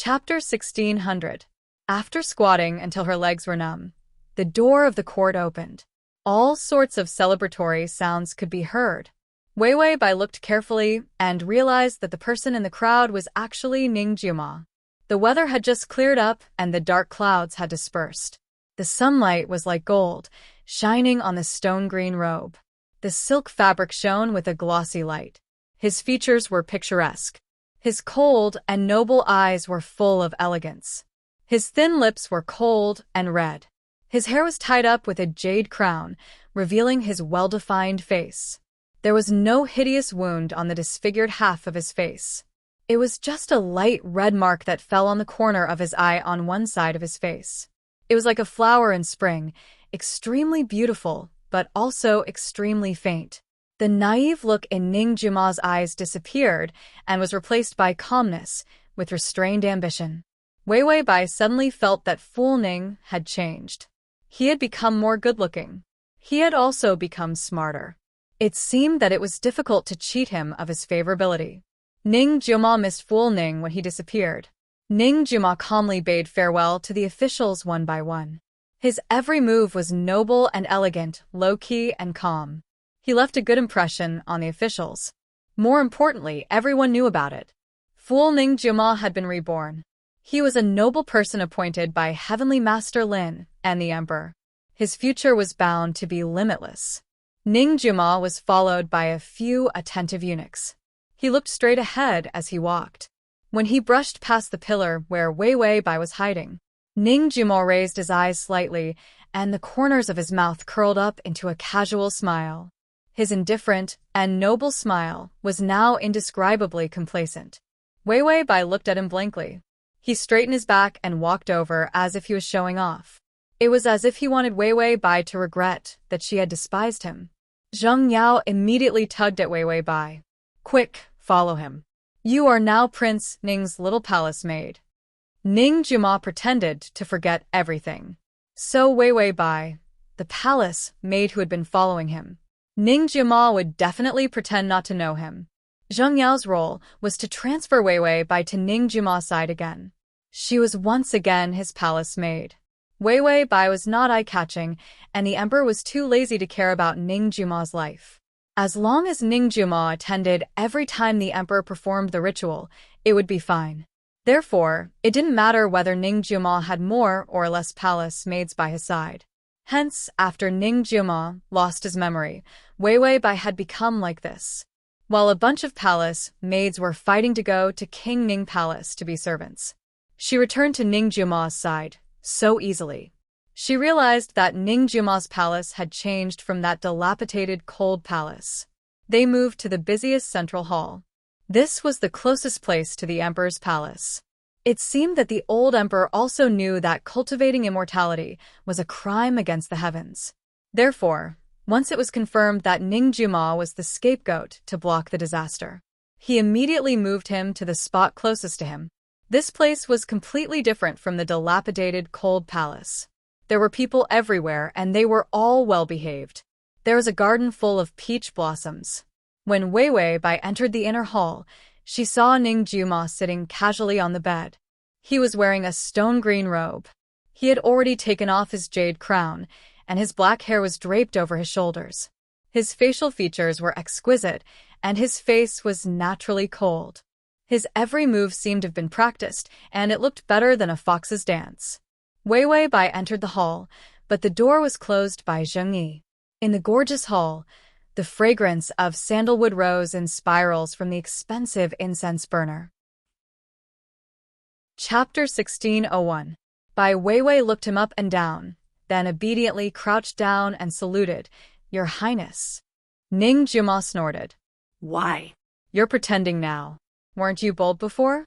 Chapter 1600. After squatting until her legs were numb, the door of the court opened. All sorts of celebratory sounds could be heard. Wei Wei Bai looked carefully and realized that the person in the crowd was actually Ning Jiuma. The weather had just cleared up and the dark clouds had dispersed. The sunlight was like gold, shining on the stone-green robe. The silk fabric shone with a glossy light. His features were picturesque. His cold and noble eyes were full of elegance. His thin lips were cold and red. His hair was tied up with a jade crown, revealing his well-defined face. There was no hideous wound on the disfigured half of his face. It was just a light red mark that fell on the corner of his eye on one side of his face. It was like a flower in spring, extremely beautiful, but also extremely faint. The naive look in Ning Jiuma's eyes disappeared and was replaced by calmness, with restrained ambition. Wei Wei Bai suddenly felt that Fool Ning had changed. He had become more good-looking. He had also become smarter. It seemed that it was difficult to cheat him of his favorability. Ning Jiuma missed Fool Ning when he disappeared. Ning Jiuma calmly bade farewell to the officials one by one. His every move was noble and elegant, low-key and calm. He left a good impression on the officials. More importantly, everyone knew about it. Fool Ning Jiuma had been reborn. He was a noble person appointed by Heavenly Master Lin and the Emperor. His future was bound to be limitless. Ning Jiuma was followed by a few attentive eunuchs. He looked straight ahead as he walked. When he brushed past the pillar where Wei Wei Bai was hiding, Ning Jiuma raised his eyes slightly, and the corners of his mouth curled up into a casual smile. His indifferent and noble smile was now indescribably complacent. Wei Wei Bai looked at him blankly. He straightened his back and walked over as if he was showing off. It was as if he wanted Wei Wei Bai to regret that she had despised him. Zheng Yao immediately tugged at Wei Wei Bai. "Quick, follow him. You are now Prince Ning's little palace maid." Ning Jiuma pretended to forget everything. So Wei Wei Bai, the palace maid who had been following him. Ning Jiuma would definitely pretend not to know him. Zheng Yao's role was to transfer Wei Wei Bai to Ning Jiuma's side again. She was once again his palace maid. Wei Wei Bai was not eye-catching, and the emperor was too lazy to care about Ning Jiuma's life. As long as Ning Jiuma attended every time the emperor performed the ritual, it would be fine. Therefore, it didn't matter whether Ning Jiuma had more or less palace maids by his side. Hence, after Ning Jiuma lost his memory, Wei Wei Bai had become like this. While a bunch of palace maids were fighting to go to King Ning Palace to be servants, she returned to Ning Jiuma's side so easily. She realized that Ning Jiuma's palace had changed from that dilapidated cold palace. They moved to the busiest central hall. This was the closest place to the emperor's palace. It seemed that the old emperor also knew that cultivating immortality was a crime against the heavens. Therefore, once it was confirmed that Ning Jiuma was the scapegoat to block the disaster, he immediately moved him to the spot closest to him. This place was completely different from the dilapidated cold palace. There were people everywhere and they were all well-behaved. There was a garden full of peach blossoms. When Wei Wei Bai entered the inner hall, she saw Ning Jiuma sitting casually on the bed. He was wearing a stone-green robe. He had already taken off his jade crown, and his black hair was draped over his shoulders. His facial features were exquisite, and his face was naturally cold. His every move seemed to have been practiced, and it looked better than a fox's dance. Wei Wei Bai entered the hall, but the door was closed by Zheng Yi. In the gorgeous hall, the fragrance of sandalwood rose in spirals from the expensive incense burner. Chapter 1601. Bai Weiwei looked him up and down, then obediently crouched down and saluted, "Your Highness." Ning Jiuma snorted. "Why? "You're pretending now. Weren't you bold before?"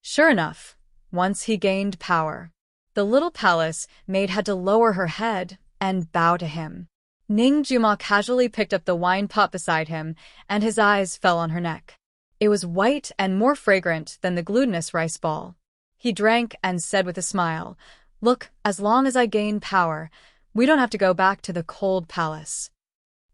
Sure enough, once he gained power, the little palace maid had to lower her head and bow to him. Ning Jiuma casually picked up the wine pot beside him, and his eyes fell on her neck. It was white and more fragrant than the glutinous rice ball. He drank and said with a smile, "Look, as long as I gain power, we don't have to go back to the cold palace."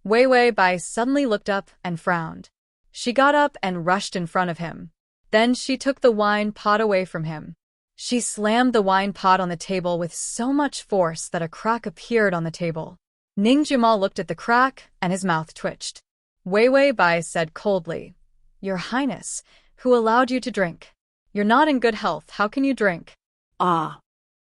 Wei Wei Bai suddenly looked up and frowned. She got up and rushed in front of him. Then she took the wine pot away from him. She slammed the wine pot on the table with so much force that a crack appeared on the table. Ning Jumal looked at the crack, and his mouth twitched. Wei Wei Bai said coldly, "Your Highness, who allowed you to drink? You're not in good health, how can you drink?" Ah.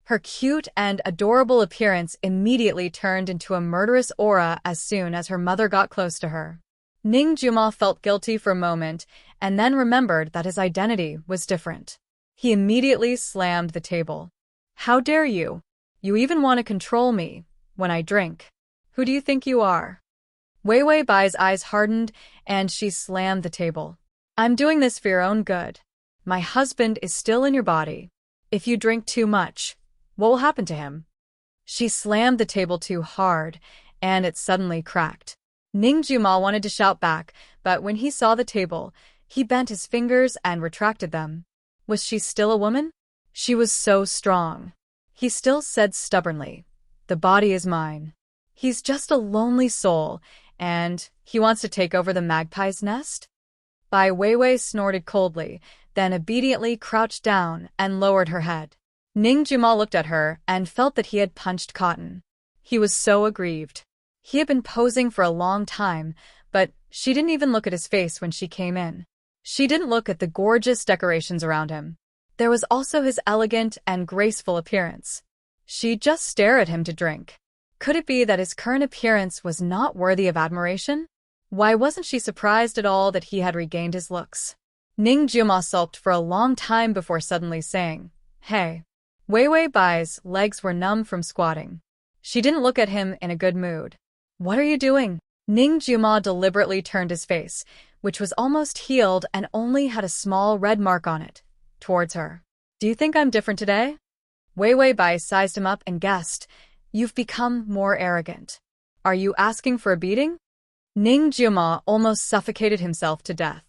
Her cute and adorable appearance immediately turned into a murderous aura as soon as her mother got close to her. Ning Jumal felt guilty for a moment, and then remembered that his identity was different. He immediately slammed the table. "How dare you? You even want to control me when I drink. Who do you think you are?" Wei Wei Bai's eyes hardened, and she slammed the table. "I'm doing this for your own good. My husband is still in your body. If you drink too much, what will happen to him?" She slammed the table too hard, and it suddenly cracked. Ning Jumal wanted to shout back, but when he saw the table, he bent his fingers and retracted them. Was she still a woman? She was so strong. He still said stubbornly, "The body is mine." He's just a lonely soul, and he wants to take over the magpie's nest? Bai Weiwei snorted coldly, then obediently crouched down and lowered her head. Ning Jumal looked at her and felt that he had punched cotton. He was so aggrieved. He had been posing for a long time, but she didn't even look at his face when she came in. She didn't look at the gorgeous decorations around him. There was also his elegant and graceful appearance. She'd just stare at him to drink. Could it be that his current appearance was not worthy of admiration? Why wasn't she surprised at all that he had regained his looks? Ning Juma sulked for a long time before suddenly saying, "Hey." Wei Wei Bai's legs were numb from squatting. She didn't look at him in a good mood. "What are you doing?" Ning Juma deliberately turned his face, which was almost healed and only had a small red mark on it, towards her. "Do you think I'm different today?" Wei Wei Bai sized him up and guessed, "You've become more arrogant. Are you asking for a beating?" Ning Juma almost suffocated himself to death.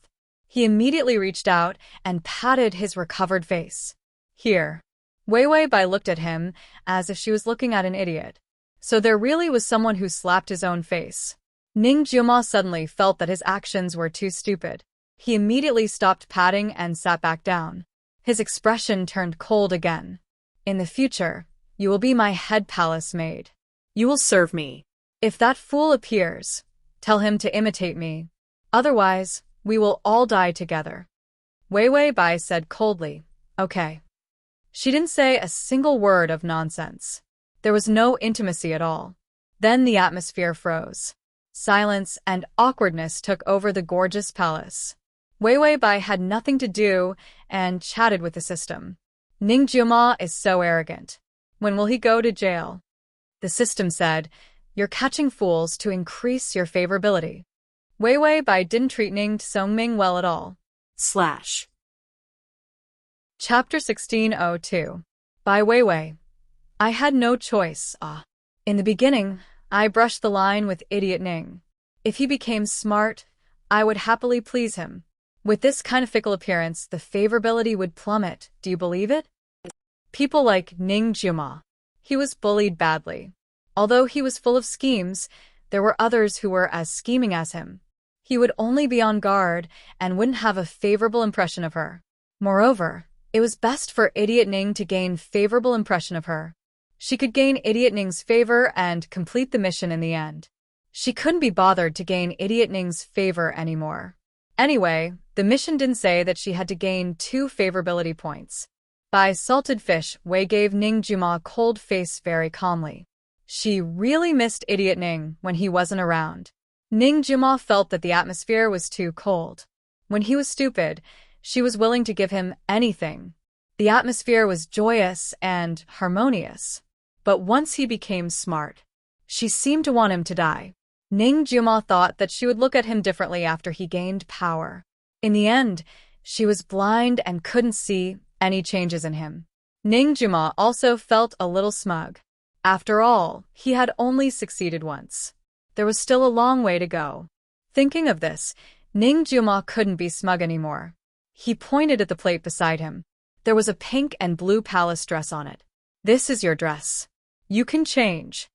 He immediately reached out and patted his recovered face. "Here." Wei Wei Bai looked at him as if she was looking at an idiot. So there really was someone who slapped his own face. Ning Juma suddenly felt that his actions were too stupid. He immediately stopped patting and sat back down. His expression turned cold again. "In the future, you will be my head palace maid. You will serve me. If that fool appears, tell him to imitate me. Otherwise, we will all die together." Wei Wei Bai said coldly, "Okay." She didn't say a single word of nonsense. There was no intimacy at all. Then the atmosphere froze. Silence and awkwardness took over the gorgeous palace. Wei Wei Bai had nothing to do and chatted with the system. "Ning Juma is so arrogant. When will he go to jail?" The system said, "You're catching fools to increase your favorability." Wei Wei Bai didn't treat Ning Songming well at all. / Chapter 1602. By Wei Wei. I had no choice, In the beginning, I brushed the line with idiot Ning. If he became smart, I would happily please him. With this kind of fickle appearance, the favorability would plummet, do you believe it? People like Ning Juma. He was bullied badly. Although he was full of schemes, there were others who were as scheming as him. He would only be on guard and wouldn't have a favorable impression of her. Moreover, it was best for Idiot Ning to gain favorable impression of her. She could gain Idiot Ning's favor and complete the mission in the end. She couldn't be bothered to gain Idiot Ning's favor anymore. Anyway, the mission didn't say that she had to gain 2 favorability points. By salted fish, Wei gave Ning Juma a cold face very calmly. She really missed Idiot Ning when he wasn't around. Ning Juma felt that the atmosphere was too cold. When he was stupid, she was willing to give him anything. The atmosphere was joyous and harmonious. But once he became smart, she seemed to want him to die. Ning Juma thought that she would look at him differently after he gained power. In the end, she was blind and couldn't see any changes in him. Ning Juma also felt a little smug. After all, he had only succeeded once. There was still a long way to go. Thinking of this, Ning Juma couldn't be smug anymore. He pointed at the plate beside him. There was a pink and blue palace dress on it. "This is your dress. You can change."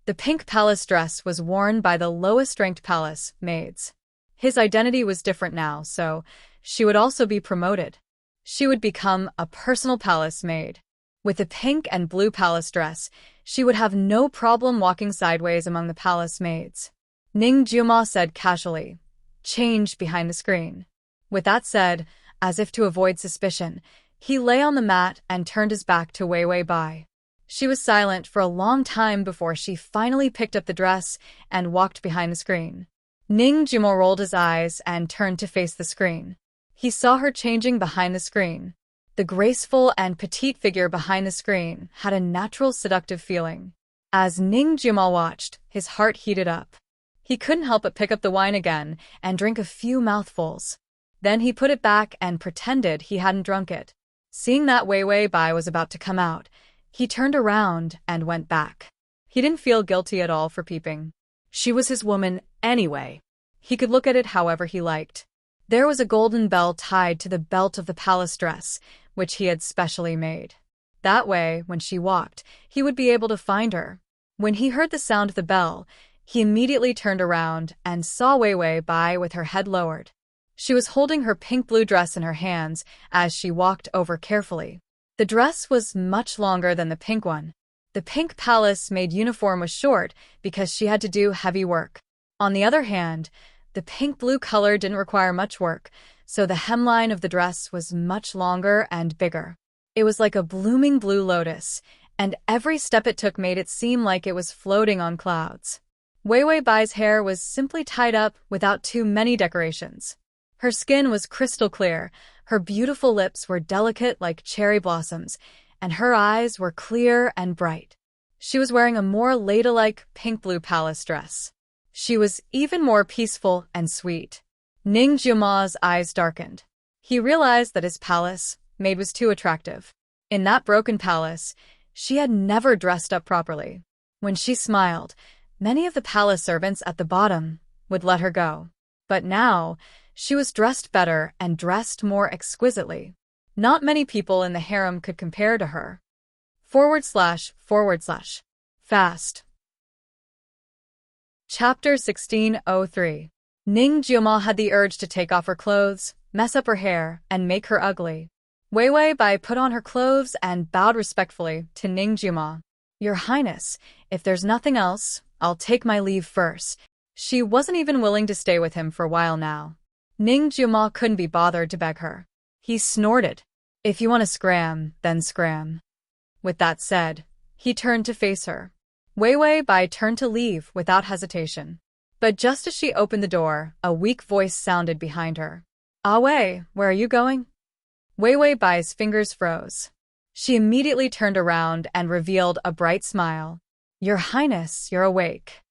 The pink palace dress was worn by the lowest-ranked palace maids. His identity was different now, so she would also be promoted. She would become a personal palace maid. With a pink and blue palace dress, she would have no problem walking sideways among the palace maids. Ning Jiuma said casually, "Change behind the screen." With that said, as if to avoid suspicion, he lay on the mat and turned his back to Wei Wei Bai. She was silent for a long time before she finally picked up the dress and walked behind the screen. Ning Jiuma rolled his eyes and turned to face the screen. He saw her changing behind the screen. The graceful and petite figure behind the screen had a natural seductive feeling. As Ning Jiuma watched, his heart heated up. He couldn't help but pick up the wine again and drink a few mouthfuls. Then he put it back and pretended he hadn't drunk it. Seeing that Wei Wei Bai was about to come out, he turned around and went back. He didn't feel guilty at all for peeping. She was his woman anyway. He could look at it however he liked. There was a golden bell tied to the belt of the palace dress, which he had specially made. That way, when she walked, he would be able to find her. When he heard the sound of the bell, he immediately turned around and saw Wei Wei Bai with her head lowered. She was holding her pink-blue dress in her hands as she walked over carefully. The dress was much longer than the pink one. The pink palace-made uniform was short because she had to do heavy work. On the other hand, the pink-blue color didn't require much work, so the hemline of the dress was much longer and bigger. It was like a blooming blue lotus, and every step it took made it seem like it was floating on clouds. Wei Wei Bai's hair was simply tied up without too many decorations. Her skin was crystal clear, her beautiful lips were delicate like cherry blossoms, and her eyes were clear and bright. She was wearing a more ladylike pink-blue palace dress. She was even more peaceful and sweet. Ning Jiuma's eyes darkened. He realized that his palace maid was too attractive. In that broken palace, she had never dressed up properly. When she smiled, many of the palace servants at the bottom would let her go. But now, she was dressed better and dressed more exquisitely. Not many people in the harem could compare to her. / Fast. Chapter 1603. Ning Jiuma had the urge to take off her clothes, mess up her hair, and make her ugly. Wei Wei Bai put on her clothes and bowed respectfully to Ning Jiuma. "Your Highness, if there's nothing else, I'll take my leave first." She wasn't even willing to stay with him for a while now. Ning Jiuma couldn't be bothered to beg her. He snorted. "If you want to scram, then scram." With that said, he turned to face her. Wei Wei Bai turned to leave without hesitation. But just as she opened the door, a weak voice sounded behind her. "Ah Wei, where are you going?" Wei Wei Bai's fingers froze. She immediately turned around and revealed a bright smile. "Your Highness, you're awake."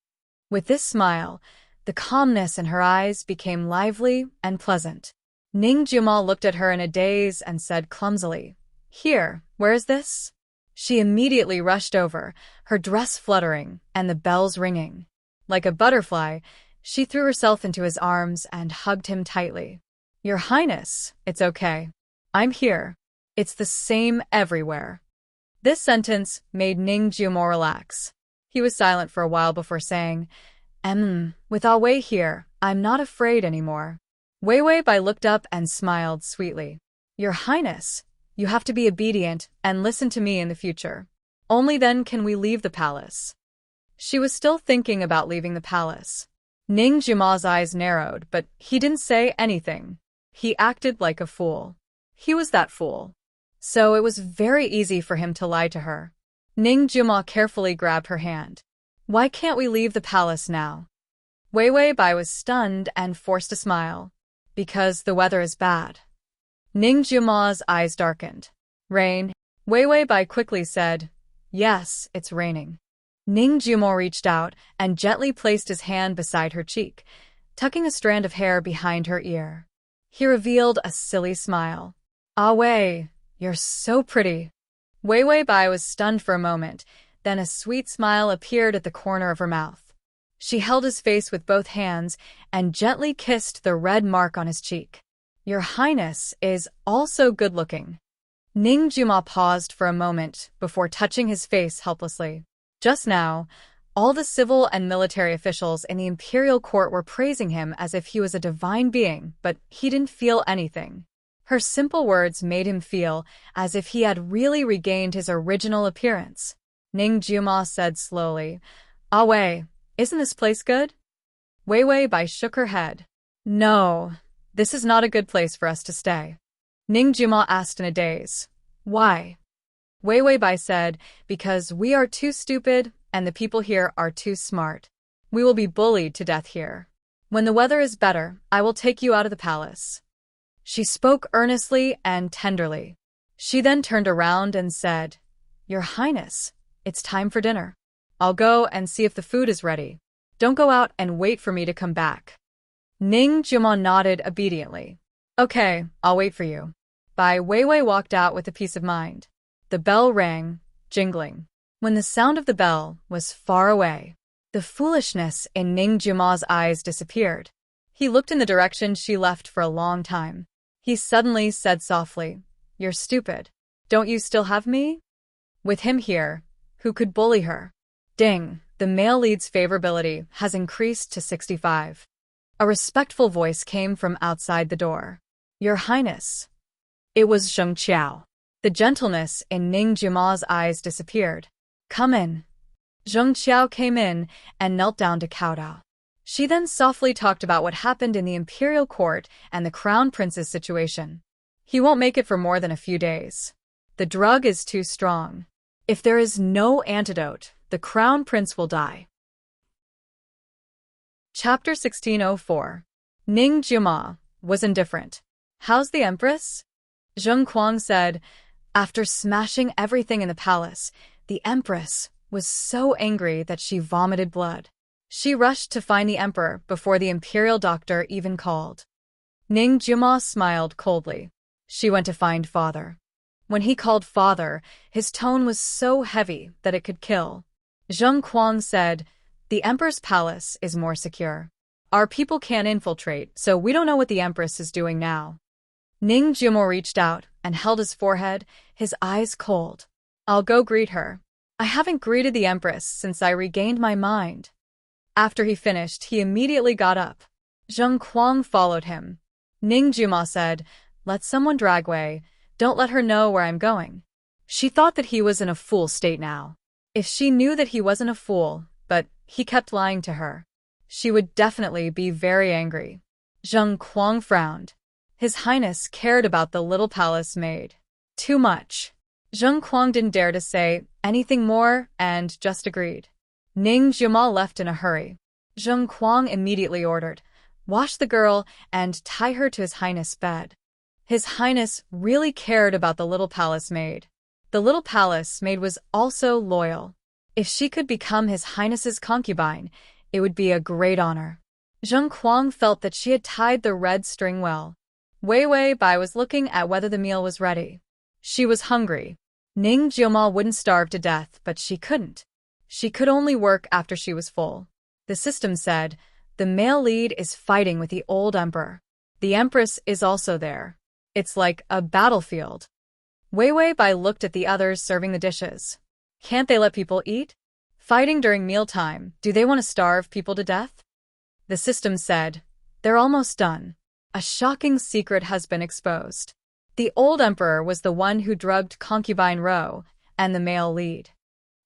With this smile, the calmness in her eyes became lively and pleasant. Ning Jiuma looked at her in a daze and said clumsily, "Here, where is this?" She immediately rushed over, her dress fluttering and the bells ringing. Like a butterfly, she threw herself into his arms and hugged him tightly. "Your Highness, it's okay. I'm here. It's the same everywhere." This sentence made Ning Jiuma relax. He was silent for a while before saying, "With Ah Wei here, I'm not afraid anymore." Wei Wei Bai looked up and smiled sweetly. "Your Highness, you have to be obedient and listen to me in the future. Only then can we leave the palace." She was still thinking about leaving the palace. Ning Jiuma's eyes narrowed, but he didn't say anything. He acted like a fool. He was that fool. So it was very easy for him to lie to her. Ning Jiuma carefully grabbed her hand. "Why can't we leave the palace now?" Wei Wei Bai was stunned and forced a smile. "Because the weather is bad." Ning Jiuma's eyes darkened. "Rain?" Wei Wei Bai quickly said, "Yes, it's raining." Ning Jiuma reached out and gently placed his hand beside her cheek, tucking a strand of hair behind her ear. He revealed a silly smile. "Ah Wei, you're so pretty." Wei Wei Bai was stunned for a moment, then a sweet smile appeared at the corner of her mouth. She held his face with both hands and gently kissed the red mark on his cheek. "Your Highness is also good-looking." Ning Jiuma paused for a moment before touching his face helplessly. Just now, all the civil and military officials in the imperial court were praising him as if he was a divine being, but he didn't feel anything. Her simple words made him feel as if he had really regained his original appearance. Ning Juma said slowly, "Ah Wei, isn't this place good?" Wei Wei Bai shook her head. "No, this is not a good place for us to stay." Ning Juma asked in a daze. "Why?" Wei Wei Bai said, "Because we are too stupid and the people here are too smart. We will be bullied to death here. When the weather is better, I will take you out of the palace." She spoke earnestly and tenderly. She then turned around and said, "Your Highness, it's time for dinner. I'll go and see if the food is ready. Don't go out and wait for me to come back." Ning Juma nodded obediently. "Okay, I'll wait for you." Bai Weiwei walked out with a peace of mind. The bell rang, jingling. When the sound of the bell was far away, the foolishness in Ning Juma's eyes disappeared. He looked in the direction she left for a long time. He suddenly said softly, "You're stupid. Don't you still have me?" With him here, who could bully her? Ding, the male lead's favorability has increased to 65. A respectful voice came from outside the door. "Your Highness." It was Zheng Qiao. The gentleness in Ning Juma's eyes disappeared. "Come in." Zheng Qiao came in and knelt down to kowtow. She then softly talked about what happened in the imperial court and the crown prince's situation. "He won't make it for more than a few days. The drug is too strong. If there is no antidote, the crown prince will die." Chapter 1604. Ning Juma was indifferent. "How's the Empress?" Zheng Kuang said. After smashing everything in the palace, the Empress was so angry that she vomited blood. She rushed to find the Emperor before the imperial doctor even called. Ning Juma smiled coldly. She went to find Father. When he called Father, his tone was so heavy that it could kill. Zheng Kuang said, "The Emperor's palace is more secure. Our people can't infiltrate, so we don't know what the Empress is doing now." Ning Juma reached out and held his forehead, his eyes cold. "I'll go greet her. I haven't greeted the Empress since I regained my mind." After he finished, he immediately got up. Zheng Kuang followed him. Ning Juma said, "Let someone drag Wei. Don't let her know where I'm going." She thought that he was in a fool state now. If she knew that he wasn't a fool, but he kept lying to her, she would definitely be very angry. Zheng Kuang frowned. His Highness cared about the little palace maid. Too much. Zheng Kuang didn't dare to say anything more and just agreed. Ning Juma left in a hurry. Zheng Kuang immediately ordered, "Wash the girl and tie her to His Highness' bed." His Highness really cared about the little palace maid. The little palace maid was also loyal. If she could become His Highness's concubine, it would be a great honor. Zheng Kuang felt that she had tied the red string well. Wei Wei Bai was looking at whether the meal was ready. She was hungry. Ning Juma wouldn't starve to death, but she couldn't. She could only work after she was full. The system said, "The male lead is fighting with the old emperor. The Empress is also there. It's like a battlefield." Wei Wei Bai looked at the others serving the dishes. Can't they let people eat? Fighting during mealtime, do they want to starve people to death? The system said, "They're almost done." A shocking secret has been exposed. The old emperor was the one who drugged concubine Ro and the male lead.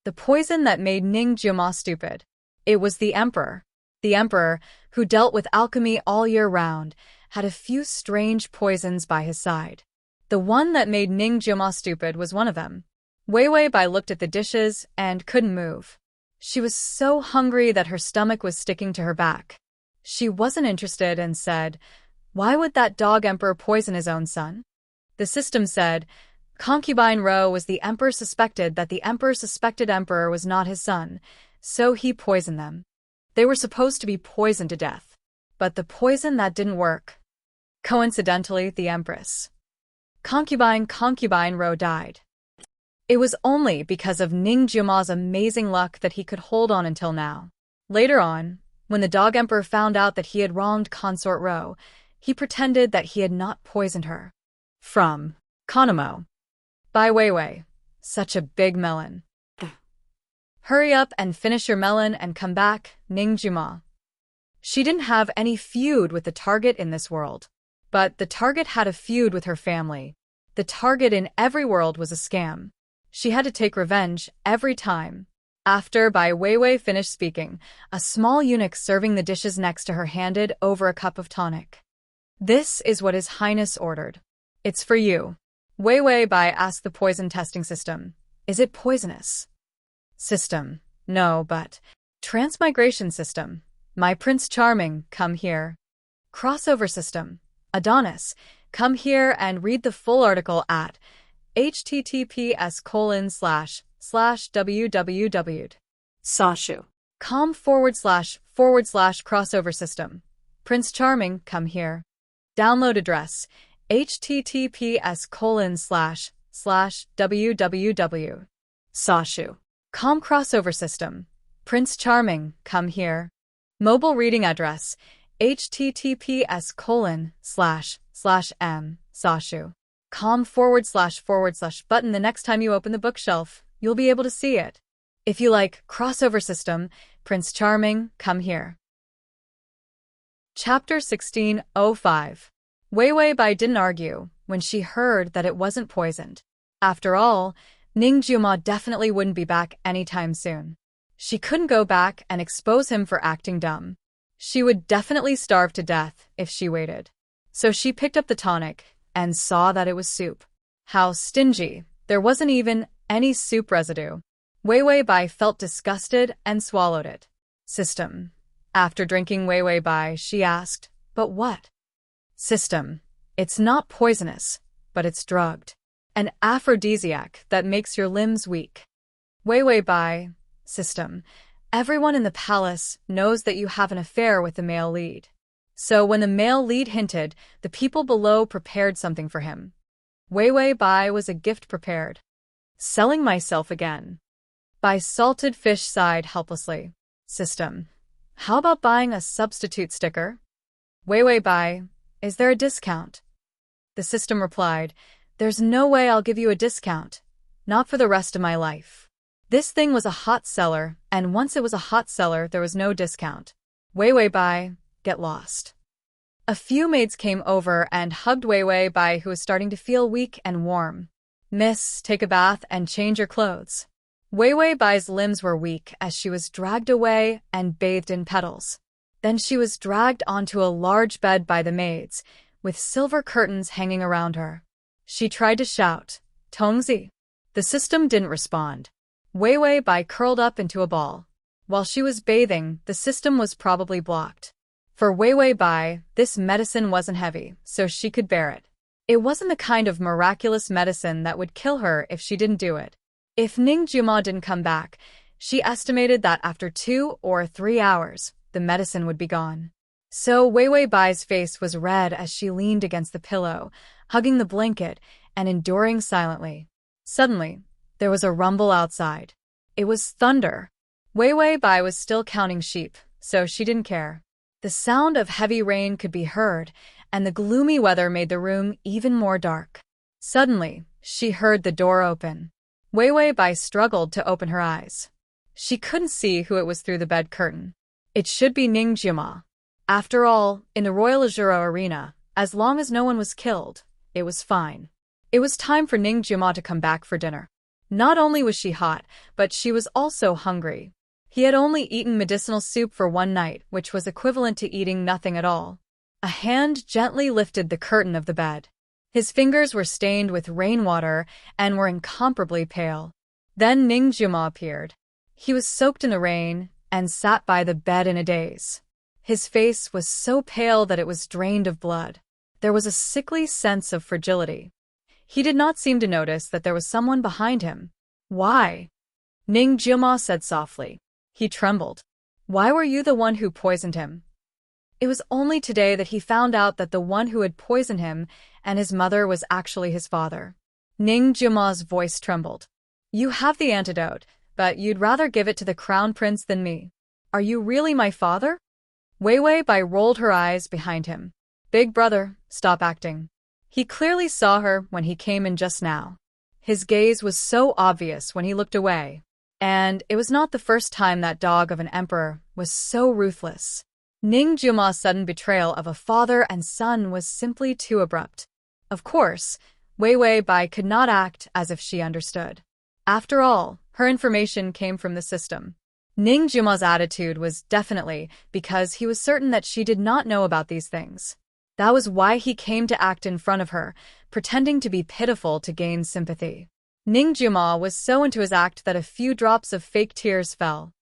The poison that made Ning Juma stupid. It was the emperor. The emperor, who dealt with alchemy all year round, had a few strange poisons by his side. The one that made Ning Juma stupid was one of them. Wei Wei Bai looked at the dishes and couldn't move. She was so hungry that her stomach was sticking to her back. She wasn't interested and said, "Why would that dog emperor poison his own son?" The system said, "Concubine Ro was the emperor suspected that the emperor suspected emperor was not his son, so he poisoned them. They were supposed to be poisoned to death. But the poison that didn't work. Coincidentally, the empress. Concubine Ro died. It was only because of Ning Juma's amazing luck that he could hold on until now. Later on, when the dog emperor found out that he had wronged consort Ro, he pretended that he had not poisoned her. From Konamo. By Weiwei. Such a big melon. Hurry up and finish your melon and come back, Ning Juma. She didn't have any feud with the target in this world. But the target had a feud with her family. The target in every world was a scam. She had to take revenge every time. After Bai Weiwei finished speaking, a small eunuch serving the dishes next to her handed over a cup of tonic. "This is what His Highness ordered. It's for you." Weiwei Bai asked the poison testing system. "Is it poisonous?" System: "No, but..." Transmigration system: "My Prince Charming, come here." Crossover system: "Adonis, come here and read the full article at https://www. com//crossover system. Prince Charming, come here. Download address: https://www. com crossover system. Prince Charming, come here. Mobile reading address: https://m. com// button. The next time you open the bookshelf, you'll be able to see it. If you like crossover system, Prince Charming, come here. Chapter 16:05. Weiwei Bai didn't argue when she heard that it wasn't poisoned. After all, Ning Jiuma definitely wouldn't be back anytime soon. She couldn't go back and expose him for acting dumb. She would definitely starve to death if she waited. So she picked up the tonic and saw that it was soup. How stingy. There wasn't even any soup residue. Weiwei Bai felt disgusted and swallowed it. System: after drinking Weiwei Bai, she asked, "But what?" System: "It's not poisonous, but it's drugged. An aphrodisiac that makes your limbs weak." Weiwei Bai. System: "Everyone in the palace knows that you have an affair with the male lead. So when the male lead hinted, the people below prepared something for him." Weiwei Bai was a gift prepared. "Selling myself again." Bai salted fish sighed helplessly. System: "How about buying a substitute sticker?" Weiwei Bai. "Is there a discount?" The system replied, "There's no way I'll give you a discount. Not for the rest of my life. This thing was a hot seller, and once it was a hot seller, there was no discount." Weiwei Bai. "Get lost." A few maids came over and hugged Weiwei Bai, who was starting to feel weak and warm. "Miss, take a bath and change your clothes." Weiwei Bai's limbs were weak as she was dragged away and bathed in petals. Then she was dragged onto a large bed by the maids, with silver curtains hanging around her. She tried to shout, "Tongzi." The system didn't respond. Weiwei Bai curled up into a ball. While she was bathing, the system was probably blocked. For Weiwei Bai, this medicine wasn't heavy, so she could bear it. It wasn't the kind of miraculous medicine that would kill her if she didn't do it. If Ning Jiuma didn't come back, she estimated that after 2 or 3 hours, the medicine would be gone. So Weiwei Bai's face was red as she leaned against the pillow, hugging the blanket and enduring silently. Suddenly, there was a rumble outside. It was thunder. Weiwei Bai was still counting sheep, so she didn't care. The sound of heavy rain could be heard, and the gloomy weather made the room even more dark. Suddenly, she heard the door open. Weiwei Bai struggled to open her eyes. She couldn't see who it was through the bed curtain. It should be Ning Jiuma. After all, in the Royal Azuro Arena, as long as no one was killed, it was fine. It was time for Ning Jiuma to come back for dinner. Not only was she hot, but she was also hungry. He had only eaten medicinal soup for one night, which was equivalent to eating nothing at all. A hand gently lifted the curtain of the bed. His fingers were stained with rainwater and were incomparably pale. Then Ning Jiuma appeared. He was soaked in the rain and sat by the bed in a daze. His face was so pale that it was drained of blood. There was a sickly sense of fragility. He did not seem to notice that there was someone behind him. "Why?" Ning Jiuma said softly. He trembled. "Why were you the one who poisoned him?" It was only today that he found out that the one who had poisoned him and his mother was actually his father. Ning Jiuma's voice trembled. "You have the antidote, but you'd rather give it to the crown prince than me. Are you really my father?" Weiwei Bai rolled her eyes behind him. "Big brother, stop acting." He clearly saw her when he came in just now. His gaze was so obvious when he looked away. And it was not the first time that dog of an emperor was so ruthless. Ning Juma's sudden betrayal of a father and son was simply too abrupt. Of course, Wei Wei Bai could not act as if she understood. After all, her information came from the system. Ning Juma's attitude was definitely because he was certain that she did not know about these things. That was why he came to act in front of her, pretending to be pitiful to gain sympathy. Ning Juma was so into his act that a few drops of fake tears fell.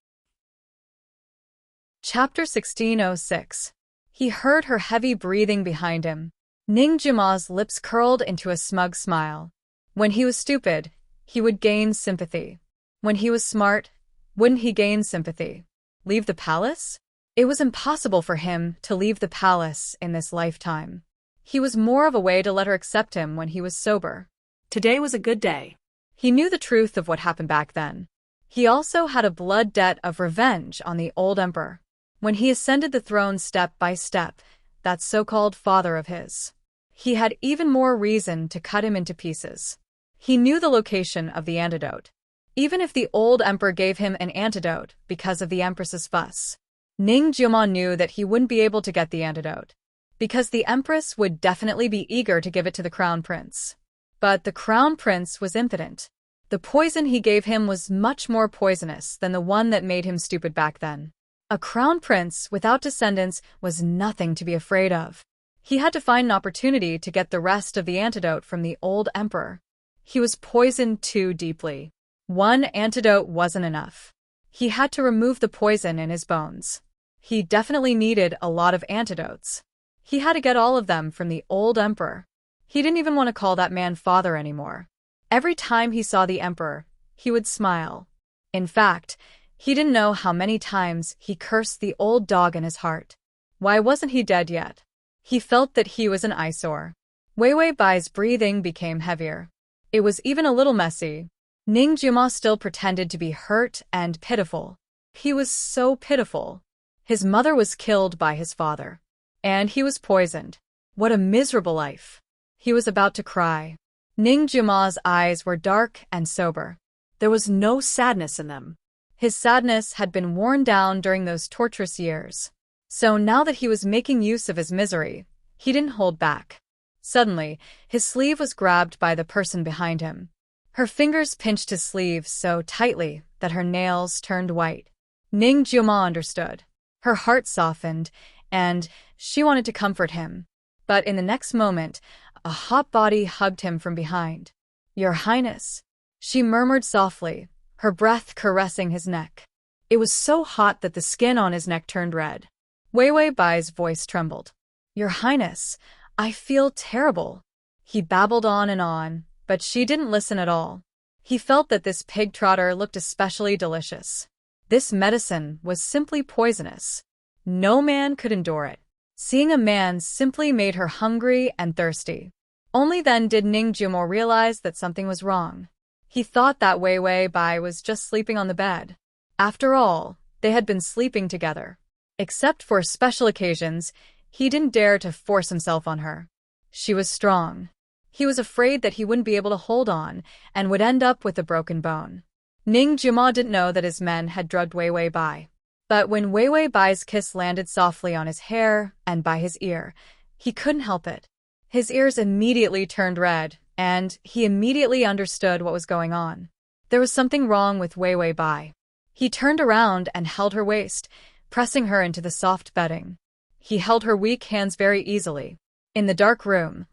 Chapter 1606. He heard her heavy breathing behind him. Ning Juma's lips curled into a smug smile. When he was stupid, he would gain sympathy. When he was smart, wouldn't he gain sympathy? Leave the palace? It was impossible for him to leave the palace in this lifetime. He was more of a way to let her accept him when he was sober. Today was a good day. He knew the truth of what happened back then. He also had a blood debt of revenge on the old emperor. When he ascended the throne step by step, that so-called father of his, he had even more reason to cut him into pieces. He knew the location of the antidote. Even if the old emperor gave him an antidote because of the empress's fuss, Ning Juma knew that he wouldn't be able to get the antidote, because the empress would definitely be eager to give it to the crown prince. But the crown prince was impotent. The poison he gave him was much more poisonous than the one that made him stupid back then. A crown prince without descendants was nothing to be afraid of. He had to find an opportunity to get the rest of the antidote from the old emperor. He was poisoned too deeply. One antidote wasn't enough. He had to remove the poison in his bones. He definitely needed a lot of antidotes. He had to get all of them from the old emperor. He didn't even want to call that man father anymore. Every time he saw the emperor, he would smile. In fact, he didn't know how many times he cursed the old dog in his heart. Why wasn't he dead yet? He felt that he was an eyesore. Wei Wei Bai's breathing became heavier. It was even a little messy. Ning Juma still pretended to be hurt and pitiful. He was so pitiful. His mother was killed by his father. And he was poisoned. What a miserable life. He was about to cry. Ning Juma's eyes were dark and sober. There was no sadness in them. His sadness had been worn down during those torturous years. So now that he was making use of his misery, he didn't hold back. Suddenly, his sleeve was grabbed by the person behind him. Her fingers pinched his sleeve so tightly that her nails turned white. Ning Juma understood. Her heart softened, and she wanted to comfort him. But in the next moment, a hot body hugged him from behind. "Your Highness," she murmured softly, her breath caressing his neck. It was so hot that the skin on his neck turned red. Wei Wei Bai's voice trembled. "Your Highness, I feel terrible." He babbled on, but she didn't listen at all. He felt that this pig trotter looked especially delicious. This medicine was simply poisonous. No man could endure it. Seeing a man simply made her hungry and thirsty. Only then did Ning Juma realize that something was wrong. He thought that Wei Wei Bai was just sleeping on the bed. After all, they had been sleeping together. Except for special occasions, he didn't dare to force himself on her. She was strong. He was afraid that he wouldn't be able to hold on and would end up with a broken bone. Ning Juma didn't know that his men had drugged Wei Wei Bai. But when Wei Wei Bai's kiss landed softly on his hair and by his ear, he couldn't help it. His ears immediately turned red, and he immediately understood what was going on. There was something wrong with Wei Wei Bai. He turned around and held her waist, pressing her into the soft bedding. He held her weak hands very easily. In the dark room,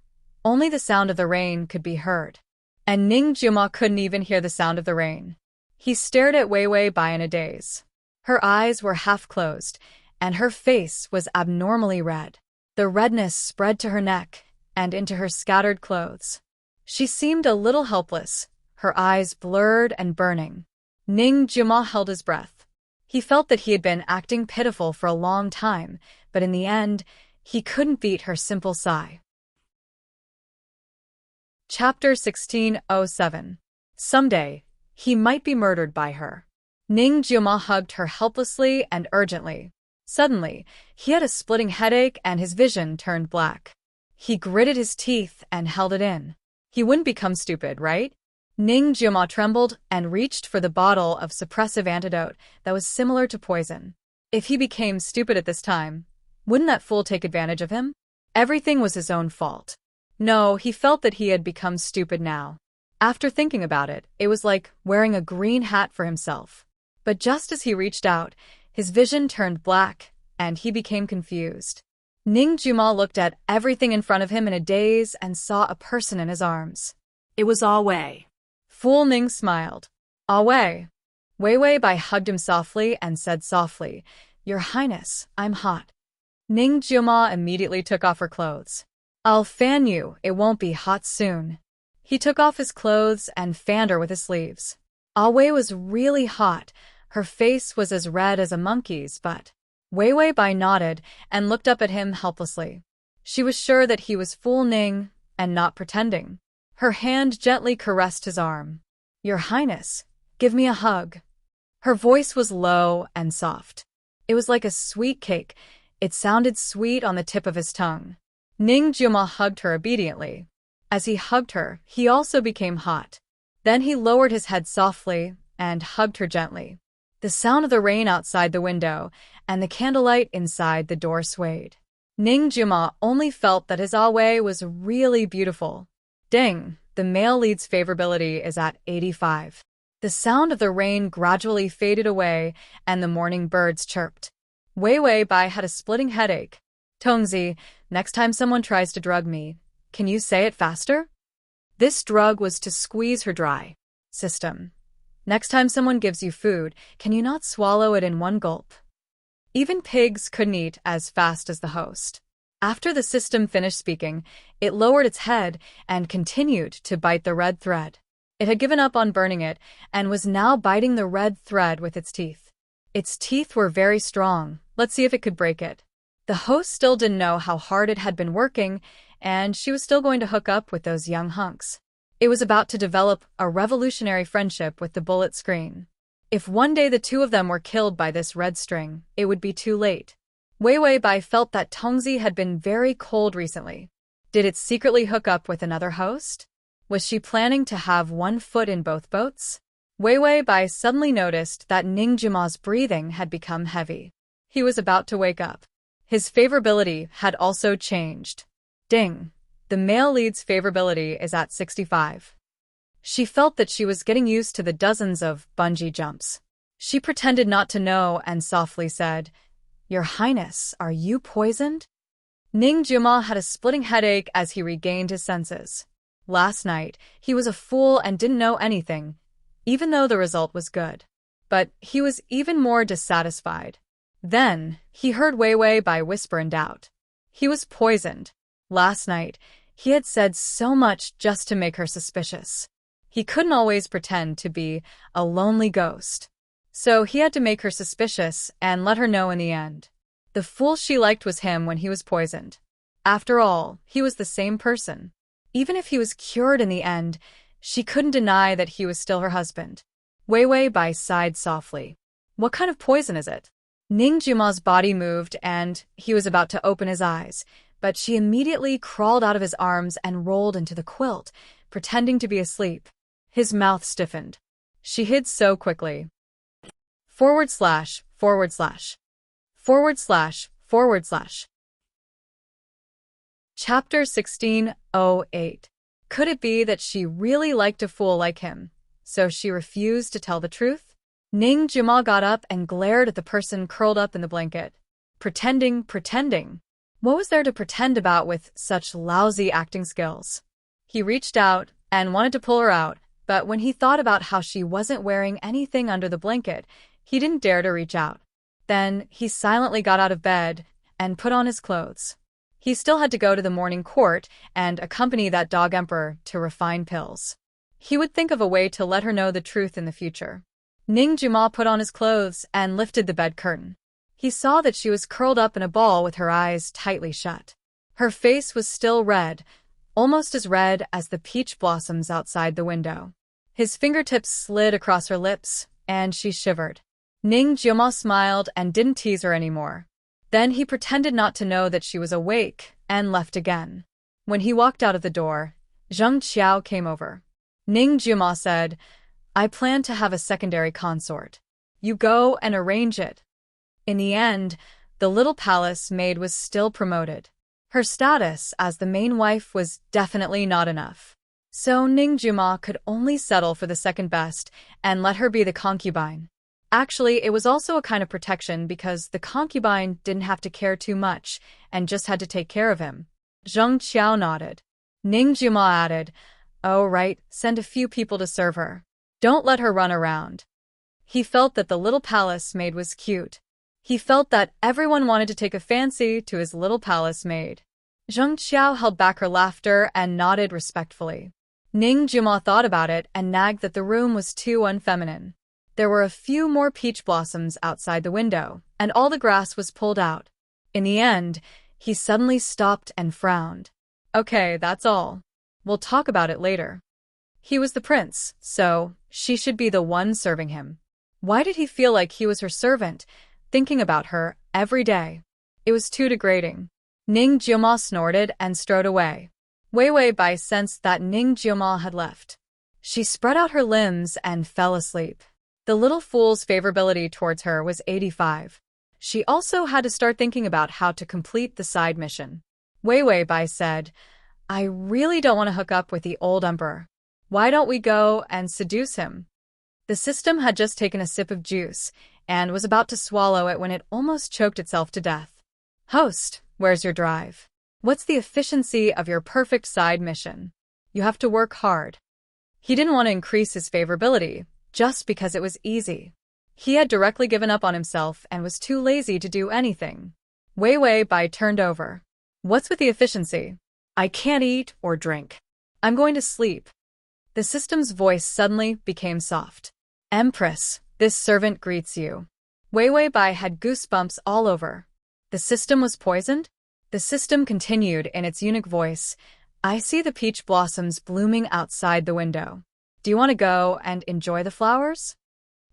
only the sound of the rain could be heard. And Ning Juma couldn't even hear the sound of the rain. He stared at Wei Wei Bai in a daze. Her eyes were half closed, and her face was abnormally red. The redness spread to her neck and into her scattered clothes. She seemed a little helpless, her eyes blurred and burning. Ning Juma held his breath. He felt that he had been acting pitiful for a long time, but in the end, he couldn't beat her simple sigh. Chapter 1607. Someday, he might be murdered by her. Ning Juma hugged her helplessly and urgently. Suddenly, he had a splitting headache and his vision turned black. He gritted his teeth and held it in. He wouldn't become stupid, right? Ning Juma trembled and reached for the bottle of suppressive antidote that was similar to poison. If he became stupid at this time, Wouldn't that fool take advantage of him? Everything was his own fault. No, he felt that he had become stupid now. After thinking about it, it was like wearing a green hat for himself. But just as he reached out, his vision turned black, and he became confused. Ning Juma looked at everything in front of him in a daze and saw a person in his arms. It was Ah Wei. Fool Ning smiled. Ah Wei. Wei Wei Bai hugged him softly and said softly, "Your Highness, I'm hot." Ning Juma immediately took off her clothes. "I'll fan you, it won't be hot soon." He took off his clothes and fanned her with his sleeves. Ah Wei was really hot. Her face was as red as a monkey's, but Wei Wei Bai nodded and looked up at him helplessly. She was sure that he was Fool Ning and not pretending. Her hand gently caressed his arm. "Your Highness, give me a hug." Her voice was low and soft. It was like a sweet cake. It sounded sweet on the tip of his tongue. Ning Juma hugged her obediently. As he hugged her, he also became hot. Then he lowered his head softly and hugged her gently. The sound of the rain outside the window and the candlelight inside the door swayed. Ning Juma only felt that his Ah Wei was really beautiful. Ding, the male lead's favorability is at 85. The sound of the rain gradually faded away and the morning birds chirped. Wei Wei Bai had a splitting headache. "Tongzi, next time someone tries to drug me, can you say it faster?" This drug was to squeeze her dry. System. Next time someone gives you food, can you not swallow it in one gulp? Even pigs couldn't eat as fast as the host. After the system finished speaking, it lowered its head and continued to bite the red thread. It had given up on burning it and was now biting the red thread with its teeth. Its teeth were very strong. Let's see if it could break it. The host still didn't know how hard it had been working, and she was still going to hook up with those young hunks. It was about to develop a revolutionary friendship with the bullet screen. If one day the two of them were killed by this red string, it would be too late. Wei Wei Bai felt that Tongzi had been very cold recently. Did it secretly hook up with another host? Was she planning to have one foot in both boats? Wei Wei Bai suddenly noticed that Ning Juma's breathing had become heavy. He was about to wake up. His favorability had also changed. Ding. The male lead's favorability is at 65. She felt that she was getting used to the dozens of bungee jumps. She pretended not to know and softly said, "Your Highness, are you poisoned?" Ning Juma had a splitting headache as he regained his senses. Last night, he was a fool and didn't know anything, even though the result was good. But he was even more dissatisfied. Then, he heard Wei Wei Bai whisper in doubt. He was poisoned. Last night, he had said so much just to make her suspicious. He couldn't always pretend to be a lonely ghost. So he had to make her suspicious and let her know in the end. The fool she liked was him when he was poisoned. After all, he was the same person. Even if he was cured in the end, she couldn't deny that he was still her husband. Wei Wei Bai sighed softly. "What kind of poison is it?" Ning Juma's body moved and he was about to open his eyes, but she immediately crawled out of his arms and rolled into the quilt, pretending to be asleep. His mouth stiffened. She hid so quickly. // Chapter 16:08. Could it be that she really liked a fool like him, so she refused to tell the truth? Ning Juma got up and glared at the person curled up in the blanket. Pretending. What was there to pretend about with such lousy acting skills? He reached out and wanted to pull her out, but when he thought about how she wasn't wearing anything under the blanket, he didn't dare to reach out. Then he silently got out of bed and put on his clothes. He still had to go to the morning court and accompany that dog emperor to refine pills. He would think of a way to let her know the truth in the future. Ning Juma put on his clothes and lifted the bed curtain. He saw that she was curled up in a ball with her eyes tightly shut. Her face was still red, almost as red as the peach blossoms outside the window. His fingertips slid across her lips, and she shivered. Ning Juma smiled and didn't tease her anymore. Then he pretended not to know that she was awake and left again. When he walked out of the door, Zheng Qiao came over. Ning Juma said, "I plan to have a secondary consort. You go and arrange it." In the end, The little palace maid was still promoted. Her status as the main wife was definitely not enough. So Ning Juma could only settle for the second best and let her be the concubine. Actually, it was also a kind of protection because the concubine didn't have to care too much and just had to take care of him. Zheng Qiao nodded. Ning Juma added, "Oh right, send a few people to serve her. Don't let her run around." He felt that the little palace maid was cute. He felt that everyone wanted to take a fancy to his little palace maid. Zheng Qiao held back her laughter and nodded respectfully. Ning Juma thought about it and nagged that the room was too unfeminine. There were a few more peach blossoms outside the window, and all the grass was pulled out. In the end, he suddenly stopped and frowned. Okay, that's all. We'll talk about it later. He was the prince, so she should be the one serving him. Why did he feel like he was her servant, thinking about her every day? It was too degrading. Ning Jiuma snorted and strode away. Wei Bai sensed that Ning Jiuma had left. She spread out her limbs and fell asleep. The little fool's favorability towards her was 85. She also had to start thinking about how to complete the side mission. Wei Bai said, "I really don't want to hook up with the old emperor. Why don't we go and seduce him?" The system had just taken a sip of juice and was about to swallow it when it almost choked itself to death. "Host, where's your drive? What's the efficiency of your perfect side mission? You have to work hard." He didn't want to increase his favorability just because it was easy. He had directly given up on himself and was too lazy to do anything. Wei Bai turned over. "What's with the efficiency? I can't eat or drink. I'm going to sleep." The system's voice suddenly became soft. "Empress, this servant greets you." Wei Bai had goosebumps all over. The system was poisoned? The system continued in its unique voice. "I see the peach blossoms blooming outside the window. Do you want to go and enjoy the flowers?"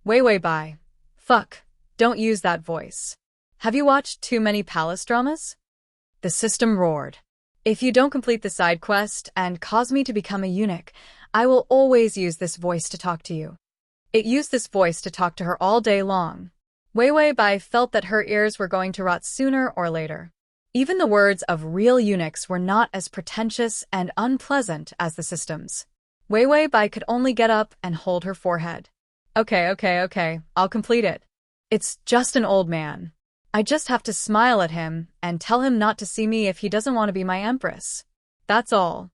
Wei Bai. "Fuck, don't use that voice. Have you watched too many palace dramas?" The system roared. "If you don't complete the side quest and cause me to become a eunuch, I will always use this voice to talk to you." It used this voice to talk to her all day long. Wei Bai felt that her ears were going to rot sooner or later. Even the words of real eunuchs were not as pretentious and unpleasant as the system's. Wei Bai could only get up and hold her forehead. Okay, I'll complete it. It's just an old man. I just have to smile at him and tell him not to see me if he doesn't want to be my empress. That's all."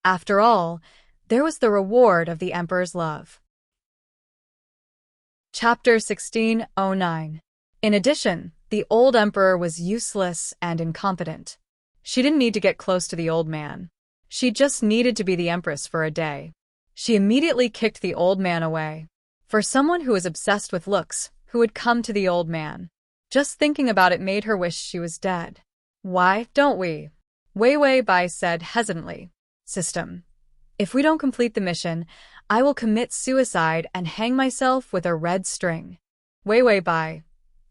After all, there was the reward of the emperor's love. Chapter 1609. In addition, the old emperor was useless and incompetent. She didn't need to get close to the old man. She just needed to be the empress for a day. She immediately kicked the old man away. For someone who was obsessed with looks, who would come to the old man? Just thinking about it made her wish she was dead. "Why don't we?" Wei Bai said hesitantly. "System, if we don't complete the mission, I will commit suicide and hang myself with a red string." Wei Bai.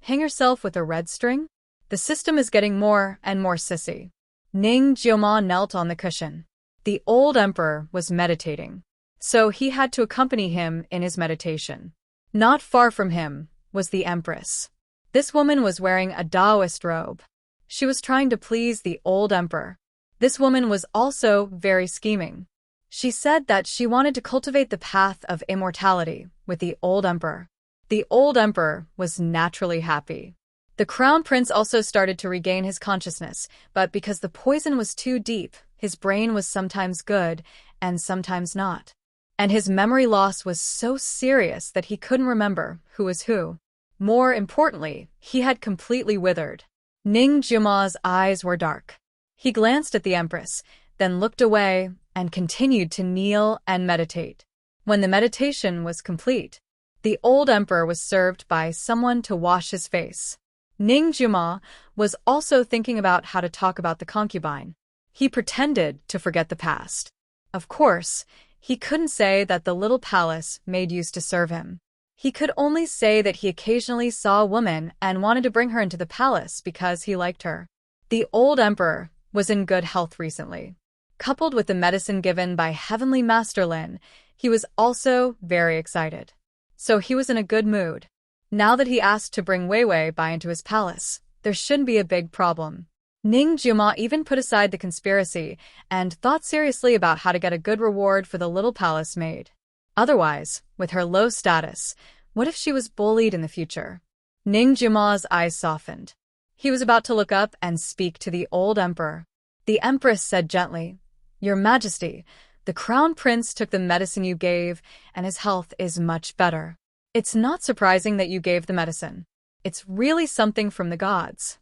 Hang yourself with a red string? The system is getting more and more sissy. Ning Jiuma knelt on the cushion. The old emperor was meditating, so he had to accompany him in his meditation. Not far from him was the empress. This woman was wearing a Taoist robe. She was trying to please the old emperor. This woman was also very scheming. She said that she wanted to cultivate the path of immortality with the old emperor. The old emperor was naturally happy. The crown prince also started to regain his consciousness, but because the poison was too deep, his brain was sometimes good and sometimes not. And his memory loss was so serious that he couldn't remember who was who. More importantly, he had completely withered. Ning Jiuma's eyes were dark. He glanced at the empress, then looked away and continued to kneel and meditate. When the meditation was complete, the old emperor was served by someone to wash his face. Ning Jiuma was also thinking about how to talk about the concubine. He pretended to forget the past. Of course, he couldn't say that the little palace maid used to serve him. He could only say that he occasionally saw a woman and wanted to bring her into the palace because he liked her. The old emperor was in good health recently. Coupled with the medicine given by Heavenly Master Lin, he was also very excited. So he was in a good mood. Now that he asked to bring Wei Bai into his palace, there shouldn't be a big problem. Ning Juma even put aside the conspiracy and thought seriously about how to get a good reward for the little palace maid. Otherwise, with her low status, what if she was bullied in the future? Ning Juma's eyes softened. He was about to look up and speak to the old emperor. The empress said gently, "Your Majesty, the crown prince took the medicine you gave, and his health is much better. It's not surprising that you gave the medicine. It's really something from the gods."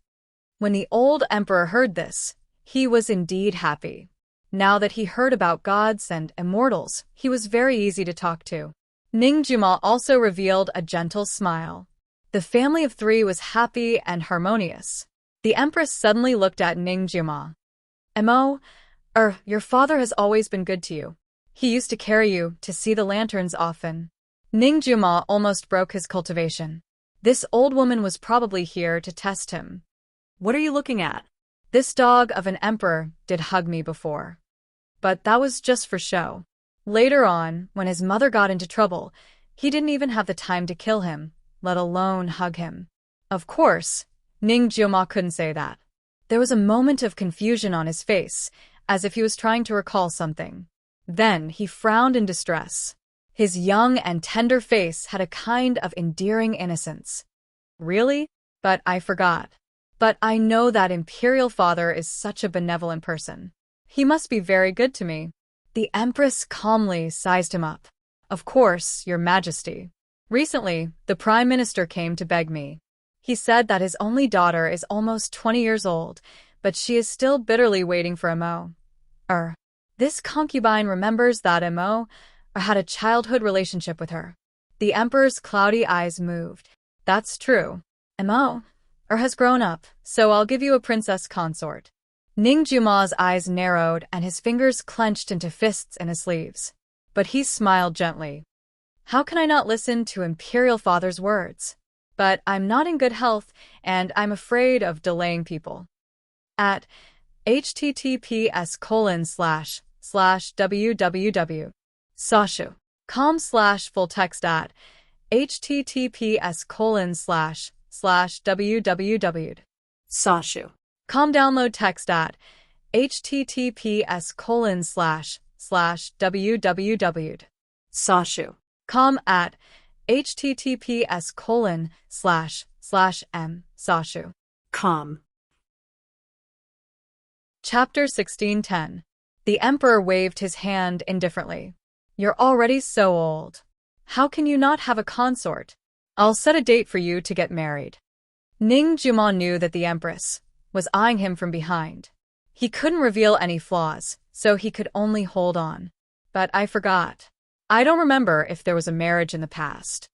When the old emperor heard this, he was indeed happy. Now that he heard about gods and immortals, he was very easy to talk to. Ning Juma also revealed a gentle smile. The family of three was happy and harmonious. The empress suddenly looked at Ning Juma. "Mo, your father has always been good to you. He used to carry you to see the lanterns often." Ning Juma almost broke his cultivation. This old woman was probably here to test him. What are you looking at? This dog of an emperor did hug me before. But that was just for show. Later on, when his mother got into trouble, he didn't even have the time to kill him, let alone hug him. Of course, Ning Juma couldn't say that. There was a moment of confusion on his face, as if he was trying to recall something. Then he frowned in distress. His young and tender face had a kind of endearing innocence. "Really? But I forgot. But I know that Imperial Father is such a benevolent person. He must be very good to me." The Empress calmly sized him up. "Of course, Your Majesty. Recently, the Prime Minister came to beg me. He said that his only daughter is almost 20 years old, but she is still bitterly waiting for Mo. This concubine remembers that Mo had a childhood relationship with her." The Emperor's cloudy eyes moved. "That's true. Mo has grown up, so I'll give you a princess consort." Ning Juma's eyes narrowed and his fingers clenched into fists in his sleeves. But he smiled gently. "How can I not listen to Imperial Father's words? But I'm not in good health, and I'm afraid of delaying people." At https://www.sashu.com/full text at https://www.sashu.com download text at https://www.sashu.com at https://m/sashu.com. Chapter 1610. The Emperor waved his hand indifferently. "You're already so old. How can you not have a consort? I'll set a date for you to get married." Ning Juma knew that the Empress was eyeing him from behind. He couldn't reveal any flaws, so he could only hold on. "But I forgot. I don't remember if there was a marriage in the past."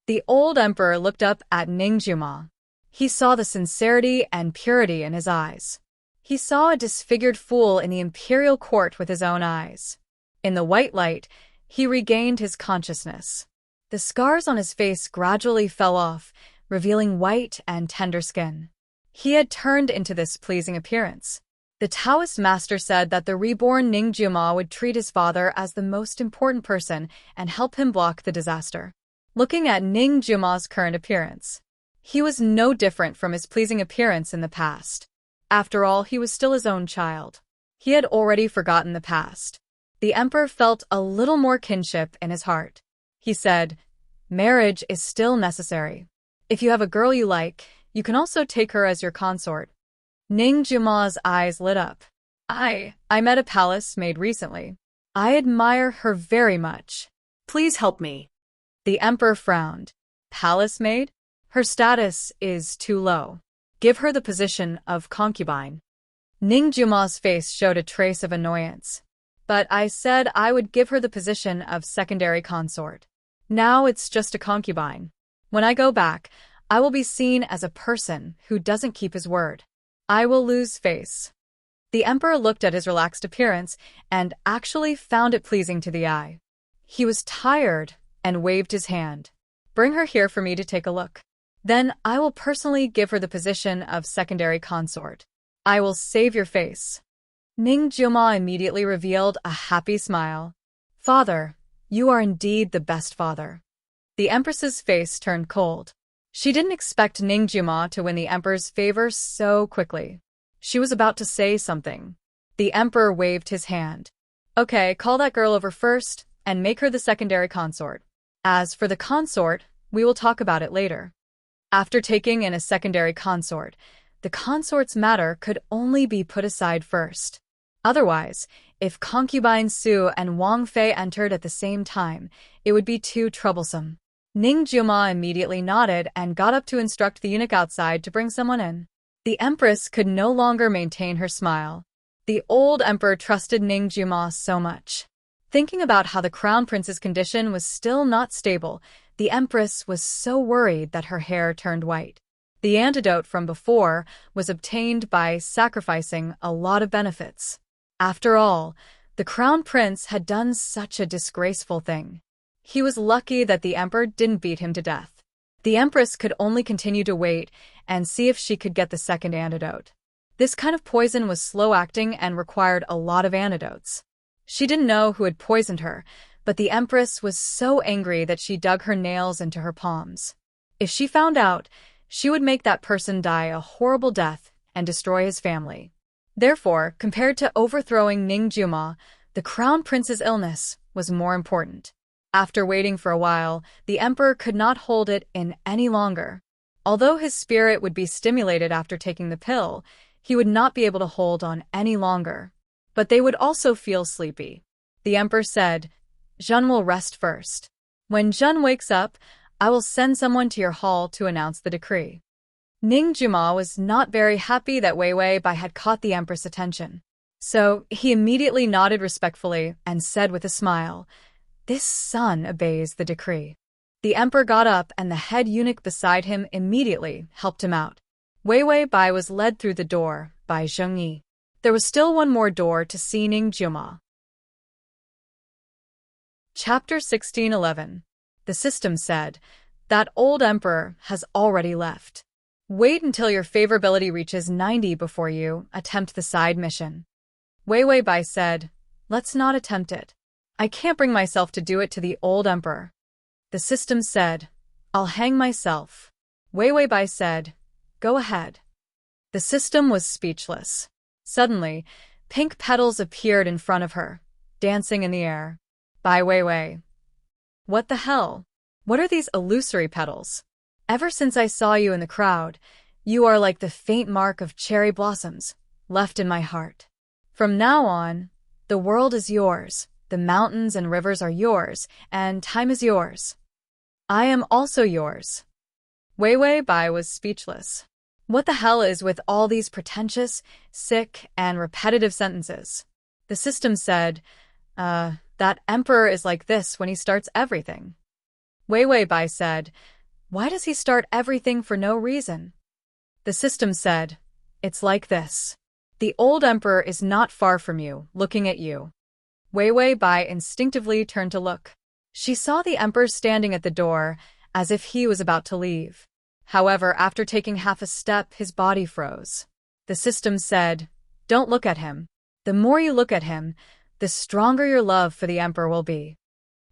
The old emperor looked up at Ning Juma. He saw the sincerity and purity in his eyes. He saw a disfigured fool in the imperial court with his own eyes. In the white light, he regained his consciousness. The scars on his face gradually fell off, revealing white and tender skin. He had turned into this pleasing appearance. The Taoist master said that the reborn Ning Juma would treat his father as the most important person and help him block the disaster. Looking at Ning Juma's current appearance, he was no different from his pleasing appearance in the past. After all, he was still his own child. He had already forgotten the past. The emperor felt a little more kinship in his heart. He said, "Marriage is still necessary. If you have a girl you like, you can also take her as your consort." Ning Juma's eyes lit up. I met a palace maid recently. I admire her very much. Please help me." The emperor frowned. "Palace maid? Her status is too low. Give her the position of concubine." Ning Juma's face showed a trace of annoyance. "But I said I would give her the position of secondary consort. Now it's just a concubine. When I go back, I will be seen as a person who doesn't keep his word. I will lose face." The emperor looked at his relaxed appearance and actually found it pleasing to the eye. He was tired and waved his hand. "Bring her here for me to take a look. Then I will personally give her the position of secondary consort. I will save your face." Ning Juma immediately revealed a happy smile. "Father, you are indeed the best father." The Empress's face turned cold. She didn't expect Ningjuma to win the emperor's favor so quickly. She was about to say something. The emperor waved his hand. Okay, call that girl over first and make her the secondary consort. As for the consort, we will talk about it later. After taking in a secondary consort, the consort's matter could only be put aside first. Otherwise, if concubine Su and Wang Fei entered at the same time, it would be too troublesome. Ningjuma immediately nodded and got up to instruct the eunuch outside to bring someone in. The empress could no longer maintain her smile. The old emperor trusted Ningjuma so much. Thinking about how the crown prince's condition was still not stable, the empress was so worried that her hair turned white. The antidote from before was obtained by sacrificing a lot of benefits. After all, the crown prince had done such a disgraceful thing. He was lucky that the emperor didn't beat him to death. The empress could only continue to wait and see if she could get the second antidote. This kind of poison was slow-acting and required a lot of antidotes. She didn't know who had poisoned her, but the empress was so angry that she dug her nails into her palms. If she found out, she would make that person die a horrible death and destroy his family. Therefore, compared to overthrowing Ningjuma, the crown prince's illness was more important. After waiting for a while, the emperor could not hold it in any longer. Although his spirit would be stimulated after taking the pill, he would not be able to hold on any longer. But they would also feel sleepy. The emperor said, "Zhen will rest first. When Zhen wakes up, I will send someone to your hall to announce the decree." Ningjuma was not very happy that Wei Wei Bai had caught the empress' attention. So he immediately nodded respectfully and said with a smile, "This son obeys the decree." The emperor got up and the head eunuch beside him immediately helped him out. Wei Wei Bai was led through the door by Zheng Yi. There was still one more door to see Ningjuma. Chapter 1611. The system said, "That old emperor has already left. Wait until your favorability reaches 90 before you attempt the side mission." Wei Wei Bai said, "Let's not attempt it. I can't bring myself to do it to the old emperor." The system said, "I'll hang myself." Wei Wei Bai said, "Go ahead." The system was speechless. Suddenly, pink petals appeared in front of her, dancing in the air. Bai Weiwei. What the hell? What are these illusory petals? Ever since I saw you in the crowd, you are like the faint mark of cherry blossoms, left in my heart. From now on, the world is yours, the mountains and rivers are yours, and time is yours. I am also yours. Wei Wei Bai was speechless. What the hell is with all these pretentious, sick, and repetitive sentences? The system said, that emperor is like this when he starts everything. Wei Wei Bai said, "Why does he start everything for no reason?" The system said, "It's like this. The old emperor is not far from you, looking at you." Wei Wei Bai instinctively turned to look. She saw the emperor standing at the door, as if he was about to leave. However, after taking half a step, his body froze. The system said, "Don't look at him. The more you look at him, the stronger your love for the emperor will be."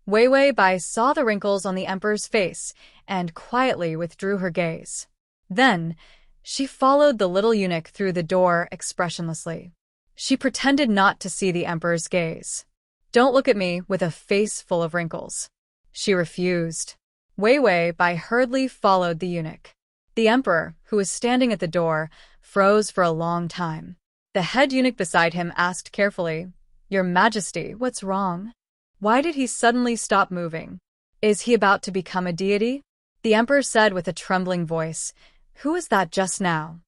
Wei Wei Bai saw the wrinkles on the emperor's face and quietly withdrew her gaze. Then, she followed the little eunuch through the door expressionlessly. She pretended not to see the emperor's gaze. "Don't look at me with a face full of wrinkles." She refused. Wei Wei Bai hurriedly followed the eunuch. The emperor, who was standing at the door, froze for a long time. The head eunuch beside him asked carefully, "Your Majesty, what's wrong? Why did he suddenly stop moving? Is he about to become a deity?" The emperor said with a trembling voice, "Who is that just now?"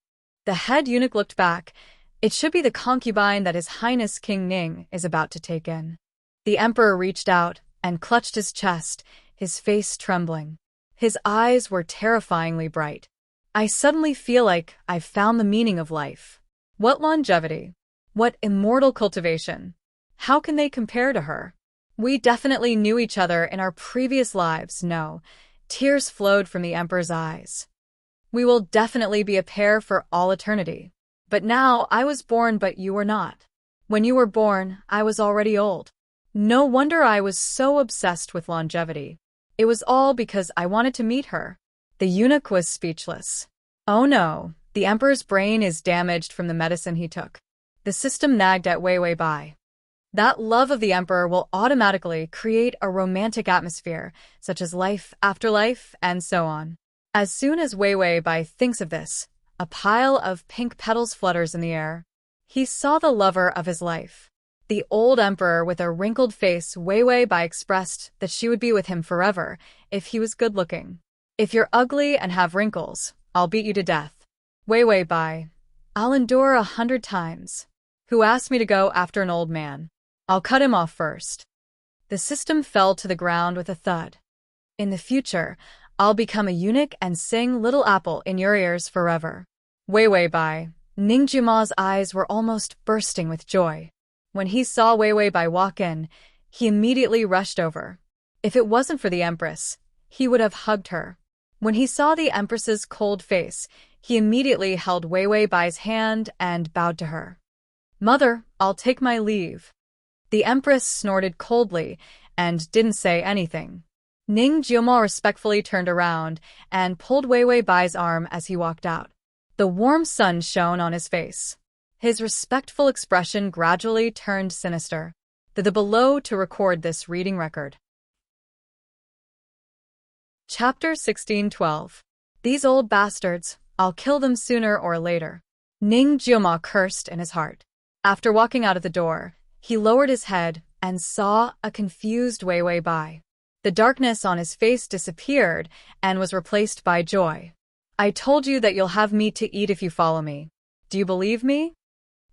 The head eunuch looked back. It should be the concubine that His Highness King Ning is about to take in. The emperor reached out and clutched his chest, his face trembling. His eyes were terrifyingly bright. "I suddenly feel like I've found the meaning of life. What longevity! What immortal cultivation! How can they compare to her? We definitely knew each other in our previous lives, no." Tears flowed from the emperor's eyes. "We will definitely be a pair for all eternity. But now I was born but you were not. When you were born, I was already old. No wonder I was so obsessed with longevity. It was all because I wanted to meet her. The eunuch was speechless. Oh no, the emperor's brain is damaged from the medicine he took. The system nagged at Wei Wei Bai. That love of the emperor will automatically create a romantic atmosphere, such as life after life, and so on. As soon as Wei Wei Bai thinks of this, a pile of pink petals flutters in the air. He saw the lover of his life. The old emperor with a wrinkled face. Wei Wei Bai expressed that she would be with him forever if he was good-looking. If you're ugly and have wrinkles, I'll beat you to death. Wei Wei Bai, I'll endure 100 times. Who asked me to go after an old man? I'll cut him off first. The system fell to the ground with a thud. In the future, I'll become a eunuch and sing Little Apple in your ears forever. Wei Wei Bai, Ning Jima's eyes were almost bursting with joy. When he saw Wei Wei Bai walk in, he immediately rushed over. If it wasn't for the Empress, he would have hugged her. When he saw the Empress's cold face, he immediately held Wei Wei Bai's hand and bowed to her. Mother, I'll take my leave. The Empress snorted coldly and didn't say anything. Ning Jioma respectfully turned around and pulled Wei Wei Bai's arm as he walked out. The warm sun shone on his face. His respectful expression gradually turned sinister. The below to record this reading record. Chapter 16:12. These old bastards, I'll kill them sooner or later. Ning Jioma cursed in his heart. After walking out of the door, he lowered his head and saw a confused Wei Wei Bai. The darkness on his face disappeared and was replaced by joy. I told you that you'll have meat to eat if you follow me. Do you believe me?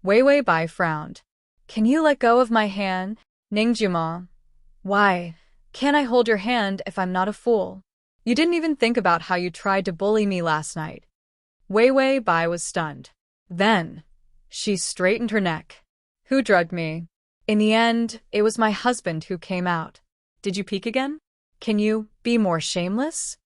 Wei Wei Bai frowned. Can you let go of my hand, Ning Jioma? Why, can't I hold your hand if I'm not a fool? You didn't even think about how you tried to bully me last night. Wei Wei Bai was stunned. Then, she straightened her neck. Who drugged me? In the end, it was my husband who came out. Did you peek again? Can you be more shameless?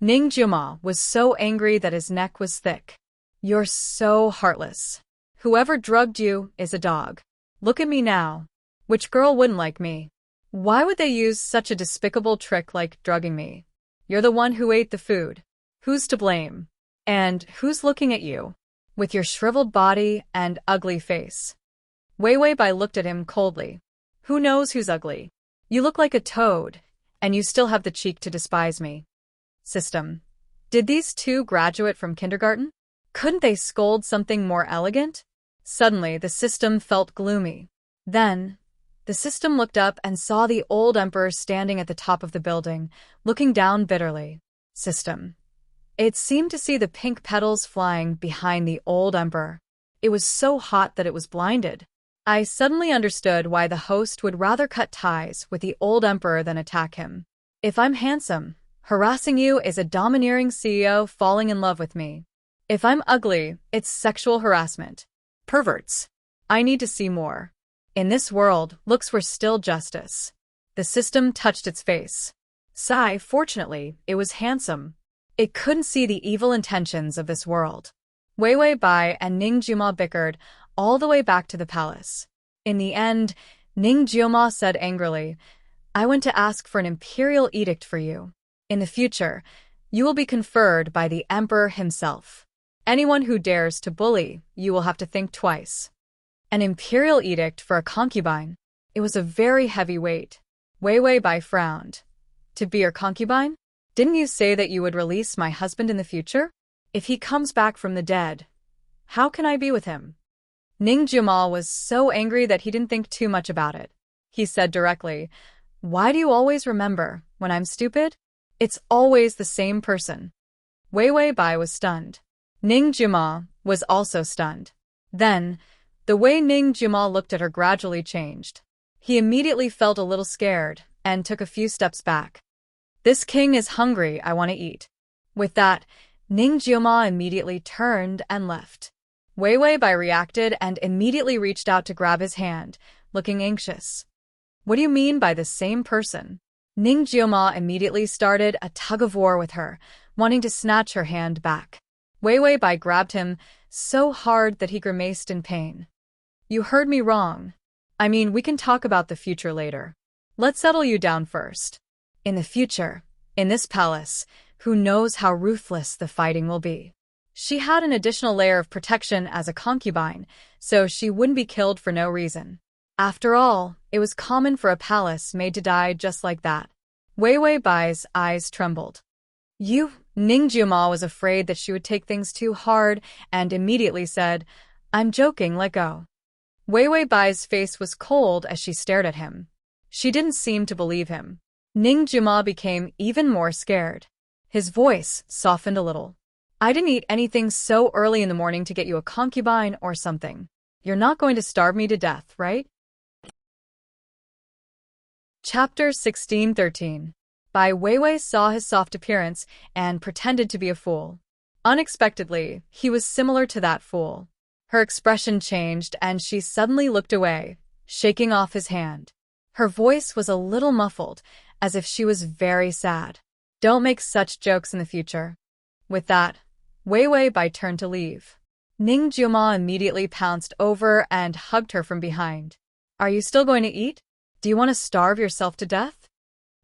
Ning Jioma was so angry that his neck was thick. You're so heartless. Whoever drugged you is a dog. Look at me now. Which girl wouldn't like me? Why would they use such a despicable trick like drugging me? You're the one who ate the food. Who's to blame? And who's looking at you? With your shriveled body and ugly face. Wei Wei Bai looked at him coldly. Who knows who's ugly? You look like a toad, and you still have the cheek to despise me. System. Did these two graduate from kindergarten? Couldn't they scold something more elegant? Suddenly, the system felt gloomy. Then, the system looked up and saw the old emperor standing at the top of the building, looking down bitterly. System. It seemed to see the pink petals flying behind the old emperor. It was so hot that it was blinded. I suddenly understood why the host would rather cut ties with the old emperor than attack him. If I'm handsome, harassing you is a domineering CEO falling in love with me. If I'm ugly, it's sexual harassment. Perverts. I need to see more. In this world, looks were still justice. The system touched its face. Sigh, fortunately, it was handsome. It couldn't see the evil intentions of this world. Wei Wei Bai and Ning Jioma bickered all the way back to the palace. In the end, Ning Jioma said angrily, I went to ask for an imperial edict for you. In the future, you will be conferred by the emperor himself. Anyone who dares to bully you will have to think twice. An imperial edict for a concubine. It was a very heavy weight. Wei Wei Bai frowned. To be your concubine? Didn't you say that you would release my husband in the future? If he comes back from the dead, how can I be with him? Ning Jioma was so angry that he didn't think too much about it. He said directly, Why do you always remember when I'm stupid? It's always the same person. Wei Wei Bai was stunned. Ning Jioma was also stunned. Then, the way Ning Jioma looked at her gradually changed. He immediately felt a little scared and took a few steps back. This king is hungry, I want to eat. With that, Ning Jioma immediately turned and left. Wei Wei Bai reacted and immediately reached out to grab his hand, looking anxious. What do you mean by the same person? Ning Jioma immediately started a tug-of-war with her, wanting to snatch her hand back. Wei Wei Bai grabbed him so hard that he grimaced in pain. You heard me wrong. I mean, we can talk about the future later. Let's settle you down first. In the future, in this palace, who knows how ruthless the fighting will be. She had an additional layer of protection as a concubine, so she wouldn't be killed for no reason. After all, it was common for a palace made to die just like that. Wei Wei Bai's eyes trembled. Ning Jiuma was afraid that she would take things too hard and immediately said, "I'm joking, let go." Wei Wei Bai's face was cold as she stared at him. She didn't seem to believe him. Ning Jiuma became even more scared. His voice softened a little. "I didn't eat anything so early in the morning to get you a concubine or something. You're not going to starve me to death, right?" Chapter 1613. Bai Weiwei saw his soft appearance and pretended to be a fool. Unexpectedly, he was similar to that fool. Her expression changed and she suddenly looked away, shaking off his hand. Her voice was a little muffled, as if she was very sad. "Don't make such jokes in the future." With that, Wei Wei Bai turned to leave. Ning Jiuma immediately pounced over and hugged her from behind. "Are you still going to eat? Do you want to starve yourself to death?"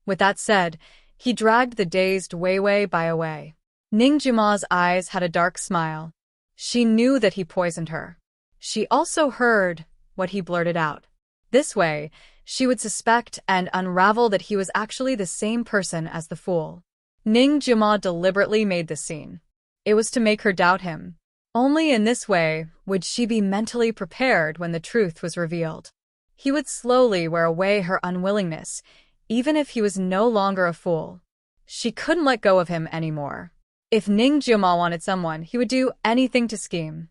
With that said, he dragged the dazed Wei Wei Bai away. Ning Jiuma's eyes had a dark smile. She knew that he poisoned her. She also heard what he blurted out. This way, she would suspect and unravel that he was actually the same person as the fool. Ning Jiuma deliberately made this scene. It was to make her doubt him. Only in this way would she be mentally prepared when the truth was revealed. He would slowly wear away her unwillingness, even if he was no longer a fool. She couldn't let go of him anymore. If Ning Jiuma wanted someone, he would do anything to scheme.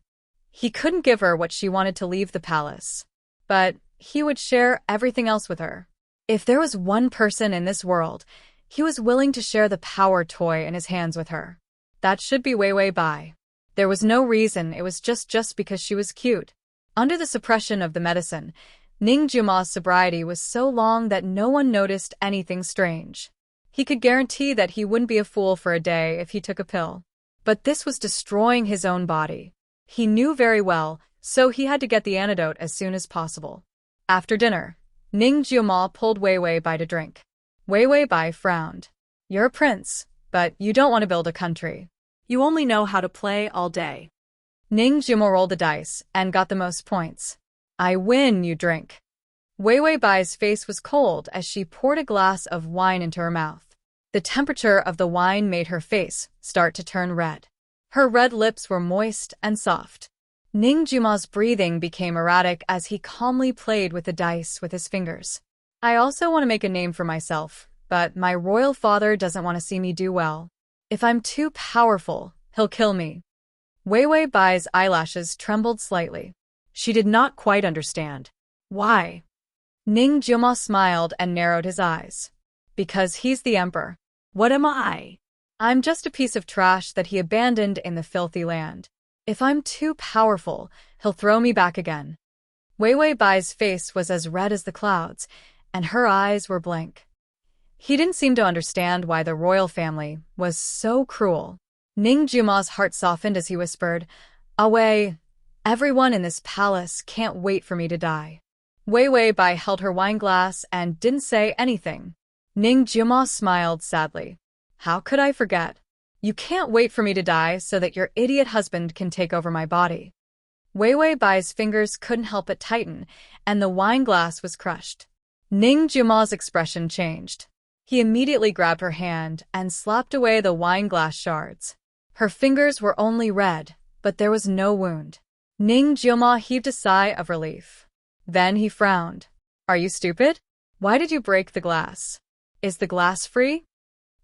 He couldn't give her what she wanted to leave the palace, but he would share everything else with her. If there was one person in this world, he was willing to share the power toy in his hands with her. That should be Wei Wei Bai. There was no reason, it was just because she was cute. Under the suppression of the medicine, Ning Jiuma's sobriety was so long that no one noticed anything strange. He could guarantee that he wouldn't be a fool for a day if he took a pill. But this was destroying his own body. He knew very well, so he had to get the antidote as soon as possible. After dinner, Ning Jiuma pulled Wei Wei Bai to drink. Wei Wei Bai frowned. "You're a prince, but you don't want to build a country. You only know how to play all day." Ning Jiuma rolled the dice and got the most points. "I win, you drink." Wei Wei Bai's face was cold as she poured a glass of wine into her mouth. The temperature of the wine made her face start to turn red. Her red lips were moist and soft. Ning Jiuma's breathing became erratic as he calmly played with the dice with his fingers. "I also want to make a name for myself, but my royal father doesn't want to see me do well. If I'm too powerful, he'll kill me." Wei Wei Bai's eyelashes trembled slightly. She did not quite understand. Why? Ning Jiuma smiled and narrowed his eyes. "Because he's the emperor." "What am I?" "I'm just a piece of trash that he abandoned in the filthy land. If I'm too powerful, he'll throw me back again." Wei Wei Bai's face was as red as the clouds, and her eyes were blank. He didn't seem to understand why the royal family was so cruel. Ning Jiuma's heart softened as he whispered, "Away, everyone in this palace can't wait for me to die." Wei Wei Bai held her wine glass and didn't say anything. Ning Jiuma smiled sadly. "How could I forget? You can't wait for me to die so that your idiot husband can take over my body." Wei Wei Bai's fingers couldn't help but tighten, and the wine glass was crushed. Ning Jiuma's expression changed. He immediately grabbed her hand and slapped away the wine glass shards. Her fingers were only red, but there was no wound. Ning Jiuma heaved a sigh of relief. Then he frowned. "Are you stupid? Why did you break the glass? Is the glass free?"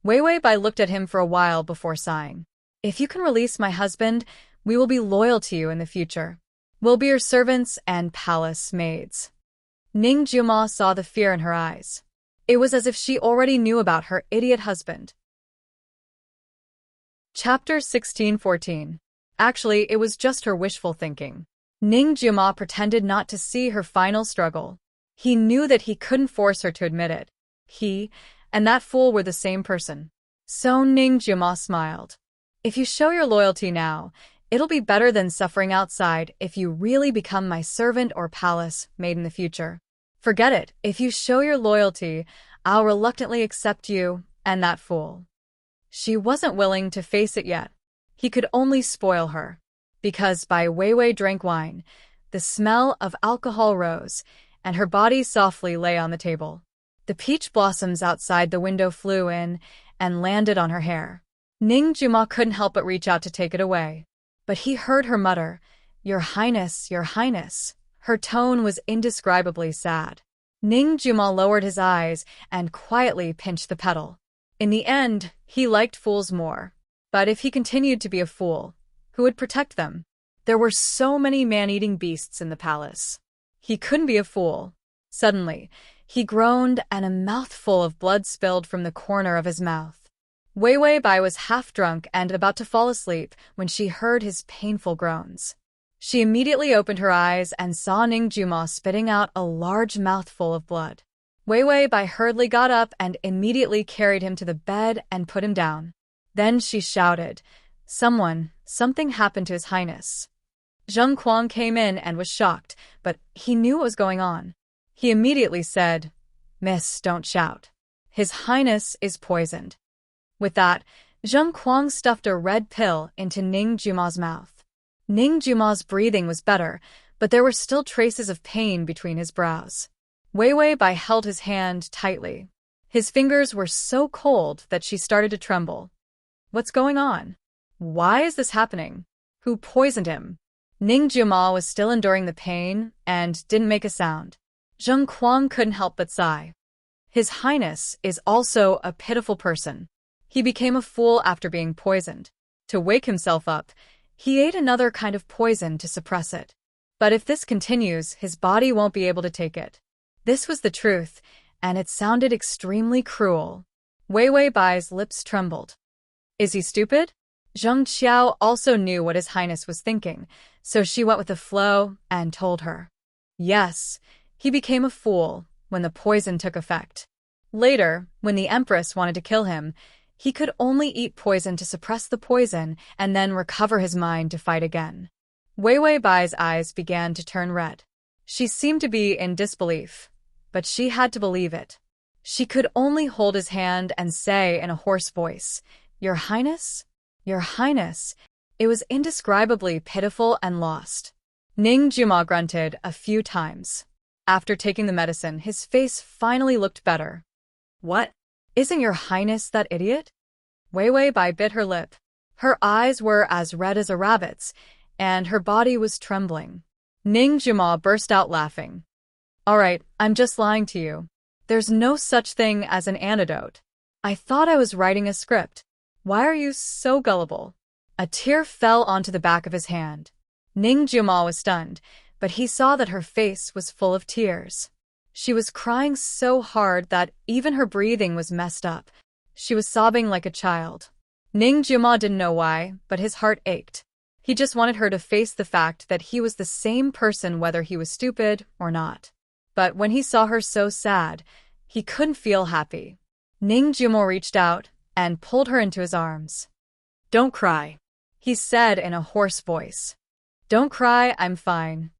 Wei Wei Bai looked at him for a while before sighing. "If you can release my husband, we will be loyal to you in the future. We'll be your servants and palace maids." Ning Jiuma saw the fear in her eyes. It was as if she already knew about her idiot husband. Chapter 1614. Actually, it was just her wishful thinking. Ning Jiuma pretended not to see her final struggle. He knew that he couldn't force her to admit it. He and that fool were the same person. So Ning Jiuma smiled. "If you show your loyalty now, it'll be better than suffering outside if you really become my servant or palace maid in the future. Forget it, if you show your loyalty, I'll reluctantly accept you and that fool." She wasn't willing to face it yet. He could only spoil her. Because by Wei Wei drank wine, the smell of alcohol rose, and her body softly lay on the table. The peach blossoms outside the window flew in and landed on her hair. Ning Juma couldn't help but reach out to take it away. But he heard her mutter, "Your Highness, Your Highness." Her tone was indescribably sad. Ning Juma lowered his eyes and quietly pinched the petal. In the end, he liked fools more. But if he continued to be a fool, who would protect them? There were so many man-eating beasts in the palace. He couldn't be a fool. Suddenly, he groaned and a mouthful of blood spilled from the corner of his mouth. Wei Wei Bai was half drunk and about to fall asleep when she heard his painful groans. She immediately opened her eyes and saw Ning Juma spitting out a large mouthful of blood. Wei Wei Bai hurriedly got up and immediately carried him to the bed and put him down. Then she shouted, Something happened to His Highness." Zheng Kuang came in and was shocked, but he knew what was going on. He immediately said, "Miss, don't shout. His Highness is poisoned." With that, Zheng Kuang stuffed a red pill into Ning Juma's mouth. Ning Juma's breathing was better, but there were still traces of pain between his brows. Wei Wei Bai held his hand tightly. His fingers were so cold that she started to tremble. What's going on? Why is this happening? Who poisoned him? Ning Juma was still enduring the pain and didn't make a sound. Zheng Kuang couldn't help but sigh. His Highness is also a pitiful person. He became a fool after being poisoned. To wake himself up, he ate another kind of poison to suppress it. But if this continues, his body won't be able to take it. This was the truth, and it sounded extremely cruel. Wei Wei Bai's lips trembled. Is he stupid? Zheng Qiao also knew what His Highness was thinking, so she went with the flow and told her. Yes, he became a fool when the poison took effect. Later, when the Empress wanted to kill him, he could only eat poison to suppress the poison and then recover his mind to fight again. Wei Wei Bai's eyes began to turn red. She seemed to be in disbelief, but she had to believe it. She could only hold his hand and say in a hoarse voice, "Your Highness? Your Highness." It was indescribably pitiful and lost. Ning Juma grunted a few times. After taking the medicine, his face finally looked better. What? Isn't Your Highness that idiot? Wei Wei Bai bit her lip. Her eyes were as red as a rabbit's, and her body was trembling. Ning Juma burst out laughing. All right, I'm just lying to you. There's no such thing as an antidote. I thought I was writing a script. Why are you so gullible? A tear fell onto the back of his hand. Ning Juma was stunned, but he saw that her face was full of tears. She was crying so hard that even her breathing was messed up. She was sobbing like a child. Ning Juma didn't know why, but his heart ached. He just wanted her to face the fact that he was the same person whether he was stupid or not. But when he saw her so sad, he couldn't feel happy. Ning Juma reached out and pulled her into his arms. Don't cry, he said in a hoarse voice. Don't cry, I'm fine.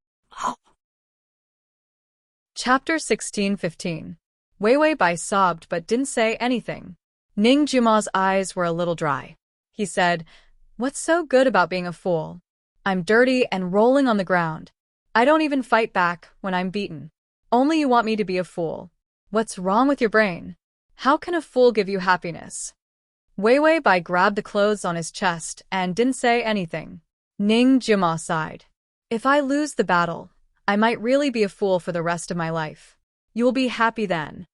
Chapter 16:15. Wei Wei Bai sobbed but didn't say anything. Ning Juma's eyes were a little dry. He said, What's so good about being a fool? I'm dirty and rolling on the ground. I don't even fight back when I'm beaten. Only you want me to be a fool. What's wrong with your brain? How can a fool give you happiness? Wei Wei Bai grabbed the clothes on his chest and didn't say anything. Ning Juma sighed. If I lose the battle, I might really be a fool for the rest of my life. You will be happy then.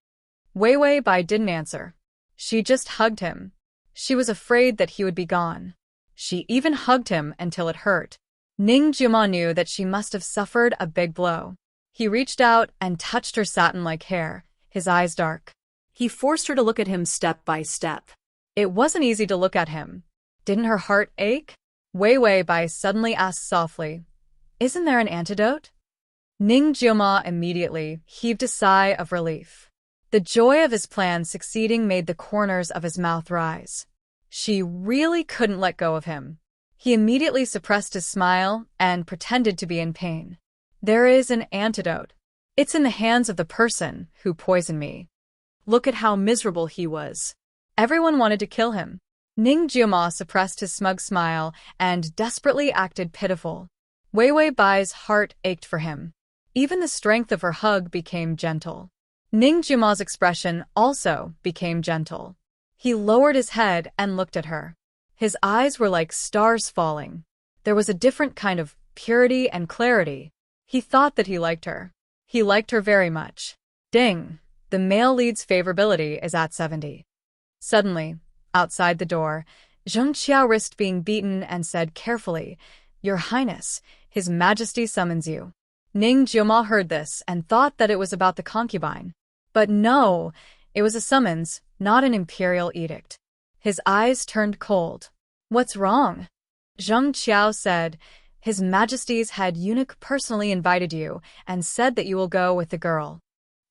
Wei Wei Bai didn't answer. She just hugged him. She was afraid that he would be gone. She even hugged him until it hurt. Ning Juma knew that she must have suffered a big blow. He reached out and touched her satin-like hair, his eyes dark. He forced her to look at him step by step. It wasn't easy to look at him. Didn't her heart ache? Wei Wei Bai suddenly asked softly, Isn't there an antidote? Ning Juma immediately heaved a sigh of relief. The joy of his plan succeeding made the corners of his mouth rise. She really couldn't let go of him. He immediately suppressed his smile and pretended to be in pain. There is an antidote. It's in the hands of the person who poisoned me. Look at how miserable he was. Everyone wanted to kill him. Ning Jiama suppressed his smug smile and desperately acted pitiful. Wei Wei Bai's heart ached for him. Even the strength of her hug became gentle. Ning Jiama's expression also became gentle. He lowered his head and looked at her. His eyes were like stars falling. There was a different kind of purity and clarity. He thought that he liked her. He liked her very much. Ding! The male lead's favorability is at 70. Suddenly, outside the door, Zheng Qiao risked being beaten and said carefully, "Your Highness, His Majesty summons you." Ning Jiama heard this and thought that it was about the concubine. But no, it was a summons, not an imperial edict. His eyes turned cold. "What's wrong?" Zheng Qiao said, "His Majesty's head eunuch personally invited you and said that you will go with the girl."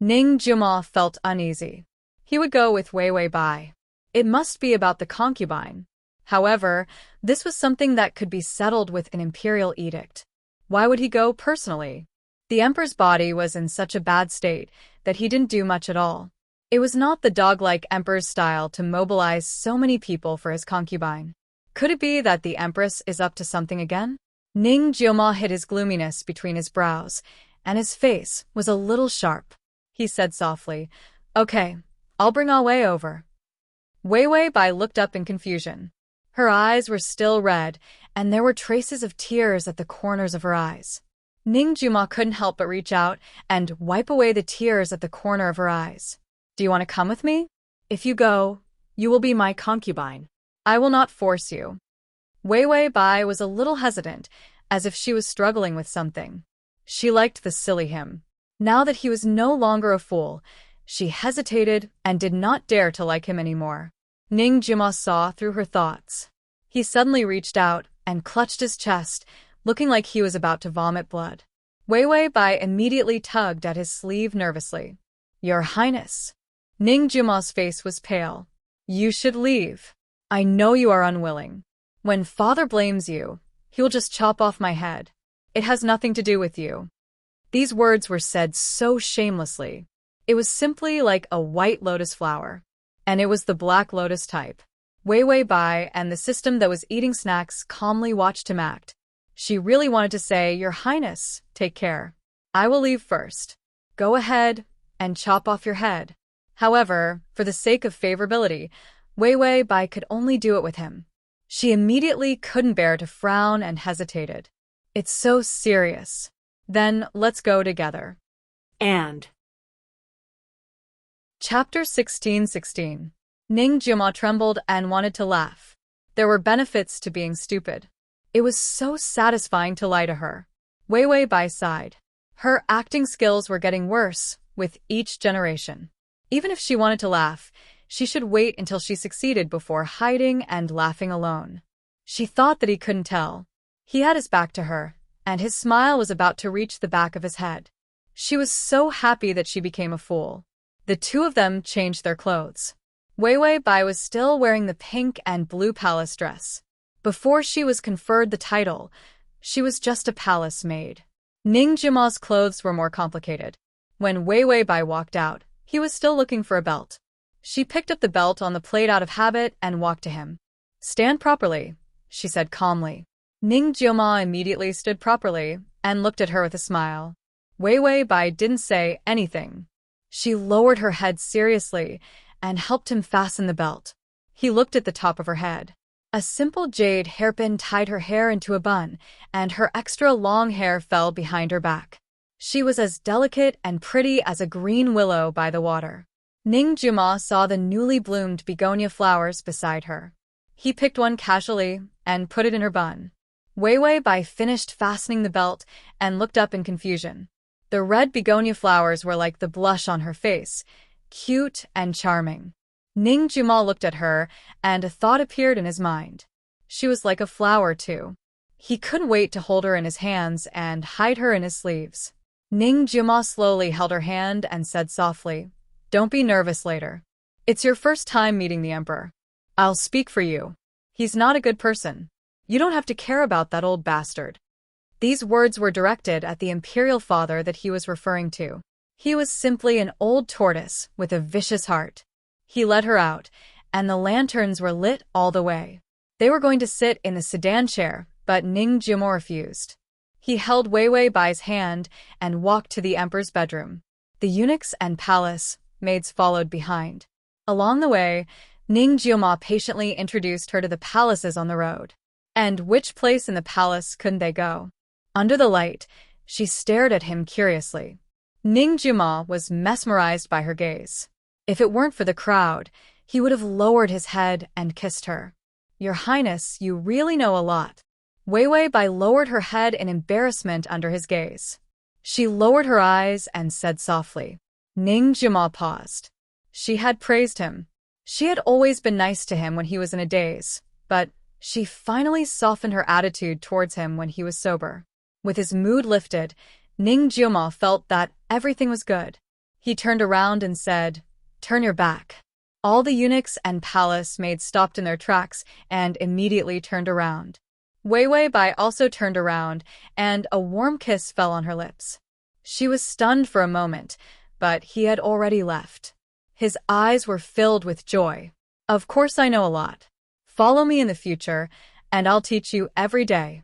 Ning Jiama felt uneasy. He would go with Wei Wei Bai. It must be about the concubine. However, this was something that could be settled with an imperial edict. Why would he go personally? The emperor's body was in such a bad state that he didn't do much at all. It was not the dog-like emperor's style to mobilize so many people for his concubine. Could it be that the empress is up to something again? Ning Jiama hid his gloominess between his brows, and his face was a little sharp. He said softly, "Okay, I'll bring Ah Wei over." Wei Wei Bai looked up in confusion. Her eyes were still red, and there were traces of tears at the corners of her eyes. Ning Jiama couldn't help but reach out and wipe away the tears at the corner of her eyes. "Do you want to come with me? If you go, you will be my concubine. I will not force you." Wei Wei Bai was a little hesitant, as if she was struggling with something. She liked the silly him. Now that he was no longer a fool, she hesitated and did not dare to like him anymore. Ning Jiama saw through her thoughts. He suddenly reached out and clutched his chest, looking like he was about to vomit blood. Wei Wei Bai immediately tugged at his sleeve nervously. "Your Highness." Ning Jiama's face was pale. "You should leave. I know you are unwilling. When father blames you, he will just chop off my head. It has nothing to do with you." These words were said so shamelessly. It was simply like a white lotus flower. And it was the black lotus type. Wei Wei Bai and the system that was eating snacks calmly watched him act. She really wanted to say, "Your Highness, take care. I will leave first. Go ahead and chop off your head." However, for the sake of favorability, Wei Wei Bai could only do it with him. She immediately couldn't bear to frown and hesitated. "It's so serious. Then let's go together." And Chapter 16:16. Ning Jiama trembled and wanted to laugh. There were benefits to being stupid. It was so satisfying to lie to her. Wei Wei Bai sighed. Her acting skills were getting worse with each generation. Even if she wanted to laugh, she should wait until she succeeded before hiding and laughing alone. She thought that he couldn't tell. He had his back to her, and his smile was about to reach the back of his head. She was so happy that she became a fool. The two of them changed their clothes. Wei Wei Bai was still wearing the pink and blue palace dress. Before she was conferred the title, she was just a palace maid. Ning Jiama's clothes were more complicated. When Wei Wei Bai walked out, he was still looking for a belt. She picked up the belt on the plate out of habit and walked to him. "Stand properly," she said calmly. Ning Jiama immediately stood properly and looked at her with a smile. Wei Wei Bai didn't say anything. She lowered her head seriously and helped him fasten the belt. He looked at the top of her head. A simple jade hairpin tied her hair into a bun, and her extra long hair fell behind her back. She was as delicate and pretty as a green willow by the water. Ning Jiama saw the newly bloomed begonia flowers beside her. He picked one casually and put it in her bun. Wei Wei Bai finished fastening the belt and looked up in confusion. The red begonia flowers were like the blush on her face, cute and charming. Ning Jiama looked at her, and a thought appeared in his mind. She was like a flower, too. He couldn't wait to hold her in his hands and hide her in his sleeves. Ning Jiama slowly held her hand and said softly, "Don't be nervous later. It's your first time meeting the emperor. I'll speak for you. He's not a good person. You don't have to care about that old bastard." These words were directed at the imperial father that he was referring to. He was simply an old tortoise with a vicious heart. He led her out, and the lanterns were lit all the way. They were going to sit in the sedan chair, but Ning Jiumo refused. He held Wei Wei Bai's hand and walked to the emperor's bedroom. The eunuchs and palace maids followed behind. Along the way, Ning Jiumo patiently introduced her to the palaces on the road. And which place in the palace couldn't they go? Under the light, she stared at him curiously. Ning Jiumo was mesmerized by her gaze. If it weren't for the crowd, he would have lowered his head and kissed her. "Your Highness, you really know a lot." Wei Wei Bai lowered her head in embarrassment under his gaze. She lowered her eyes and said softly. Ning Jiumo paused. She had praised him. She had always been nice to him when he was in a daze, but she finally softened her attitude towards him when he was sober. With his mood lifted, Ning Jiumo felt that everything was good. He turned around and said, "Turn your back." All the eunuchs and palace maids stopped in their tracks and immediately turned around. Wei Wei Bai also turned around, and a warm kiss fell on her lips. She was stunned for a moment, but he had already left. His eyes were filled with joy. "Of course I know a lot. Follow me in the future, and I'll teach you every day."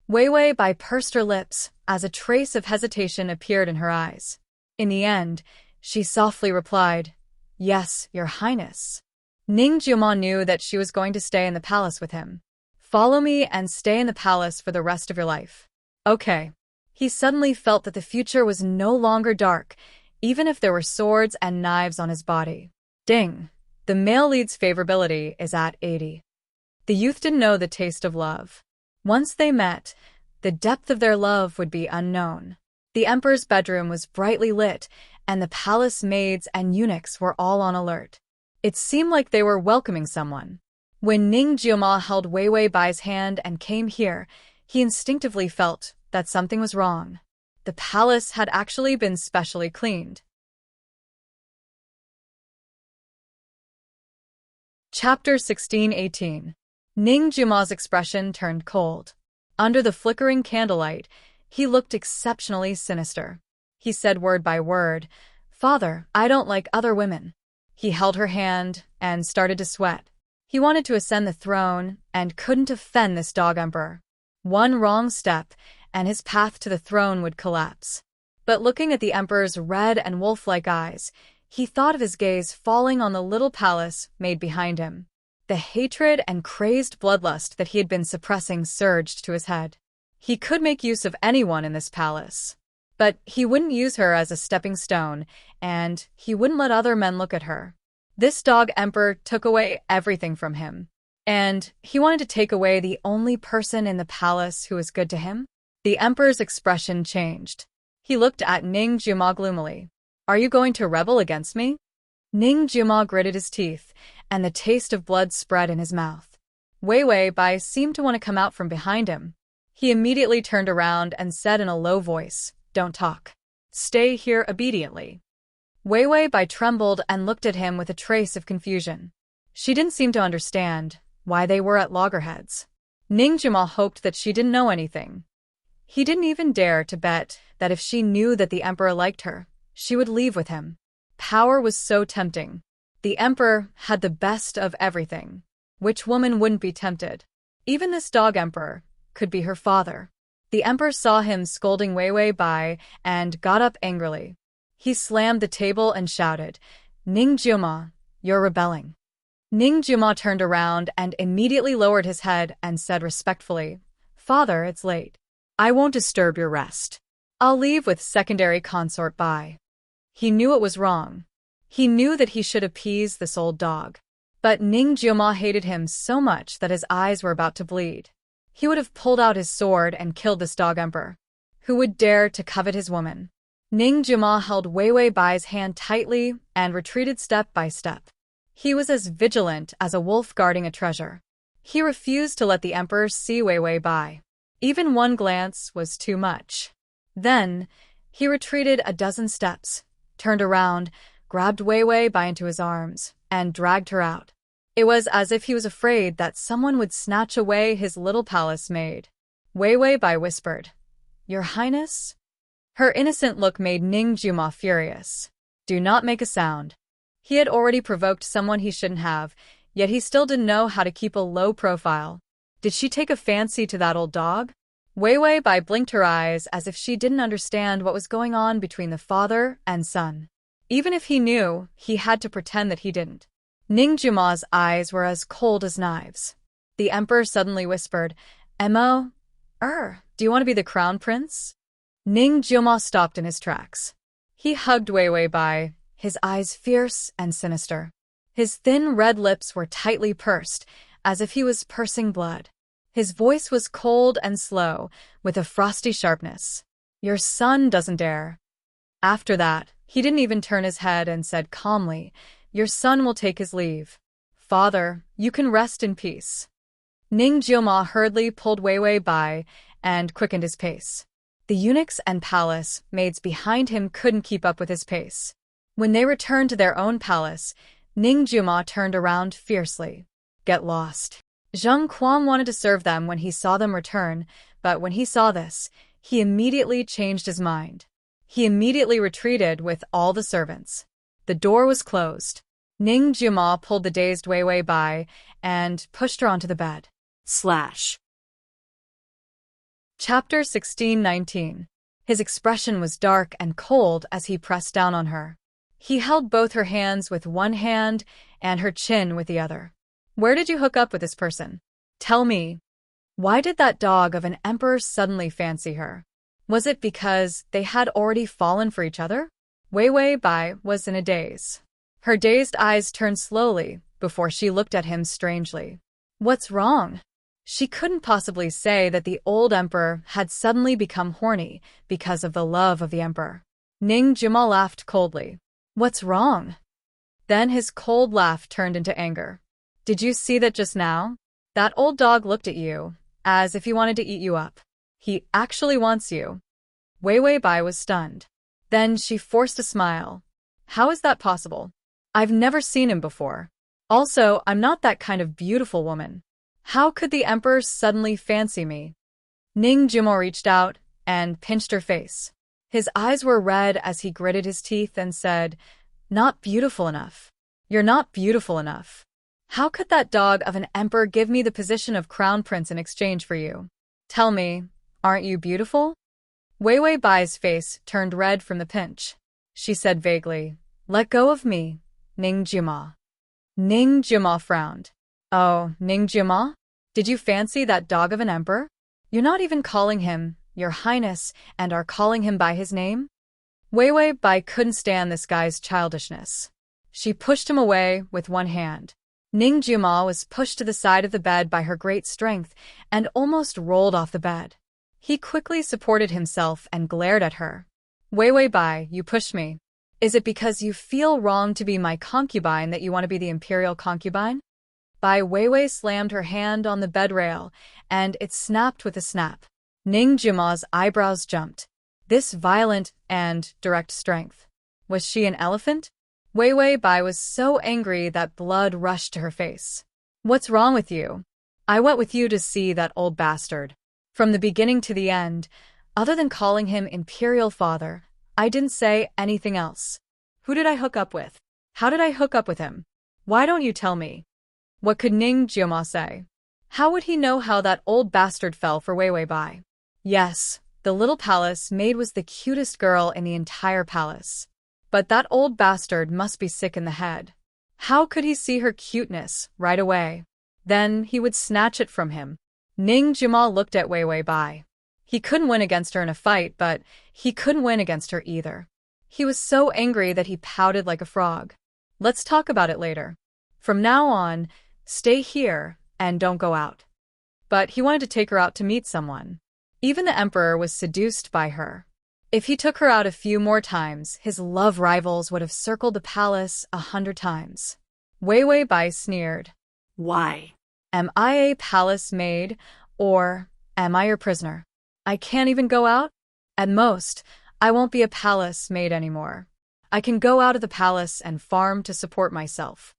Wei Wei Bai pursed her lips as a trace of hesitation appeared in her eyes. In the end, she softly replied, "Yes, Your Highness." Ning Jiumo knew that she was going to stay in the palace with him. "Follow me and stay in the palace for the rest of your life." Okay. He suddenly felt that the future was no longer dark, even if there were swords and knives on his body. Ding. The male lead's favorability is at 80. The youth didn't know the taste of love. Once they met, the depth of their love would be unknown. The emperor's bedroom was brightly lit, and the palace maids and eunuchs were all on alert. It seemed like they were welcoming someone. When Ning Jiumo held Wei Wei Bai's hand and came here, he instinctively felt that something was wrong. The palace had actually been specially cleaned. Chapter 16-18. Ning Jiumo's expression turned cold. Under the flickering candlelight, he looked exceptionally sinister. He said word by word, "Father, I don't like other women." He held her hand and started to sweat. He wanted to ascend the throne and couldn't offend this dog emperor. One wrong step, and his path to the throne would collapse. But looking at the emperor's red and wolf-like eyes, he thought of his gaze falling on the little palace made behind him. The hatred and crazed bloodlust that he had been suppressing surged to his head. He could make use of anyone in this palace. But he wouldn't use her as a stepping stone, and he wouldn't let other men look at her. This dog emperor took away everything from him. And he wanted to take away the only person in the palace who was good to him? The emperor's expression changed. He looked at Ning Jiumo gloomily. "Are you going to rebel against me?" Ning Jiumo gritted his teeth, and the taste of blood spread in his mouth. Wei Wei Bai seemed to want to come out from behind him. He immediately turned around and said in a low voice, "Don't talk. Stay here obediently." Wei Wei Bai trembled and looked at him with a trace of confusion. She didn't seem to understand why they were at loggerheads. Ning Jiumo hoped that she didn't know anything. He didn't even dare to bet that if she knew that the emperor liked her, she would leave with him. Power was so tempting. The emperor had the best of everything. Which woman wouldn't be tempted? Even this dog emperor could be her father. The emperor saw him scolding Wei Wei Bai and got up angrily. He slammed the table and shouted, "Ning Jiumo, you're rebelling." Ning Jiumo turned around and immediately lowered his head and said respectfully, "Father, it's late. I won't disturb your rest. I'll leave with secondary consort Bai." He knew it was wrong. He knew that he should appease this old dog. But Ning Jiumo hated him so much that his eyes were about to bleed. He would have pulled out his sword and killed this dog emperor. Who would dare to covet his woman? Ning Jiumo held Wei Wei Bai's hand tightly and retreated step by step. He was as vigilant as a wolf guarding a treasure. He refused to let the emperor see Wei Wei Bai. Even one glance was too much. Then, he retreated a dozen steps, turned around, grabbed Wei Wei Bai into his arms, and dragged her out. It was as if he was afraid that someone would snatch away his little palace maid. Wei Wei Bai whispered, "Your Highness?" Her innocent look made Ning Jiumo furious. "Do not make a sound." He had already provoked someone he shouldn't have, Yet he still didn't know how to keep a low profile. Did she take a fancy to that old dog? Wei Wei Bai blinked her eyes as if she didn't understand what was going on between the father and son. Even if he knew, he had to pretend that he didn't. Ning Juma's eyes were as cold as knives. The emperor suddenly whispered, "Emo, do you want to be the crown prince?" Ning Juma stopped in his tracks. He hugged Wei Wei Bai, his eyes fierce and sinister. His thin red lips were tightly pursed, as if he was pursing blood. His voice was cold and slow, with a frosty sharpness. "Your son doesn't dare." After that, he didn't even turn his head and said calmly, "Your son will take his leave. Father, you can rest in peace." Ning Jiuma hurriedly pulled Wei Wei Bai and quickened his pace. The eunuchs and palace maids behind him couldn't keep up with his pace. When they returned to their own palace, Ning Jiuma turned around fiercely. "Get lost." Zheng Quan wanted to serve them when he saw them return, but when he saw this, he immediately changed his mind. He immediately retreated with all the servants. The door was closed. Ning Jiuma pulled the dazed Wei Wei Bai and pushed her onto the bed. Chapter 16-19. His expression was dark and cold as he pressed down on her. He held both her hands with one hand and her chin with the other. "Where did you hook up with this person? Tell me. Why did that dog of an emperor suddenly fancy her? Was it because they had already fallen for each other?" Wei Wei Bai was in a daze. Her dazed eyes turned slowly before she looked at him strangely. What's wrong? She couldn't possibly say that the old emperor had suddenly become horny because of the love of the emperor. Ning Jiuma laughed coldly. "What's wrong?" Then his cold laugh turned into anger. "Did you see that just now? That old dog looked at you, as if he wanted to eat you up. He actually wants you." Wei Wei Bai was stunned. Then she forced a smile. "How is that possible? I've never seen him before. Also, I'm not that kind of beautiful woman. How could the emperor suddenly fancy me?" Ning Jiuma reached out and pinched her face. His eyes were red as he gritted his teeth and said, "Not beautiful enough. You're not beautiful enough. How could that dog of an emperor give me the position of crown prince in exchange for you? Tell me, aren't you beautiful?" Wei Wei Bai's face turned red from the pinch. She said vaguely, "Let go of me, Ning Jiuma." Ning Jiuma frowned. "Oh, Ning Jiuma? Did you fancy that dog of an emperor? You're not even calling him Your Highness and are calling him by his name?" Wei Wei Bai couldn't stand this guy's childishness. She pushed him away with one hand. Ning Jiuma was pushed to the side of the bed by her great strength and almost rolled off the bed. He quickly supported himself and glared at her. "Wei Wei Bai, you pushed me. Is it because you feel wrong to be my concubine that you want to be the imperial concubine?" Bai Weiwei slammed her hand on the bed rail, and it snapped with a snap. Ning Jima's eyebrows jumped. This violent and direct strength. Was she an elephant? Wei Wei Bai was so angry that blood rushed to her face. "What's wrong with you? I went with you to see that old bastard. From the beginning to the end, other than calling him Imperial Father, I didn't say anything else. Who did I hook up with? How did I hook up with him? Why don't you tell me?" What could Ning Jiuma say? How would he know how that old bastard fell for Wei Wei Bai? Yes, the little palace maid was the cutest girl in the entire palace. But that old bastard must be sick in the head. How could he see her cuteness right away? Then he would snatch it from him. Ning Jiuma looked at Wei Wei Bai. He couldn't win against her in a fight, but he couldn't win against her either. He was so angry that he pouted like a frog. "Let's talk about it later. From now on, stay here and don't go out." But he wanted to take her out to meet someone. Even the emperor was seduced by her. If he took her out a few more times, his love rivals would have circled the palace 100 times. Wei Wei Bai sneered. "Why? Am I a palace maid, or am I your prisoner? I can't even go out? At most, I won't be a palace maid anymore. I can go out of the palace and farm to support myself."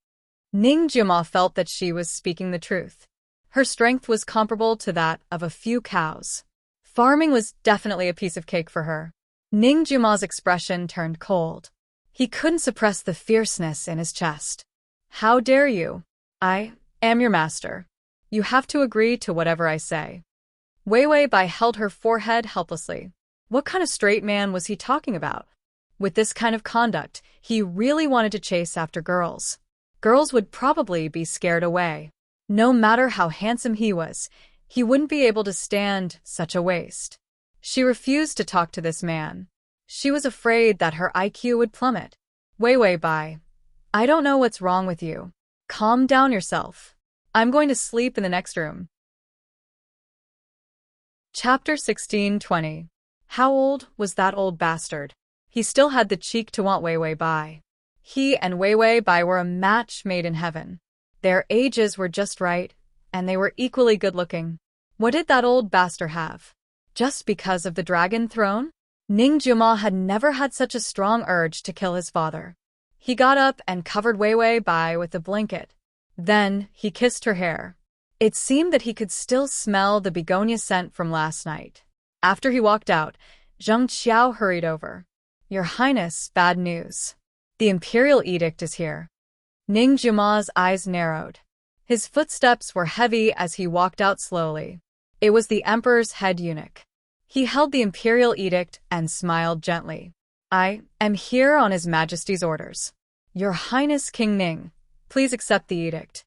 Ning Jiuma felt that she was speaking the truth. Her strength was comparable to that of a few cows. Farming was definitely a piece of cake for her. Ning Jiuma's expression turned cold. He couldn't suppress the fierceness in his chest. "How dare you? I am your master. You have to agree to whatever I say. Wei Wei Bai held her forehead helplessly. What kind of straight man was he talking about? With this kind of conduct, he really wanted to chase after girls. Girls would probably be scared away. No matter how handsome he was, he wouldn't be able to stand such a waste. She refused to talk to this man. She was afraid that her IQ would plummet. Wei Wei Bai, I don't know what's wrong with you. Calm down yourself. I'm going to sleep in the next room. Chapter 16:20. How old was that old bastard? He still had the cheek to want Wei Wei Bai. He and Wei Wei Bai were a match made in heaven. Their ages were just right, and they were equally good-looking. What did that old bastard have? Just because of the dragon throne? Ning Jiuma had never had such a strong urge to kill his father. He got up and covered Wei Wei Bai with a blanket. Then he kissed her hair. It seemed that he could still smell the begonia scent from last night. After he walked out, Zheng Qiao hurried over. Your Highness, bad news. The imperial edict is here. Ning Jiuma's eyes narrowed. His footsteps were heavy as he walked out slowly. It was the emperor's head eunuch. He held the imperial edict and smiled gently. I am here on His Majesty's orders. Your Highness King Ning, please accept the edict.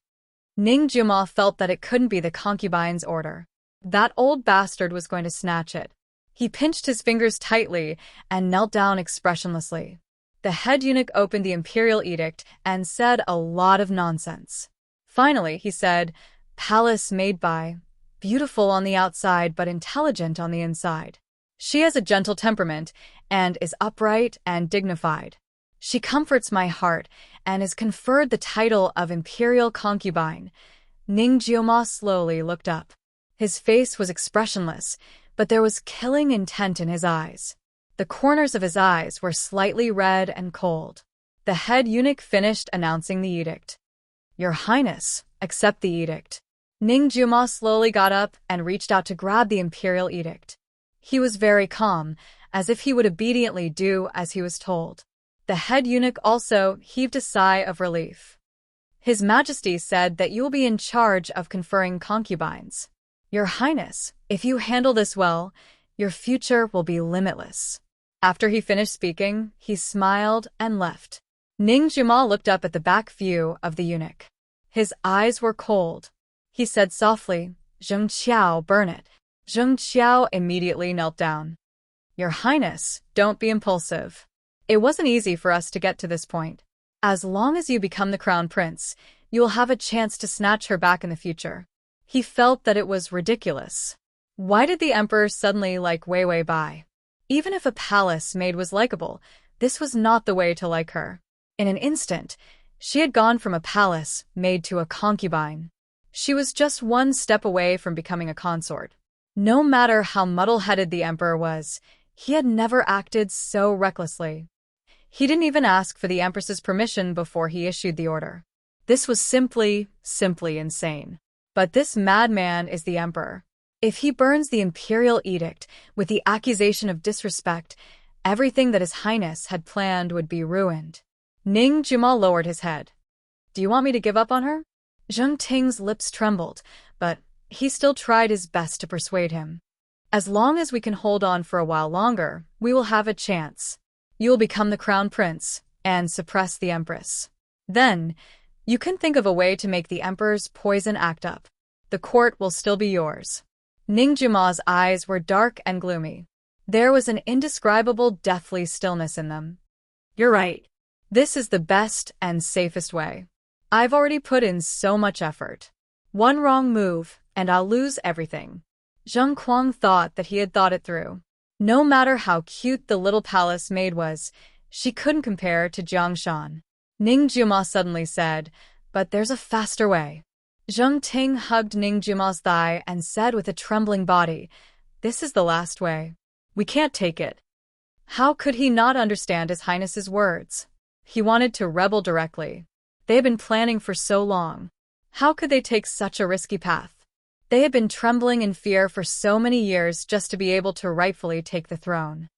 Ning Jiuma felt that it couldn't be the concubine's order. That old bastard was going to snatch it. He pinched his fingers tightly and knelt down expressionlessly. The head eunuch opened the imperial edict and said a lot of nonsense. Finally, he said, Palace made by, beautiful on the outside but intelligent on the inside. She has a gentle temperament and is upright and dignified. She comforts my heart and is conferred the title of imperial concubine. Ning Jiuma slowly looked up. His face was expressionless, but there was killing intent in his eyes. The corners of his eyes were slightly red and cold. The head eunuch finished announcing the edict. Your Highness, accept the edict. Ning Jiuma slowly got up and reached out to grab the imperial edict. He was very calm, as if he would obediently do as he was told. The head eunuch also heaved a sigh of relief. His Majesty said that you will be in charge of conferring concubines. Your Highness, if you handle this well, your future will be limitless. After he finished speaking, he smiled and left. Ning Jiuma looked up at the back view of the eunuch. His eyes were cold. He said softly, Zheng Qiao, burn it. Zheng Qiao immediately knelt down. Your Highness, don't be impulsive. It wasn't easy for us to get to this point. As long as you become the crown prince, you will have a chance to snatch her back in the future. He felt that it was ridiculous. Why did the emperor suddenly like Wei Wei Bai? Even if a palace maid was likable, this was not the way to like her. In an instant, she had gone from a palace maid to a concubine. She was just one step away from becoming a consort. No matter how muddle-headed the emperor was, he had never acted so recklessly. He didn't even ask for the empress's permission before he issued the order. This was simply insane. But this madman is the emperor. If he burns the imperial edict with the accusation of disrespect, everything that His Highness had planned would be ruined. Ning Jiuma lowered his head. Do you want me to give up on her? Zheng Ting's lips trembled, but he still tried his best to persuade him. As long as we can hold on for a while longer, we will have a chance. You will become the crown prince and suppress the empress. Then, you can think of a way to make the emperor's poison act up. The court will still be yours. Ning Jiuma's eyes were dark and gloomy. There was an indescribable deathly stillness in them. You're right. This is the best and safest way. I've already put in so much effort. One wrong move, and I'll lose everything. Zheng Kuang thought that he had thought it through. No matter how cute the little palace maid was, she couldn't compare to Jiang Shan. Ning Jiuma suddenly said, but there's a faster way. Zheng Ting hugged Ning Jiuma's thigh and said with a trembling body, this is the last way. We can't take it. How could he not understand His Highness's words? He wanted to rebel directly. They had been planning for so long. How could they take such a risky path? They had been trembling in fear for so many years just to be able to rightfully take the throne.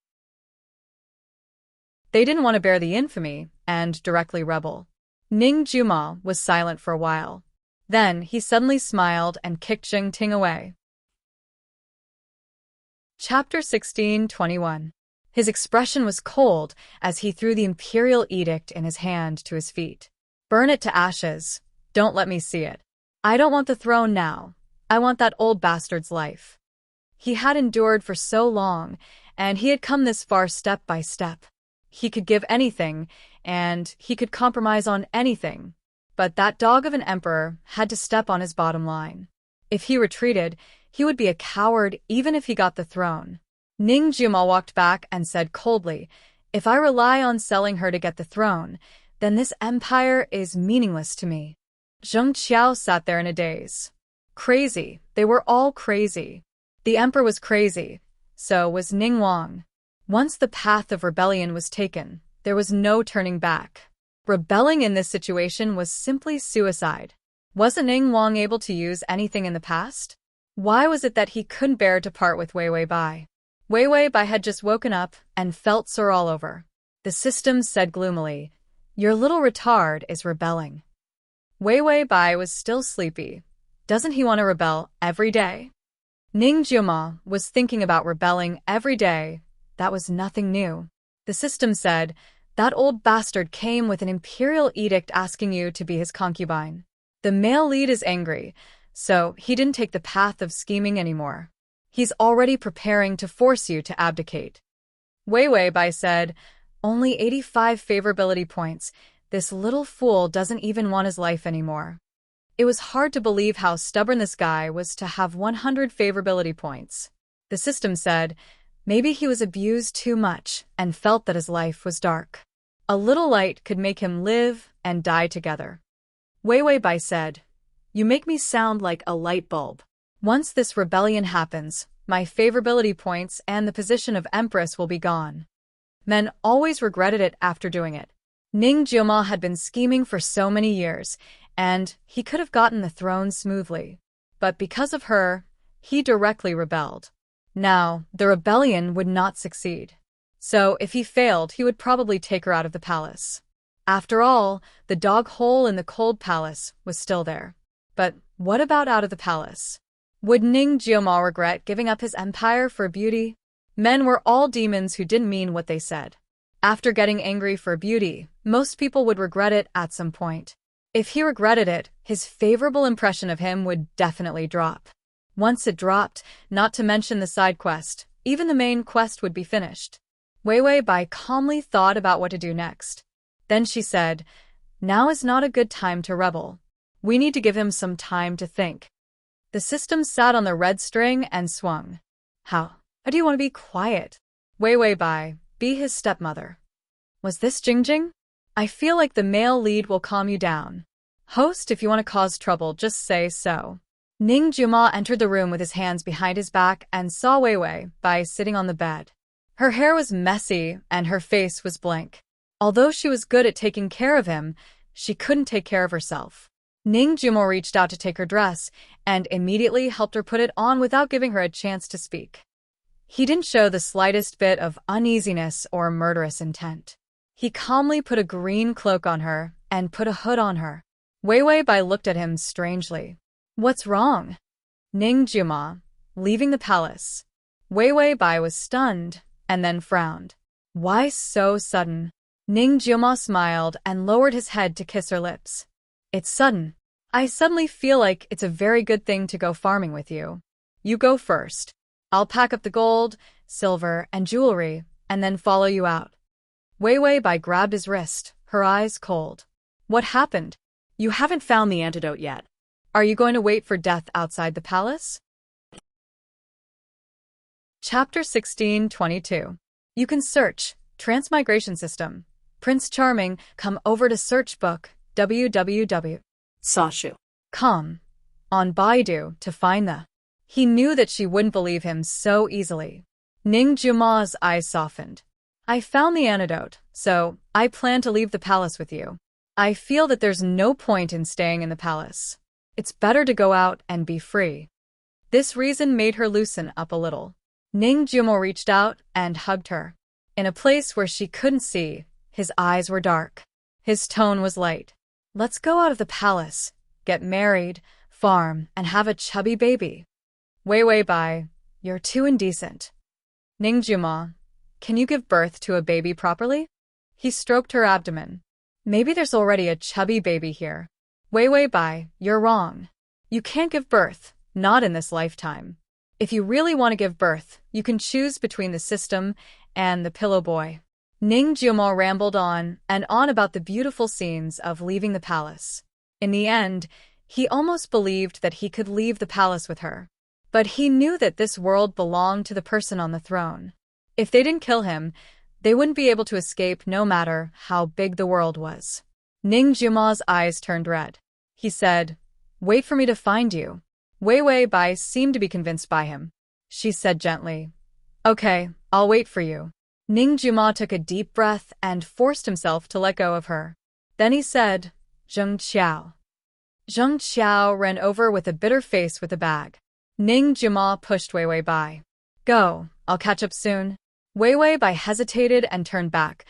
They didn't want to bear the infamy and directly rebel. Ning Jiuma was silent for a while. Then he suddenly smiled and kicked Ting away. Chapter 16:21. His expression was cold as he threw the imperial edict in his hand to his feet. Burn it to ashes. Don't let me see it. I don't want the throne now. I want that old bastard's life. He had endured for so long, and he had come this far step by step. He could give anything, and he could compromise on anything. But that dog of an emperor had to step on his bottom line. If he retreated, he would be a coward even if he got the throne. Ning Jiuma walked back and said coldly, "If I rely on selling her to get the throne, then this empire is meaningless to me." Zheng Qiao sat there in a daze. Crazy. They were all crazy. The emperor was crazy. So was Ning Wang. Once the path of rebellion was taken, there was no turning back. Rebelling in this situation was simply suicide. Wasn't Ning Wang able to use anything in the past? Why was it that he couldn't bear to part with Wei Bai? Wei Bai had just woken up and felt sore all over. The system said gloomily, "Your little retard is rebelling." Wei Bai was still sleepy. Doesn't he want to rebel every day? Ning Jiuma was thinking about rebelling every day. That was nothing new. The system said, "That old bastard came with an imperial edict asking you to be his concubine." The male lead is angry, so he didn't take the path of scheming anymore. He's already preparing to force you to abdicate. Wei Bai said, "Only 85 favorability points. This little fool doesn't even want his life anymore." It was hard to believe how stubborn this guy was to have 100 favorability points. The system said, maybe he was abused too much and felt that his life was dark. A little light could make him live and die together. Wei Bai said, "You make me sound like a light bulb. Once this rebellion happens, my favorability points and the position of empress will be gone." Men always regretted it after doing it. Ning Jiuma had been scheming for so many years, and he could have gotten the throne smoothly. But because of her, he directly rebelled. Now, the rebellion would not succeed. So if he failed, he would probably take her out of the palace. After all, the dog hole in the cold palace was still there. But what about out of the palace? Would Ning Jiuma regret giving up his empire for beauty? Men were all demons who didn't mean what they said. After getting angry for beauty, most people would regret it at some point. If he regretted it, his favorable impression of him would definitely drop. Once it dropped, not to mention the side quest, even the main quest would be finished. Wei Bai calmly thought about what to do next. Then she said, "Now is not a good time to rebel. We need to give him some time to think." The system sat on the red string and swung. How do you want to be quiet? Wei Bai, be his stepmother. Was this Jing? I feel like the male lead will calm you down. Host, if you want to cause trouble, just say so. Ning Jiuma entered the room with his hands behind his back and saw Wei Bai sitting on the bed. Her hair was messy and her face was blank. Although she was good at taking care of him, she couldn't take care of herself. Ning Jiuma reached out to take her dress and immediately helped her put it on without giving her a chance to speak. He didn't show the slightest bit of uneasiness or murderous intent. He calmly put a green cloak on her and put a hood on her. Wei Bai looked at him strangely. "What's wrong?" Ning Jiuma, leaving the palace. Wei Bai was stunned and then frowned. Why so sudden? Ning Jiuma smiled and lowered his head to kiss her lips. "It's sudden. I suddenly feel like it's a very good thing to go farming with you. You go first. I'll pack up the gold, silver, and jewelry, and then follow you out." Wei Bai grabbed his wrist, her eyes cold. "What happened? You haven't found the antidote yet. Are you going to wait for death outside the palace?" Chapter 16:22. You can search. Transmigration system. Prince Charming, come over to search book, www. Sashu.com. On Baidu to find the. He knew that she wouldn't believe him so easily. Ning Jiuma's eyes softened. "I found the antidote, so I plan to leave the palace with you. I feel that there's no point in staying in the palace. It's better to go out and be free." This reason made her loosen up a little. Ning Jiuma reached out and hugged her. In a place where she couldn't see, his eyes were dark. His tone was light. "Let's go out of the palace. get married, farm, and have a chubby baby. Wei Bai, you're too indecent. Ningjuma, can you give birth to a baby properly? He stroked her abdomen. Maybe there's already a chubby baby here. Wei Bai, you're wrong. You can't give birth, not in this lifetime. If you really want to give birth, you can choose between the system and the pillow boy. Ningjuma rambled on and on about the beautiful scenes of leaving the palace. In the end, he almost believed that he could leave the palace with her. But he knew that this world belonged to the person on the throne. If they didn't kill him, they wouldn't be able to escape no matter how big the world was. Ningjuma's eyes turned red. He said, "Wait for me to find you." Wei Bai seemed to be convinced by him. She said gently, "Okay, I'll wait for you." Ningjuma took a deep breath and forced himself to let go of her. Then he said, "Zheng Qiao." Zheng Qiao ran over with a bitter face with a bag. Ningjuma pushed Wei Bai. "Go, I'll catch up soon." Wei Bai hesitated and turned back,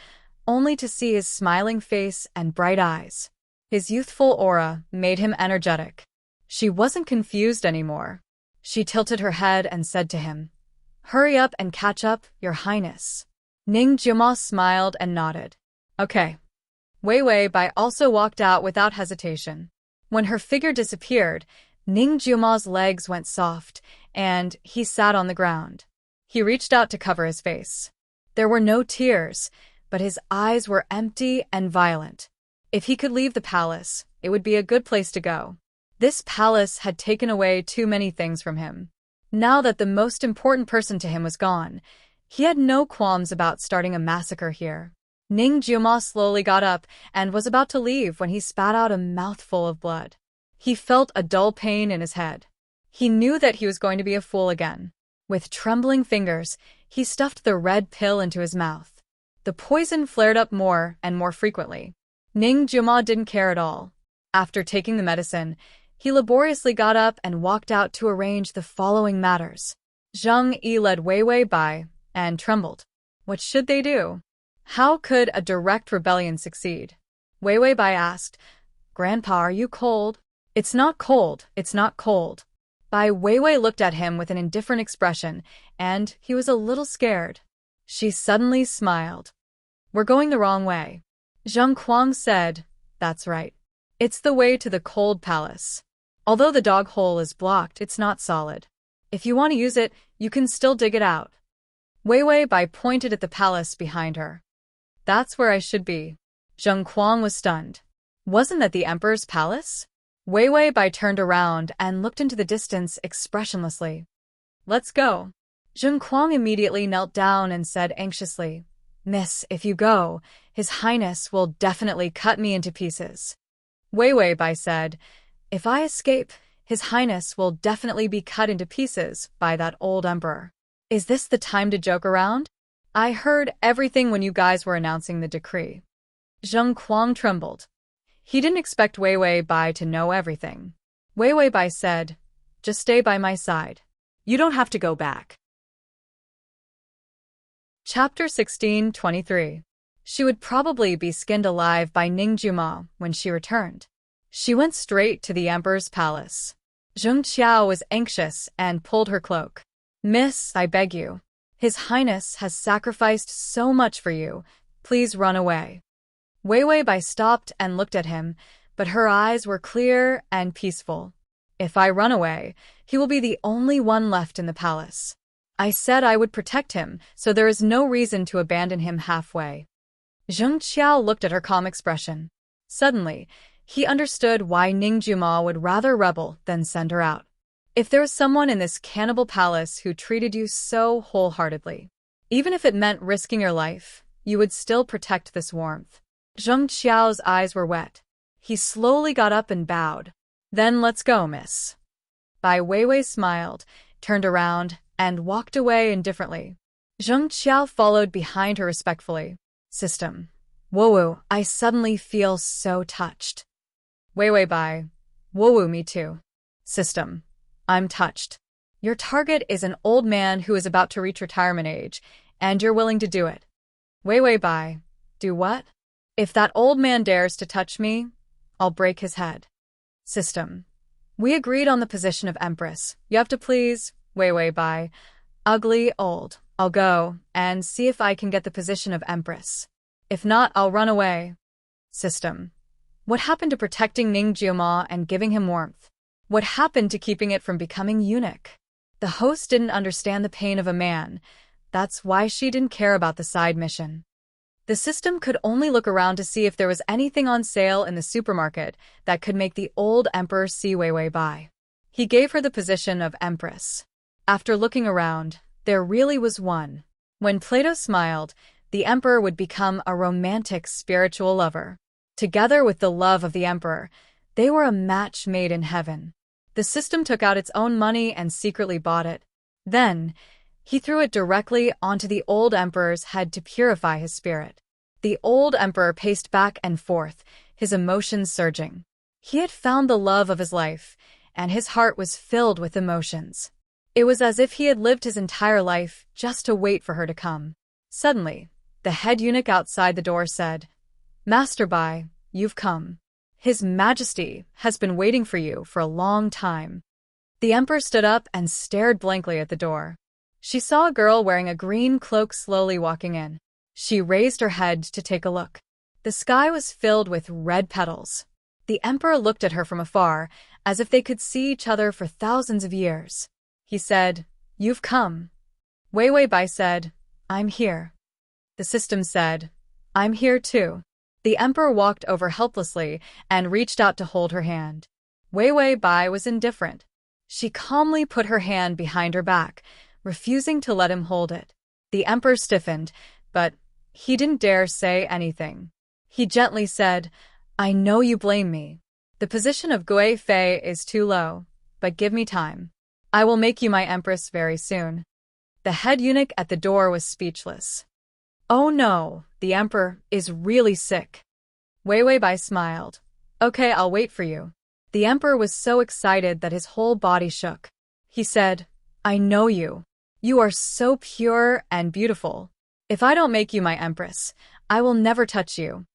only to see his smiling face and bright eyes. His youthful aura made him energetic. She wasn't confused anymore. She tilted her head and said to him, "Hurry up and catch up, Your Highness." Ningjuma smiled and nodded. "Okay." Wei Bai also walked out without hesitation. When her figure disappeared, Ningjuma's legs went soft, and he sat on the ground. He reached out to cover his face. There were no tears, but his eyes were empty and violent. If he could leave the palace, it would be a good place to go. This palace had taken away too many things from him. Now that the most important person to him was gone, he had no qualms about starting a massacre here. Ningjuma slowly got up and was about to leave when he spat out a mouthful of blood. He felt a dull pain in his head. He knew that he was going to be a fool again. With trembling fingers, he stuffed the red pill into his mouth. The poison flared up more and more frequently. Ningjuma didn't care at all. After taking the medicine, he laboriously got up and walked out to arrange the following matters. Zheng Yi led Wei Bai and trembled. What should they do? How could a direct rebellion succeed? Wei Bai asked, "Grandpa, are you cold?" "It's not cold, it's not cold." Wei looked at him with an indifferent expression, and he was a little scared. She suddenly smiled. "We're going the wrong way." Zheng Kuang said, "That's right. It's the way to the cold palace. Although the dog hole is blocked, it's not solid. If you want to use it, you can still dig it out." Wei Bai pointed at the palace behind her. "That's where I should be." Zheng Kuang was stunned. Wasn't that the emperor's palace? Wei Bai turned around and looked into the distance expressionlessly. "Let's go." Zheng Kuang immediately knelt down and said anxiously, "Miss, if you go, His Highness will definitely cut me into pieces." Wei Bai said, "If I escape, His Highness will definitely be cut into pieces by that old emperor. Is this the time to joke around? I heard everything when you guys were announcing the decree." Zheng Kuang trembled. He didn't expect Wei Bai to know everything. Wei Bai said, "Just stay by my side. You don't have to go back." Chapter 16:23. She would probably be skinned alive by Ningjuma when she returned. She went straight to the emperor's palace. Zheng Qiao was anxious and pulled her cloak. "Miss, I beg you. His Highness has sacrificed so much for you. Please run away." Wei Bai stopped and looked at him, but her eyes were clear and peaceful. "If I run away, he will be the only one left in the palace. I said I would protect him, so there is no reason to abandon him halfway." Zheng Qiao looked at her calm expression. Suddenly, he understood why Ningjuma would rather rebel than send her out. If there was someone in this cannibal palace who treated you so wholeheartedly, even if it meant risking your life, you would still protect this warmth. Zheng Qiao's eyes were wet. He slowly got up and bowed. "Then let's go, miss." Wei smiled, turned around, and walked away indifferently. Zheng Qiao followed behind her respectfully. "System. Whoa, I suddenly feel so touched." Wei Bai. "Whoa, me too." "System. I'm touched. Your target is an old man who is about to reach retirement age, and you're willing to do it." Wei Bai. "Do what?" "If that old man dares to touch me, I'll break his head." System. We agreed on the position of Empress. You have to please, Wei Bai. Ugly, old. I'll go and see if I can get the position of Empress. If not, I'll run away. System. What happened to protecting Ning Jiuma and giving him warmth? What happened to keeping it from becoming eunuch? The host didn't understand the pain of a man. That's why she didn't care about the side mission. The system could only look around to see if there was anything on sale in the supermarket that could make the old emperor see Wei Bai. He gave her the position of Empress. After looking around, there really was one. When Plato smiled, the emperor would become a romantic spiritual lover. Together with the love of the emperor, they were a match made in heaven. The system took out its own money and secretly bought it. Then, he threw it directly onto the old emperor's head to purify his spirit. The old emperor paced back and forth, his emotions surging. He had found the love of his life, and his heart was filled with emotions. It was as if he had lived his entire life just to wait for her to come. Suddenly, the head eunuch outside the door said, "Master Bai, you've come. His Majesty has been waiting for you for a long time." The emperor stood up and stared blankly at the door. She saw a girl wearing a green cloak slowly walking in. She raised her head to take a look. The sky was filled with red petals. The emperor looked at her from afar, as if they could see each other for thousands of years. He said, "You've come." Wei Bai said, "I'm here." The system said, "I'm here too." The emperor walked over helplessly and reached out to hold her hand. Wei Bai was indifferent. She calmly put her hand behind her back, refusing to let him hold it. The emperor stiffened, but he didn't dare say anything. He gently said, "I know you blame me. The position of Gui Fei is too low, but give me time. I will make you my empress very soon." The head eunuch at the door was speechless. "Oh no, the emperor is really sick." Wei Bai smiled. "Okay, I'll wait for you." The emperor was so excited that his whole body shook. He said, "I know you. You are so pure and beautiful. If I don't make you my empress, I will never touch you."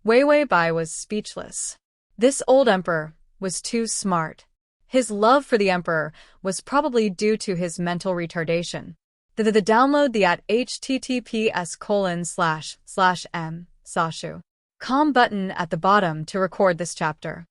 Wei Bai was speechless. This old emperor was too smart. His love for the emperor was probably due to his mental retardation. The download the at https://m/sashu.com button at the bottom to record this chapter.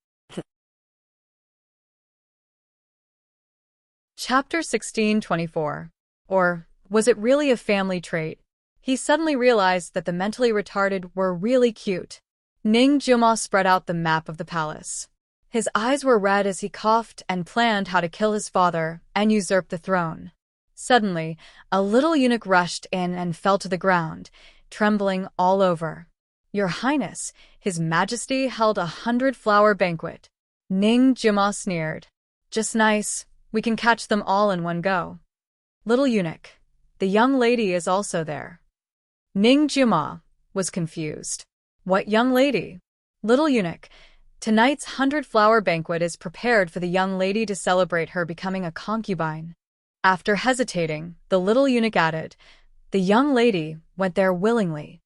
Chapter 1624. Or, was it really a family trait? He suddenly realized that the mentally retarded were really cute. Ning Jiuma spread out the map of the palace. His eyes were red as he coughed and planned how to kill his father and usurp the throne. Suddenly, a little eunuch rushed in and fell to the ground, trembling all over. "Your Highness, His Majesty held 100-flower banquet." Ning Jiuma sneered. "Just nice, we can catch them all in one go." "Little eunuch, the young lady is also there." Ning Jiuma was confused. "What young lady?" "Little eunuch, tonight's 100-flower banquet is prepared for the young lady to celebrate her becoming a concubine." After hesitating, the little eunuch added, "The young lady went there willingly."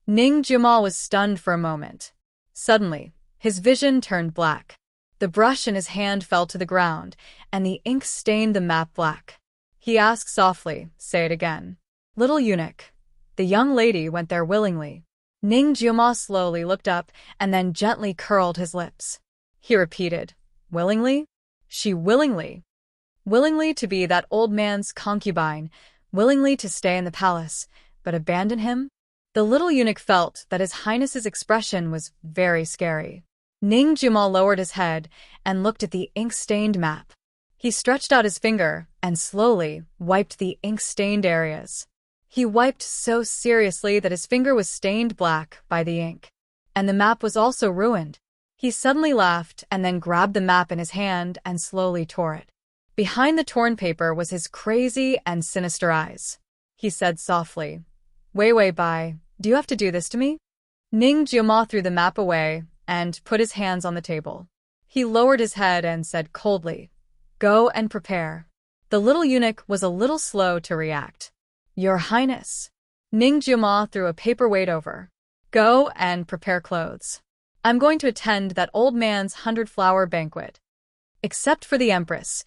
Ning Jiuma was stunned for a moment. Suddenly, his vision turned black. The brush in his hand fell to the ground, and the ink stained the map black. He asked softly, "Say it again." "Little eunuch, the young lady went there willingly." Ning Jiuma slowly looked up and then gently curled his lips. He repeated, "Willingly? She willingly? Willingly to be that old man's concubine, willingly to stay in the palace, but abandon him?" The little eunuch felt that His Highness's expression was very scary. Ning Jiuma lowered his head and looked at the ink-stained map. He stretched out his finger and slowly wiped the ink-stained areas. He wiped so seriously that his finger was stained black by the ink. And the map was also ruined. He suddenly laughed and then grabbed the map in his hand and slowly tore it. Behind the torn paper was his crazy and sinister eyes. He said softly, Wei Bai, do you have to do this to me?" Ning Jiuma threw the map away and put his hands on the table. He lowered his head and said coldly, "Go and prepare." The little eunuch was a little slow to react. "Your Highness." Ning Jiuma threw a paperweight over. "Go and prepare clothes." I'm going to attend that old man's 100-flower banquet. Except for the empress,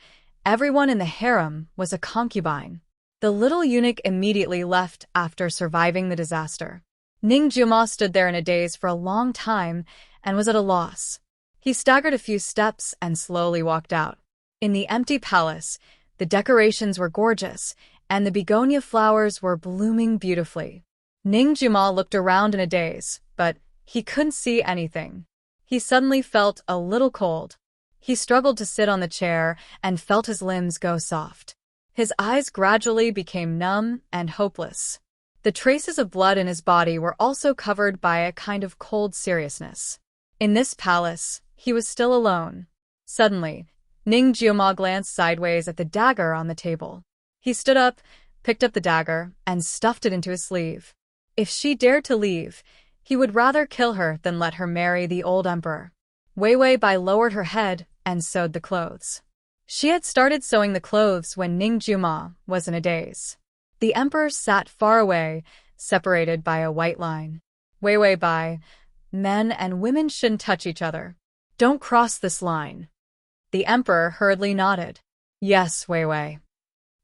everyone in the harem was a concubine. The little eunuch immediately left after surviving the disaster. Ning Juma stood there in a daze for a long time and was at a loss. He staggered a few steps and slowly walked out. In the empty palace, the decorations were gorgeous, and the begonia flowers were blooming beautifully. Ning Juma looked around in a daze, but he couldn't see anything. He suddenly felt a little cold. He struggled to sit on the chair and felt his limbs go soft. His eyes gradually became numb and hopeless. The traces of blood in his body were also covered by a kind of cold seriousness. In this palace, he was still alone. Suddenly, Ning Jioma glanced sideways at the dagger on the table. He stood up, picked up the dagger, and stuffed it into his sleeve. If she dared to leave, he would rather kill her than let her marry the old emperor. Wei Wei Bai lowered her head and sewed the clothes. She had started sewing the clothes when Ning Jioma was in a daze. The emperor sat far away, separated by a white line. Wei Wei Bai, men and women shouldn't touch each other. Don't cross this line. The emperor hurriedly nodded. Yes, Wei Wei.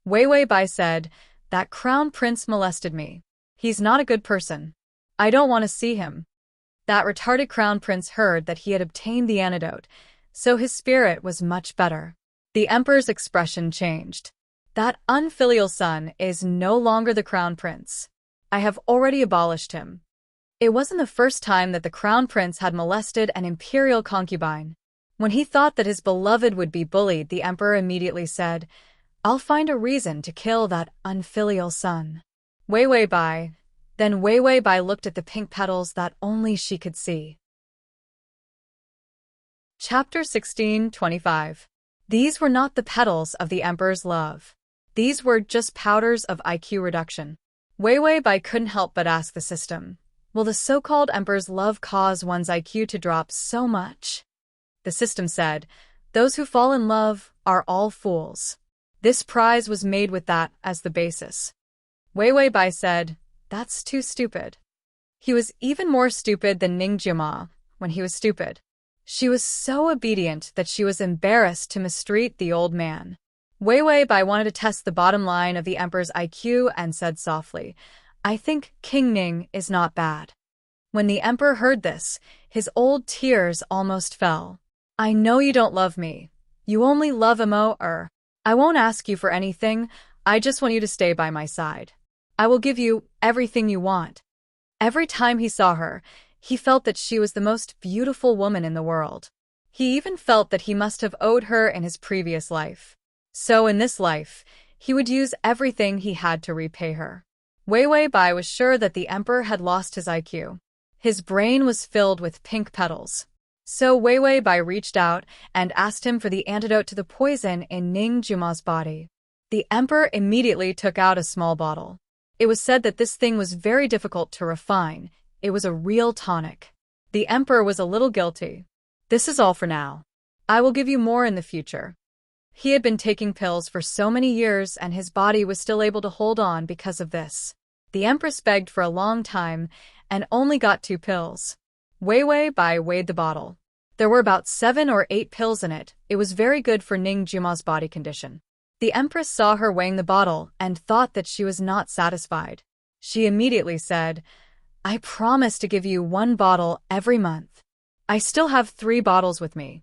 Wei Wei Bai said, that crown prince molested me. He's not a good person. I don't want to see him. That retarded crown prince heard that he had obtained the antidote, so his spirit was much better. The emperor's expression changed. That unfilial son is no longer the crown prince. I have already abolished him. It wasn't the first time that the crown prince had molested an imperial concubine. When he thought that his beloved would be bullied, the emperor immediately said, I'll find a reason to kill that unfilial son. Wei Wei Bai. Then Wei Wei Bai looked at the pink petals that only she could see. Chapter 16:25. These were not the petals of the emperor's love. These were just powders of IQ reduction. Wei Wei Bai couldn't help but ask the system, will the so-called emperor's love cause one's IQ to drop so much? The system said, those who fall in love are all fools. This prize was made with that as the basis. Wei Wei Bai said, that's too stupid. He was even more stupid than Ning Jioma when he was stupid. She was so obedient that she was embarrassed to mistreat the old man. Wei Wei Bai wanted to test the bottom line of the emperor's IQ and said softly, I think King Ning is not bad. When the emperor heard this, his old tears almost fell. I know you don't love me. You only love Mo. I won't ask you for anything. I just want you to stay by my side. I will give you everything you want. Every time he saw her, he felt that she was the most beautiful woman in the world. He even felt that he must have owed her in his previous life. So in this life, he would use everything he had to repay her. Wei Wei Bai was sure that the emperor had lost his IQ. His brain was filled with pink petals. So Wei Wei Bai reached out and asked him for the antidote to the poison in Ning Jima's body. The emperor immediately took out a small bottle. It was said that this thing was very difficult to refine. It was a real tonic. The emperor was a little guilty. This is all for now. I will give you more in the future. He had been taking pills for so many years and his body was still able to hold on because of this. The empress begged for a long time and only got 2 pills. Wei Wei Bai weighed the bottle. There were about 7 or 8 pills in it. It was very good for Ning Jima's body condition. The empress saw her weighing the bottle and thought that she was not satisfied. She immediately said, I promise to give you 1 bottle every month. I still have 3 bottles with me.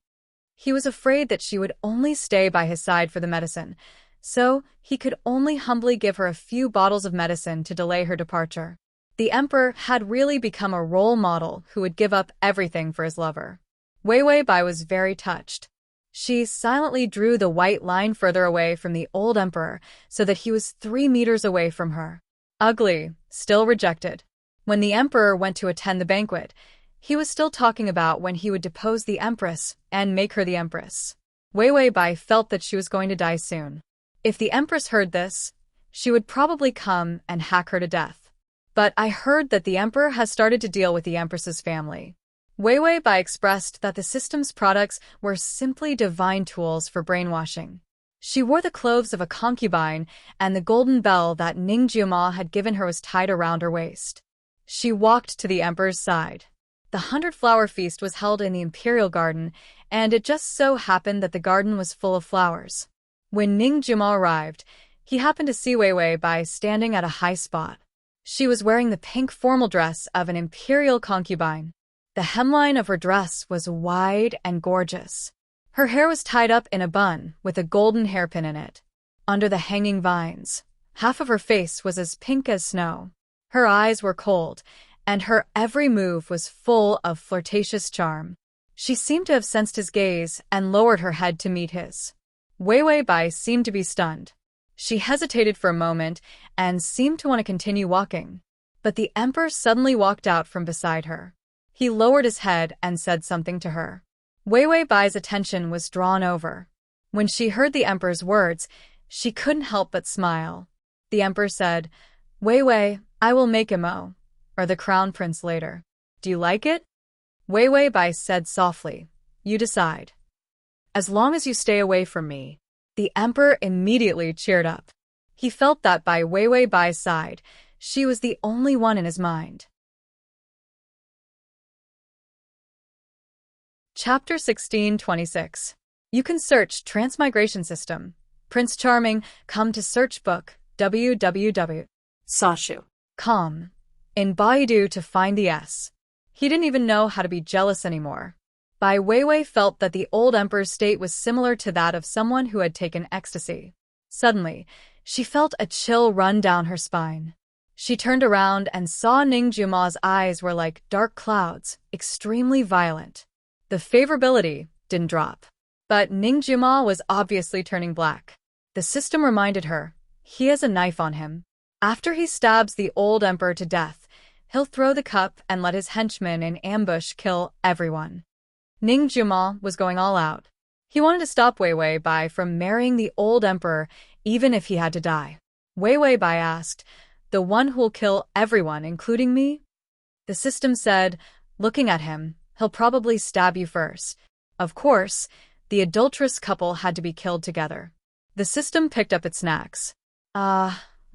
He was afraid that she would only stay by his side for the medicine, so he could only humbly give her a few bottles of medicine to delay her departure. The emperor had really become a role model who would give up everything for his lover. Wei Wei Bai was very touched. She silently drew the white line further away from the old emperor so that he was 3 meters away from her. Ugly, still rejected. When the emperor went to attend the banquet, he was still talking about when he would depose the empress and make her the empress. Wei Wei Bai felt that she was going to die soon. If the empress heard this, she would probably come and hack her to death. But I heard that the emperor has started to deal with the empress's family. Wei Wei Bai expressed that the system's products were simply divine tools for brainwashing. She wore the clothes of a concubine, and the golden bell that Ning Jioma had given her was tied around her waist. She walked to the emperor's side. The 100-flower feast was held in the imperial garden, and it just so happened that the garden was full of flowers. When Ning Juma arrived, he happened to see Wei Wei Bai standing at a high spot. She was wearing the pink formal dress of an imperial concubine. The hemline of her dress was wide and gorgeous. Her hair was tied up in a bun with a golden hairpin in it. Under the hanging vines, half of her face was as pink as snow. Her eyes were cold, and her every move was full of flirtatious charm. She seemed to have sensed his gaze and lowered her head to meet his. Wei Wei Bai seemed to be stunned. She hesitated for a moment and seemed to want to continue walking. But the emperor suddenly walked out from beside her. He lowered his head and said something to her. Wei Wei Bai's attention was drawn over. When she heard the emperor's words, she couldn't help but smile. The emperor said, "Wei Wei, I will make him or the crown prince later. Do you like it?" Wei Wei Bai said softly, "You decide. As long as you stay away from me." The emperor immediately cheered up. He felt that by Wei Wei Bai's side, she was the only one in his mind. Chapter 1626. You can search Transmigration System. Prince Charming, come to search book, www. Sashu. Com. In Baidu to find the S. He didn't even know how to be jealous anymore. Bai Weiwei felt that the old emperor's state was similar to that of someone who had taken ecstasy. Suddenly, she felt a chill run down her spine. She turned around and saw Ning Juma's eyes were like dark clouds, extremely violent. The favorability didn't drop. But Ning Juma was obviously turning black. The system reminded her, he has a knife on him. After he stabs the old emperor to death, he'll throw the cup and let his henchmen in ambush kill everyone. Ning Juma was going all out. He wanted to stop Wei Wei Bai from marrying the old emperor, even if he had to die. Wei Wei Bai asked, "The one who'll kill everyone, including me?" The system said, looking at him, "He'll probably stab you first." Of course, the adulterous couple had to be killed together. The system picked up its snacks.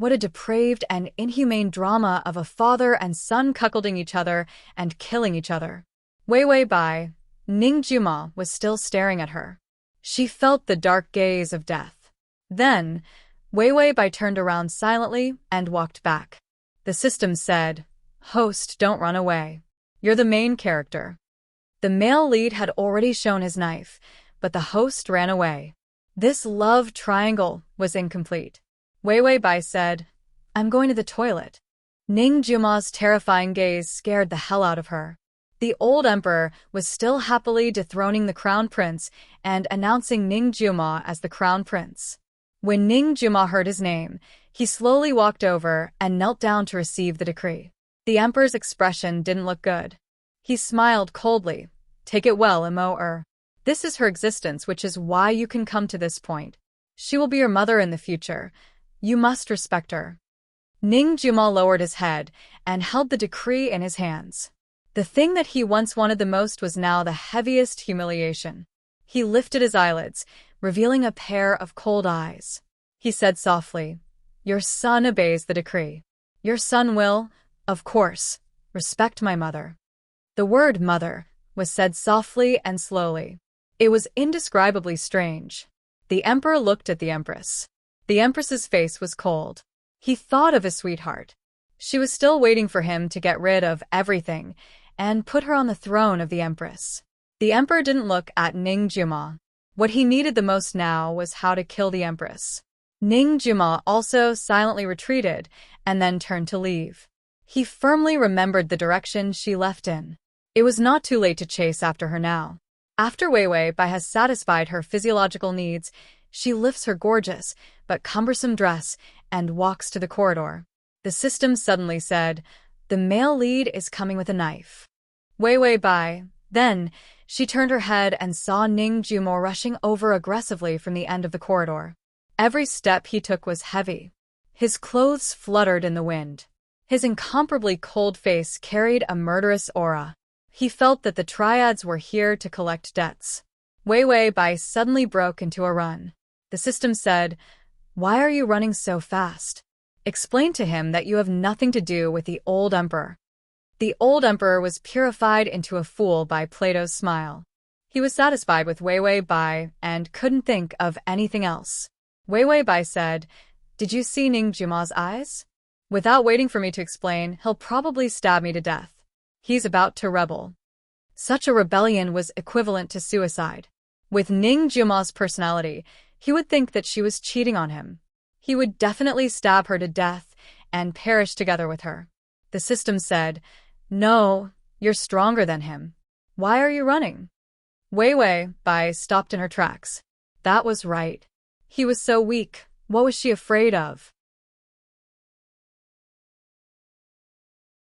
What a depraved and inhumane drama of a father and son cuckolding each other and killing each other. Wei Wei Bai, Ning Juma was still staring at her. She felt the dark gaze of death. Then, Wei Wei Bai turned around silently and walked back. The system said, "Host, don't run away. You're the main character." The male lead had already shown his knife, but the host ran away. This love triangle was incomplete. Wei Wei Bai said, "I'm going to the toilet." Ning Juma's terrifying gaze scared the hell out of her. The old emperor was still happily dethroning the crown prince and announcing Ning Juma as the crown prince. When Ning Juma heard his name, he slowly walked over and knelt down to receive the decree. The emperor's expression didn't look good. He smiled coldly. "Take it well, Imo-er. This is her existence, which is why you can come to this point. She will be your mother in the future. You must respect her." Ning Juma lowered his head and held the decree in his hands. The thing that he once wanted the most was now the heaviest humiliation. He lifted his eyelids, revealing a pair of cold eyes. He said softly, "Your son obeys the decree. Your son will, of course, respect my mother." The word mother was said softly and slowly. It was indescribably strange. The emperor looked at the empress. The empress's face was cold. He thought of his sweetheart. She was still waiting for him to get rid of everything and put her on the throne of the empress. The emperor didn't look at Ning Juma. What he needed the most now was how to kill the empress. Ning Juma also silently retreated and then turned to leave. He firmly remembered the direction she left in. It was not too late to chase after her now. After Wei Wei Bai has satisfied her physiological needs, she lifts her gorgeous but cumbersome dress and walks to the corridor. The system suddenly said, "The male lead is coming with a knife." Wei Wei Bai. Then, she turned her head and saw Ning Juma rushing over aggressively from the end of the corridor. Every step he took was heavy. His clothes fluttered in the wind. His incomparably cold face carried a murderous aura. He felt that the triads were here to collect debts. Wei Wei Bai suddenly broke into a run. The system said, "Why are you running so fast? Explain to him that you have nothing to do with the old emperor." The old emperor was purified into a fool by Plato's smile. He was satisfied with Wei Wei Bai and couldn't think of anything else. Wei Wei Bai said, "Did you see Ning Juma's eyes? Without waiting for me to explain, he'll probably stab me to death. He's about to rebel." Such a rebellion was equivalent to suicide. With Ning Juma's personality, he would think that she was cheating on him. He would definitely stab her to death and perish together with her. The system said, "No, you're stronger than him. Why are you running?" Wei Wei Bai stopped in her tracks. That was right. He was so weak. What was she afraid of?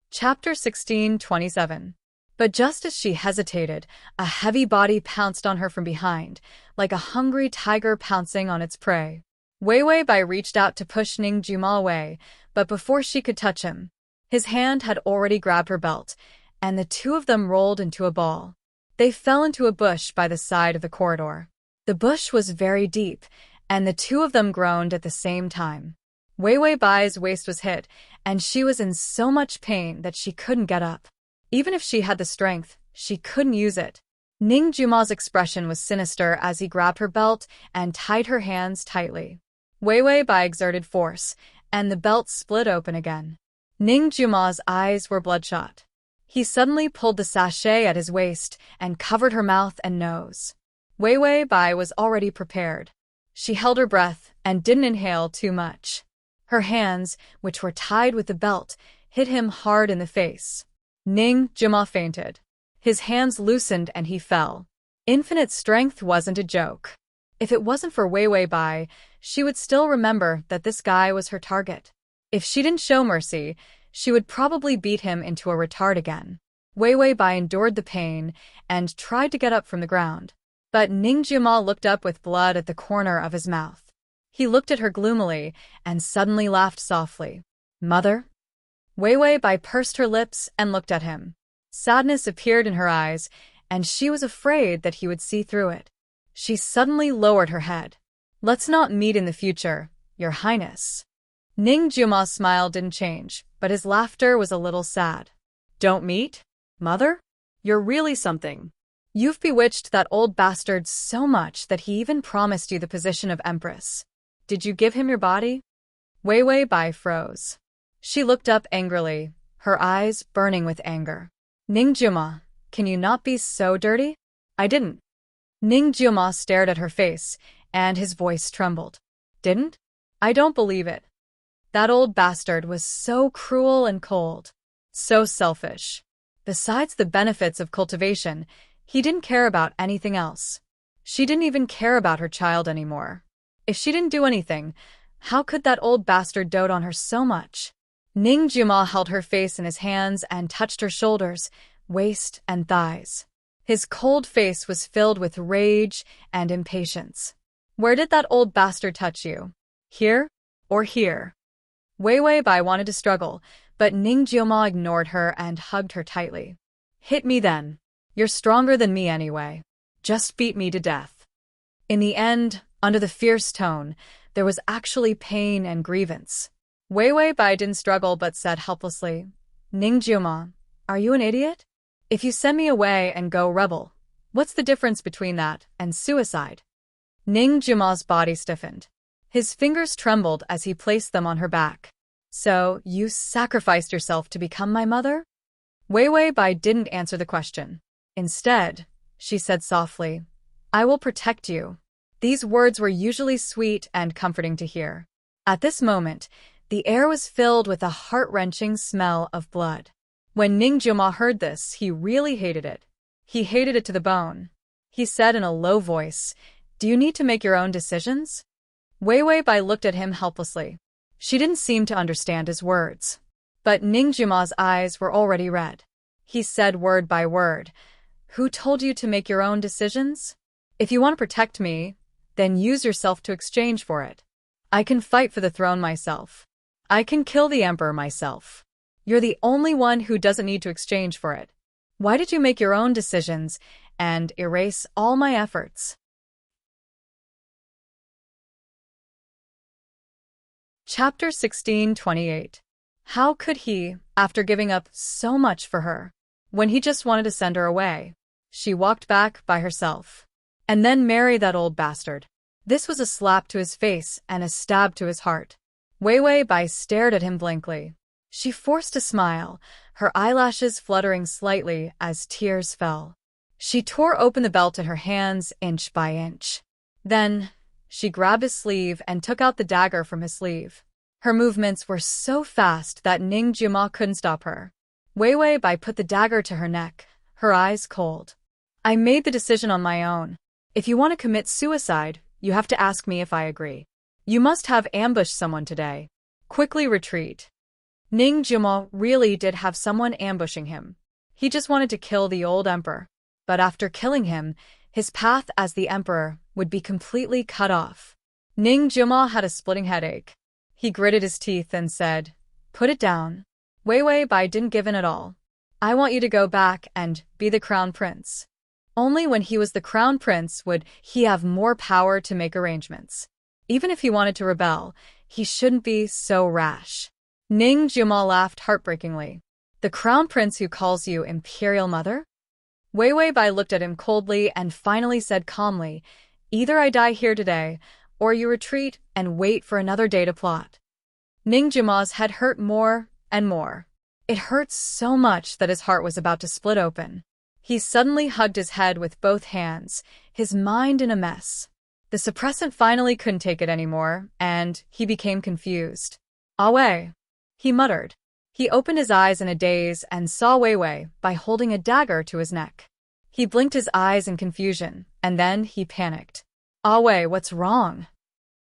Chapter 16:27. But just as she hesitated, a heavy body pounced on her from behind, like a hungry tiger pouncing on its prey. Wei Wei Bai reached out to push Ning Juma away, but before she could touch him, his hand had already grabbed her belt, and the two of them rolled into a ball. They fell into a bush by the side of the corridor. The bush was very deep, and the two of them groaned at the same time. Wei Wei Bai's waist was hit, and she was in so much pain that she couldn't get up. Even if she had the strength, she couldn't use it. Ning Juma's expression was sinister as he grabbed her belt and tied her hands tightly. Wei Wei Bai exerted force, and the belt split open again. Ning Juma's eyes were bloodshot. He suddenly pulled the sachet at his waist and covered her mouth and nose. Wei Wei Bai was already prepared. She held her breath and didn't inhale too much. Her hands, which were tied with the belt, hit him hard in the face. Ning Juma fainted. His hands loosened and he fell. Infinite strength wasn't a joke. If it wasn't for Wei Wei Bai, she would still remember that this guy was her target. If she didn't show mercy, she would probably beat him into a retard again. Wei Wei Bai endured the pain and tried to get up from the ground. But Ning Juma looked up with blood at the corner of his mouth. He looked at her gloomily and suddenly laughed softly. "Mother?" Wei Wei Bai pursed her lips and looked at him. Sadness appeared in her eyes, and she was afraid that he would see through it. She suddenly lowered her head. "Let's not meet in the future, Your Highness." Ning Juma's smile didn't change, but his laughter was a little sad. "Don't meet? Mother? You're really something. You've bewitched that old bastard so much that he even promised you the position of Empress. Did you give him your body?" Wei Wei Bai froze. She looked up angrily, her eyes burning with anger. "Ning Juma, can you not be so dirty?" "I didn't." Ning Juma stared at her face, and his voice trembled. "Didn't? I don't believe it. That old bastard was so cruel and cold. So selfish. Besides the benefits of cultivation, he didn't care about anything else. She didn't even care about her child anymore. If she didn't do anything, how could that old bastard dote on her so much?" Ning Juma held her face in his hands and touched her shoulders, waist, and thighs. His cold face was filled with rage and impatience. "Where did that old bastard touch you? Here or here?" Wei Wei Bai wanted to struggle, but Ning Juma ignored her and hugged her tightly. "Hit me then. You're stronger than me anyway. Just beat me to death." In the end, under the fierce tone, there was actually pain and grievance. Wei Wei Bai didn't struggle but said helplessly, "Ning Juma, are you an idiot? If you send me away and go rebel, what's the difference between that and suicide?" Ning Juma's body stiffened. His fingers trembled as he placed them on her back. "So, you sacrificed yourself to become my mother?" Wei Wei Bai didn't answer the question. Instead, she said softly, "I will protect you." These words were usually sweet and comforting to hear. At this moment, the air was filled with a heart-wrenching smell of blood. When Ning Juma heard this, he really hated it. He hated it to the bone. He said in a low voice, "Do you need to make your own decisions?" Wei Wei Bai looked at him helplessly. She didn't seem to understand his words. But Ning Juma's eyes were already red. He said word by word, "Who told you to make your own decisions? If you want to protect me, then use yourself to exchange for it. I can fight for the throne myself. I can kill the emperor myself. You're the only one who doesn't need to exchange for it. Why did you make your own decisions and erase all my efforts?" Chapter 16:28. How could he, after giving up so much for her, when he just wanted to send her away? She walked back by herself. And then marry that old bastard. This was a slap to his face and a stab to his heart. Wei Wei Bai stared at him blankly. She forced a smile, her eyelashes fluttering slightly as tears fell. She tore open the belt in her hands inch by inch. Then, she grabbed his sleeve and took out the dagger from his sleeve. Her movements were so fast that Ning Jiuma couldn't stop her. Wei Wei Bai put the dagger to her neck, her eyes cold. I made the decision on my own. If you want to commit suicide, you have to ask me if I agree. You must have ambushed someone today. Quickly retreat. Ning Jiuma really did have someone ambushing him. He just wanted to kill the old emperor. But after killing him, his path as the emperor would be completely cut off. Ning Jiuma had a splitting headache. He gritted his teeth and said, "Put it down." Wei Wei Bai didn't give in at all. "I want you to go back and be the crown prince." Only when he was the crown prince would he have more power to make arrangements. Even if he wanted to rebel, he shouldn't be so rash. Ning Jiuma laughed heartbreakingly. "The crown prince who calls you imperial mother?" Wei Wei Bai looked at him coldly and finally said calmly, "Either I die here today, or you retreat and wait for another day to plot." Ning Jiuma's head hurt more and more. It hurt so much that his heart was about to split open. He suddenly hugged his head with both hands, his mind in a mess. The suppressant finally couldn't take it anymore, and he became confused. "Ah Wei," he muttered. He opened his eyes in a daze and saw Wei Wei Bai holding a dagger to his neck. He blinked his eyes in confusion, and then he panicked. "Ah Wei, what's wrong?"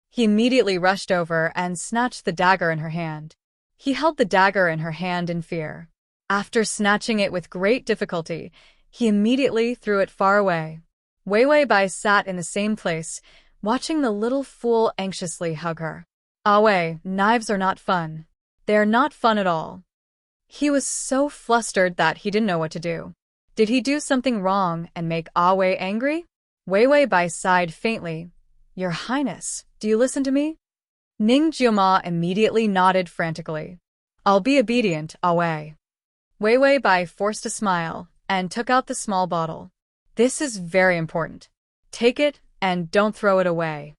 He immediately rushed over and snatched the dagger in her hand. He held the dagger in her hand in fear. After snatching it with great difficulty, he immediately threw it far away. Wei Wei Bai sat in the same place, watching the little fool anxiously hug her. "Ah Wei, knives are not fun. They are not fun at all." He was so flustered that he didn't know what to do. Did he do something wrong and make Ah Wei angry? Wei Wei Bai sighed faintly. "Your Highness, do you listen to me?" Ning Jiuma immediately nodded frantically. "I'll be obedient, Ah Wei." Wei Wei Bai forced a smile and took out the small bottle. "This is very important. Take it and don't throw it away."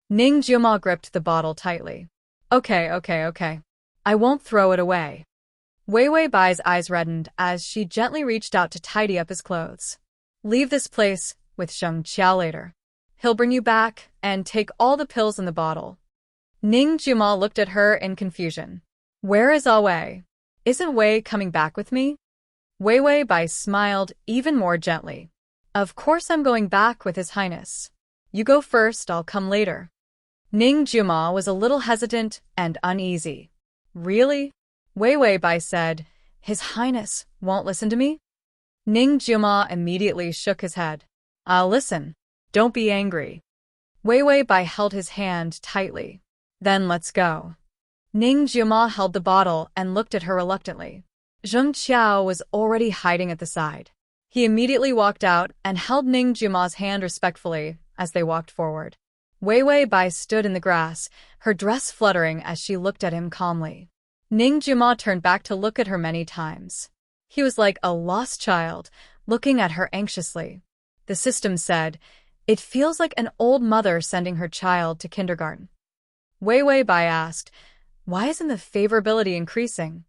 Ning Jiuma gripped the bottle tightly. Okay. I won't throw it away." Wei Wei Bai's eyes reddened as she gently reached out to tidy up his clothes. "Leave this place with Zheng Qiao later. He'll bring you back and take all the pills in the bottle." Ning Jiuma looked at her in confusion. "Where is Ah Wei? Isn't Wei coming back with me?" Wei Wei Bai smiled even more gently. "Of course I'm going back with His Highness. You go first, I'll come later." Ning Jiuma was a little hesitant and uneasy. "Really?" Wei Wei Bai said. "His Highness won't listen to me?" Ning Jiuma immediately shook his head. "I'll listen. Don't be angry." Wei Wei Bai held his hand tightly. "Then let's go." Ning Jiuma held the bottle and looked at her reluctantly. Zheng Qiao was already hiding at the side. He immediately walked out and held Ning Jiuma's hand respectfully as they walked forward. Wei Wei Bai stood in the grass, her dress fluttering as she looked at him calmly. Ning Jiuma turned back to look at her many times. He was like a lost child, looking at her anxiously. The system said, "It feels like an old mother sending her child to kindergarten." Wei Wei Bai asked, "Why isn't the favorability increasing?"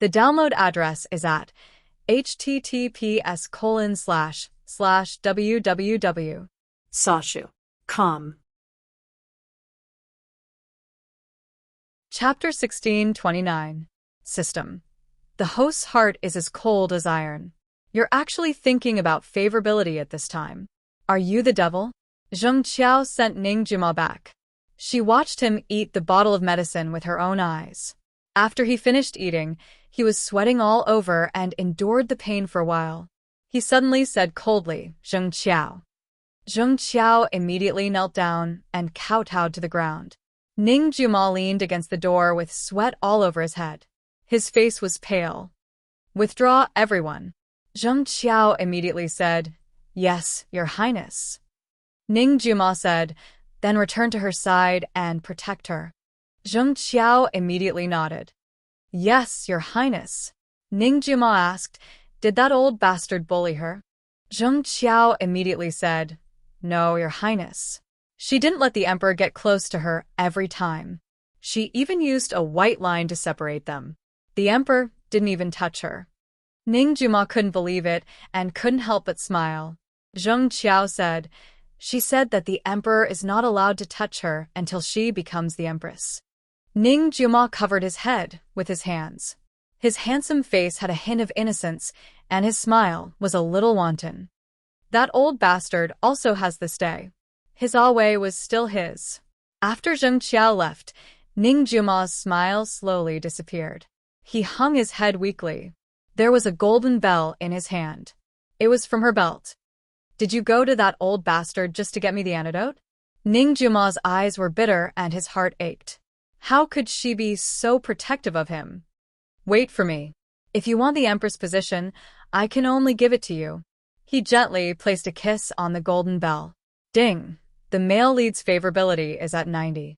The download address is at https://www.sashu.com. Chapter 1629. System. The host's heart is as cold as iron. You're actually thinking about favorability at this time. Are you the devil? Zheng Qiao sent Ning Jiuma back. She watched him eat the bottle of medicine with her own eyes. After he finished eating, he was sweating all over and endured the pain for a while. He suddenly said coldly, "Zheng Qiao." Zheng Qiao immediately knelt down and kowtowed to the ground. Ning Jiuma leaned against the door with sweat all over his head. His face was pale. "Withdraw, everyone." Zheng Qiao immediately said, "Yes, Your Highness." Ning Jiuma said, "Then return to her side and protect her." Zheng Qiao immediately nodded. Yes, Your Highness. Ning Jima asked, did that old bastard bully her? Zheng Qiao immediately said, no, Your Highness. She didn't let the emperor get close to her every time. She even used a white line to separate them. The emperor didn't even touch her. Ning Jima couldn't believe it and couldn't help but smile. Zheng Qiao said, she said that the emperor is not allowed to touch her until she becomes the empress. Ning Jima covered his head with his hands. His handsome face had a hint of innocence, and his smile was a little wanton. That old bastard also has this day. His Awe was still his. After Zheng Qiao left, Ning Jima's smile slowly disappeared. He hung his head weakly. There was a golden bell in his hand. It was from her belt. Did you go to that old bastard just to get me the antidote? Ning Jima's eyes were bitter and his heart ached. How could she be so protective of him? Wait for me. If you want the empress position, I can only give it to you. He gently placed a kiss on the golden bell. Ding! The male lead's favorability is at 90.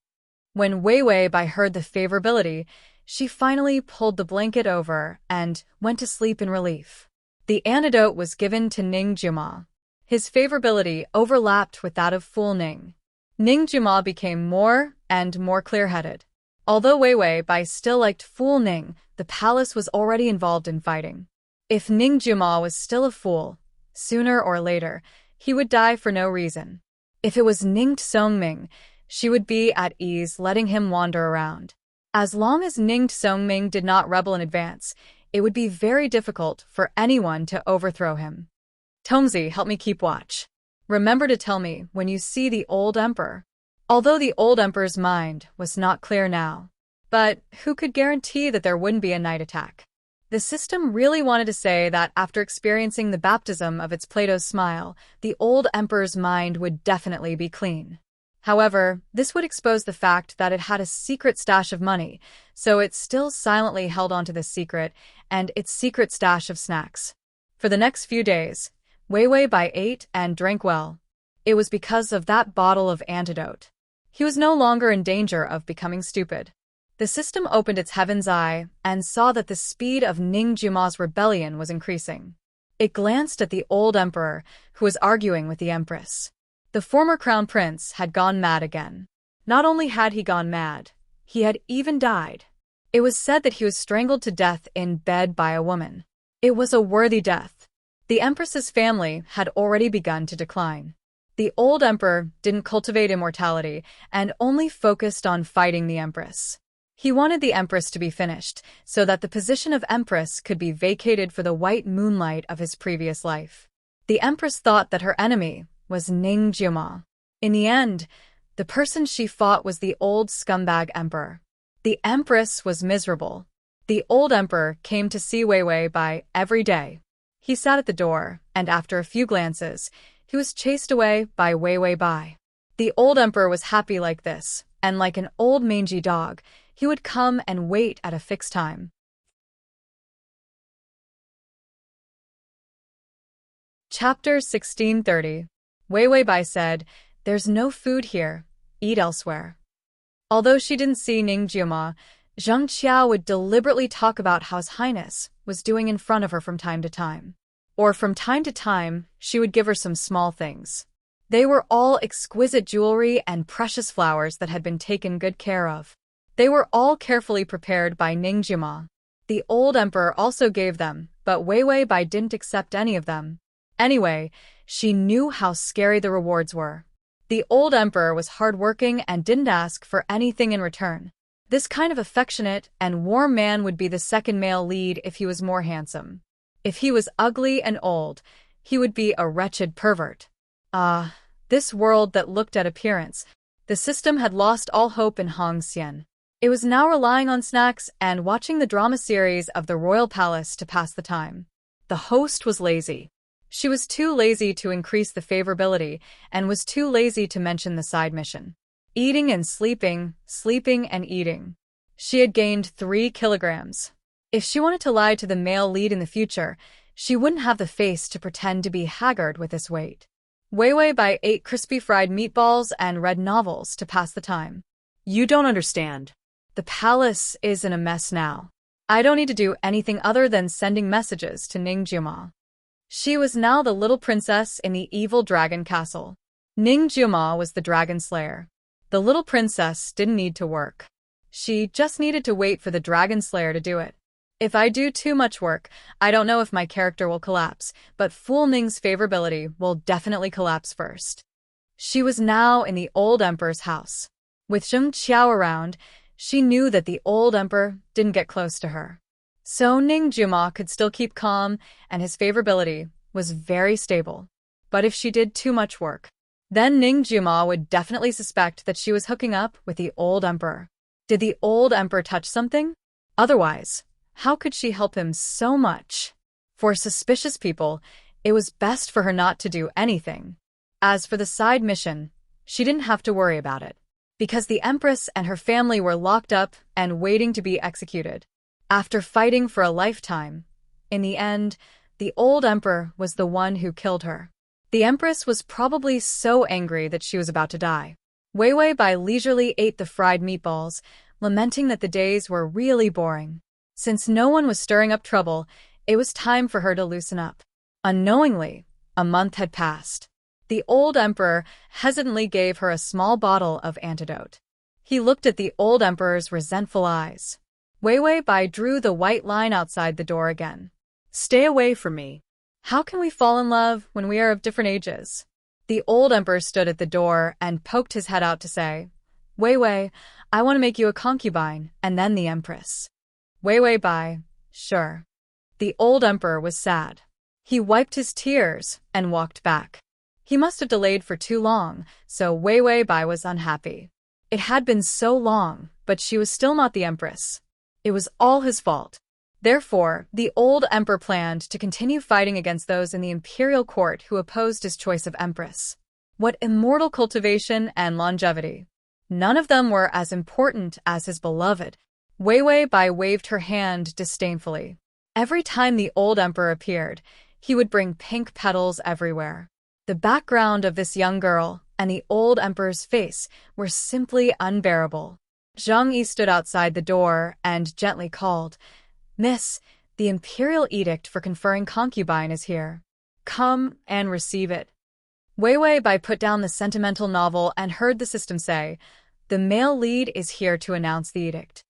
When Wei Wei Bai heard the favorability, she finally pulled the blanket over and went to sleep in relief. The antidote was given to Ning Jima. His favorability overlapped with that of Fool Ning. Ning Jima became more and more clear-headed. Although Wei Wei Bai still liked Fool Ning, the palace was already involved in fighting. If Ning Jima was still a fool, sooner or later, he would die for no reason. If it was Ning Tsongming, she would be at ease letting him wander around. As long as Ning Tsongming did not rebel in advance, it would be very difficult for anyone to overthrow him. Tongzi, help me keep watch. Remember to tell me when you see the old emperor. Although the old emperor's mind was not clear now, but who could guarantee that there wouldn't be a night attack? The system really wanted to say that after experiencing the baptism of its Plato's smile, the old emperor's mind would definitely be clean. However, this would expose the fact that it had a secret stash of money, so it still silently held onto this secret and its secret stash of snacks. For the next few days, Wei Wei Bai ate and drank well. It was because of that bottle of antidote. He was no longer in danger of becoming stupid. The system opened its heaven's eye and saw that the speed of Ning Jima's rebellion was increasing. It glanced at the old emperor, who was arguing with the empress. The former crown prince had gone mad again. Not only had he gone mad, he had even died. It was said that he was strangled to death in bed by a woman. It was a worthy death. The empress's family had already begun to decline. The old emperor didn't cultivate immortality and only focused on fighting the empress. He wanted the empress to be finished so that the position of empress could be vacated for the white moonlight of his previous life. The empress thought that her enemy was Ning Jima. In the end, the person she fought was the old scumbag emperor. The empress was miserable. The old emperor came to see Wei Wei Bai every day. He sat at the door, and after a few glances, he was chased away by Wei Wei Bai. The old emperor was happy like this, and like an old mangy dog, he would come and wait at a fixed time. Chapter 1630. Wei Wei Bai said, "There's no food here. Eat elsewhere." Although she didn't see Ning Jima, Zheng Qiao would deliberately talk about how His Highness was doing in front of her from time to time. Or from time to time, she would give her some small things. They were all exquisite jewelry and precious flowers that had been taken good care of. They were all carefully prepared by Ning Jima. The old emperor also gave them, but Wei Wei Bai didn't accept any of them. Anyway, she knew how scary the rewards were. The old emperor was hardworking and didn't ask for anything in return. This kind of affectionate and warm man would be the second male lead if he was more handsome. If he was ugly and old, he would be a wretched pervert. This world that looked at appearance. The system had lost all hope in Hong Xian. It was now relying on snacks and watching the drama series of the royal palace to pass the time. The host was lazy. She was too lazy to increase the favorability and was too lazy to mention the side mission. Eating and sleeping, sleeping and eating. She had gained 3 kilograms. If she wanted to lie to the male lead in the future, she wouldn't have the face to pretend to be haggard with this weight. Wei Wei Bai ate crispy fried meatballs and read novels to pass the time. You don't understand. The palace is in a mess now. I don't need to do anything other than sending messages to Ningjuma. She was now the little princess in the evil dragon castle. Ningjuma was the dragon slayer. The little princess didn't need to work. She just needed to wait for the dragon slayer to do it. If I do too much work, I don't know if my character will collapse, but Fool Ning's favorability will definitely collapse first. She was now in the old emperor's house. With Zheng Qiao around, she knew that the old emperor didn't get close to her. So Ningjuma could still keep calm, and his favorability was very stable. But if she did too much work, then Ningjuma would definitely suspect that she was hooking up with the old emperor. Did the old emperor touch something? Otherwise, how could she help him so much? For suspicious people, it was best for her not to do anything. As for the side mission, she didn't have to worry about it, because the Empress and her family were locked up and waiting to be executed. After fighting for a lifetime, in the end, the old emperor was the one who killed her. The Empress was probably so angry that she was about to die. Wei Wei Bai leisurely ate the fried meatballs, lamenting that the days were really boring. Since no one was stirring up trouble, it was time for her to loosen up. Unknowingly, a month had passed. The old emperor hesitantly gave her a small bottle of antidote. He looked at the old emperor's resentful eyes. Wei Wei Bai drew the white line outside the door again. Stay away from me. How can we fall in love when we are of different ages? The old emperor stood at the door and poked his head out to say, Wei Wei, I want to make you a concubine and then the empress. Wei Wei Bai, sure. The old emperor was sad. He wiped his tears and walked back. He must have delayed for too long, so Wei Wei Bai was unhappy. It had been so long, but she was still not the empress. It was all his fault. Therefore, the old emperor planned to continue fighting against those in the imperial court who opposed his choice of empress. What immortal cultivation and longevity! None of them were as important as his beloved. Wei Wei Bai waved her hand disdainfully. Every time the old emperor appeared, he would bring pink petals everywhere. The background of this young girl and the old emperor's face were simply unbearable. Zhang Yi stood outside the door and gently called, Miss, the imperial edict for conferring concubine is here. Come and receive it. Wei Wei Bai put down the sentimental novel and heard the system say, the male lead is here to announce the edict.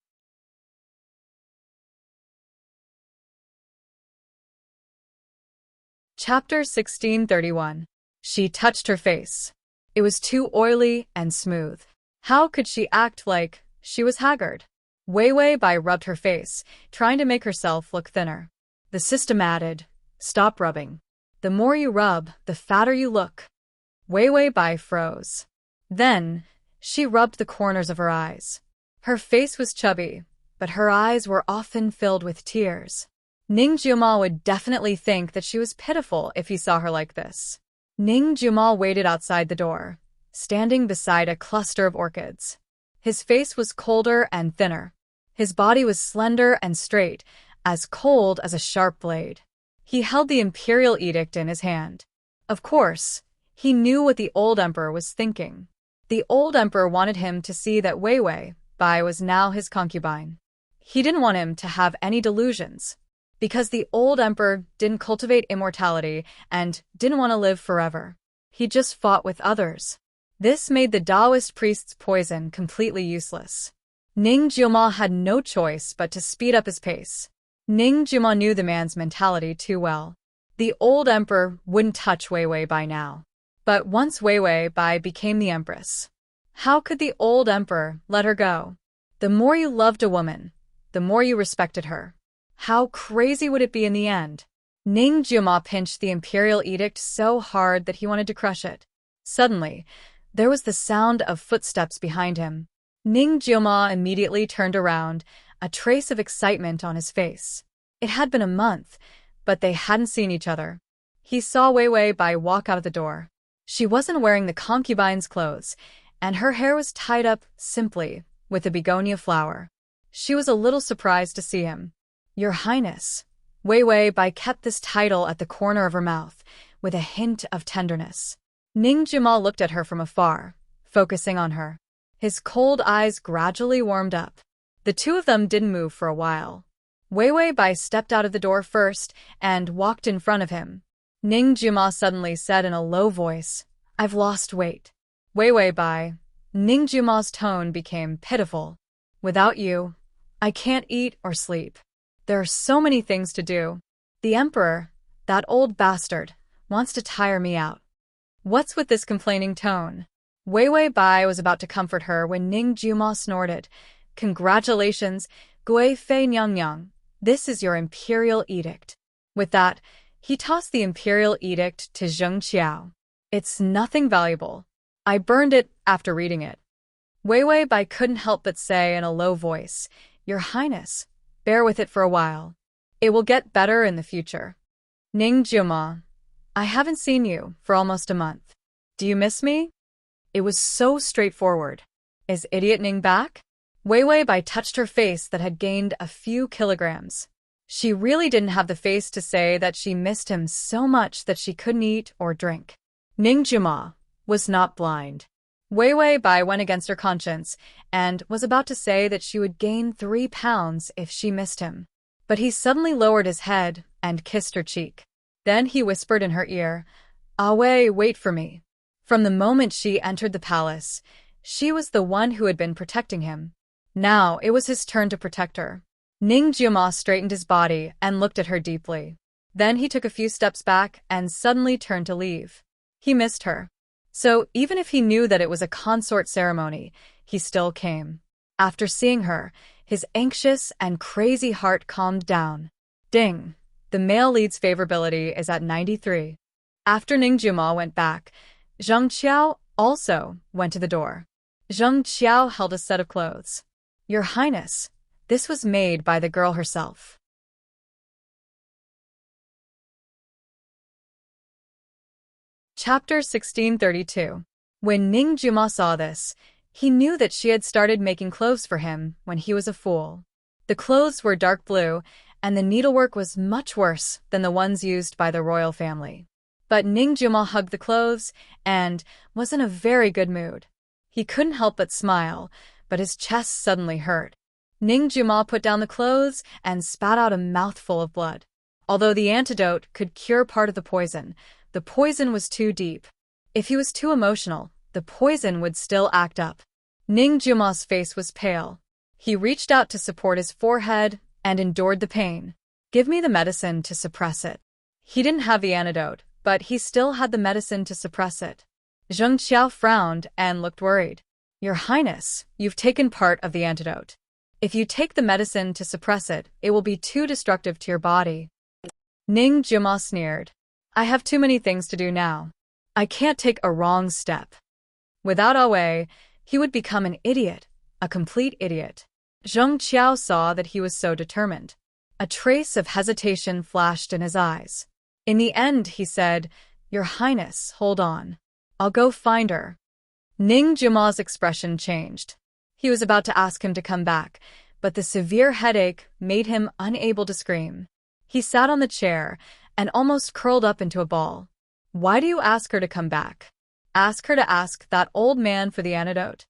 Chapter 1631. She touched her face. It was too oily and smooth. How could she act like she was haggard? Wei Wei Bai rubbed her face, trying to make herself look thinner. The system added, stop rubbing. The more you rub, the fatter you look. Wei Wei Bai froze. Then, she rubbed the corners of her eyes. Her face was chubby, but her eyes were often filled with tears. Ningjuma would definitely think that she was pitiful if he saw her like this. Ningjuma waited outside the door, standing beside a cluster of orchids. His face was colder and thinner. His body was slender and straight, as cold as a sharp blade. He held the imperial edict in his hand. Of course, he knew what the old emperor was thinking. The old emperor wanted him to see that Wei Wei Bai was now his concubine. He didn't want him to have any delusions, because the old emperor didn't cultivate immortality and didn't want to live forever. He just fought with others. This made the Taoist priest's poison completely useless. Ningjuma had no choice but to speed up his pace. Ningjuma knew the man's mentality too well. The old emperor wouldn't touch Wei Wei Bai now. But once Wei Wei Bai became the empress, how could the old emperor let her go? The more you loved a woman, the more you respected her. How crazy would it be in the end? Ningjuma pinched the imperial edict so hard that he wanted to crush it. Suddenly, there was the sound of footsteps behind him. Ningjuma immediately turned around, a trace of excitement on his face. It had been a month, but they hadn't seen each other. He saw Wei Wei Bai walk out of the door. She wasn't wearing the concubine's clothes, and her hair was tied up simply with a begonia flower. She was a little surprised to see him. Your Highness. Wei Wei Bai kept this title at the corner of her mouth, with a hint of tenderness. Ningjuma looked at her from afar, focusing on her. His cold eyes gradually warmed up. The two of them didn't move for a while. Wei Wei Bai stepped out of the door first and walked in front of him. Ning Juma suddenly said in a low voice, "I've lost weight." Wei Wei Bai. Ning Juma's tone became pitiful. "Without you, I can't eat or sleep. There are so many things to do. The Emperor, that old bastard, wants to tire me out." What's with this complaining tone? Wei Wei Bai was about to comfort her when Ning Juma snorted. "Congratulations, Gui Fei Nyang Nyang. This is your imperial edict." With that, he tossed the imperial edict to Zheng Qiao. "It's nothing valuable. I burned it after reading it." Wei Wei Bai couldn't help but say in a low voice, "Your Highness, bear with it for a while. It will get better in the future." "Ning Juma, I haven't seen you for almost a month. Do you miss me?" It was so straightforward. Is idiot Ning back? Wei Wei Bai touched her face that had gained a few kilograms. She really didn't have the face to say that she missed him so much that she couldn't eat or drink. Ning Juma was not blind. Wei Wei Bai went against her conscience and was about to say that she would gain 3 pounds if she missed him. But he suddenly lowered his head and kissed her cheek. Then he whispered in her ear, "Ah Wei, wait for me." From the moment she entered the palace, she was the one who had been protecting him. Now it was his turn to protect her. Ning Juma straightened his body and looked at her deeply. Then he took a few steps back and suddenly turned to leave. He missed her. So even if he knew that it was a consort ceremony, he still came. After seeing her, his anxious and crazy heart calmed down. Ding! The male lead's favorability is at 93. After Ning Juma went back, Zheng Qiao also went to the door. Zheng Qiao held a set of clothes. "Your Highness, this was made by the girl herself." Chapter 1632. When Ning Juma saw this, he knew that she had started making clothes for him when he was a fool. The clothes were dark blue, and the needlework was much worse than the ones used by the royal family. But Ning Juma hugged the clothes and was in a very good mood. He couldn't help but smile, but his chest suddenly hurt. Ning Juma put down the clothes and spat out a mouthful of blood. Although the antidote could cure part of the poison was too deep. If he was too emotional, the poison would still act up. Ning Juma's face was pale. He reached out to support his forehead and endured the pain. "Give me the medicine to suppress it." He didn't have the antidote, but he still had the medicine to suppress it. Zheng Qiao frowned and looked worried. "Your Highness, you've taken part of the antidote. If you take the medicine to suppress it, it will be too destructive to your body." Ning Juma sneered. "I have too many things to do now. I can't take a wrong step." Without Awei, he would become an idiot, a complete idiot. Zheng Qiao saw that he was so determined. A trace of hesitation flashed in his eyes. In the end, he said, "Your Highness, hold on. I'll go find her." Ning Juma's expression changed. He was about to ask him to come back, but the severe headache made him unable to scream. He sat on the chair and almost curled up into a ball. "Why do you ask her to come back? Ask her to ask that old man for the antidote."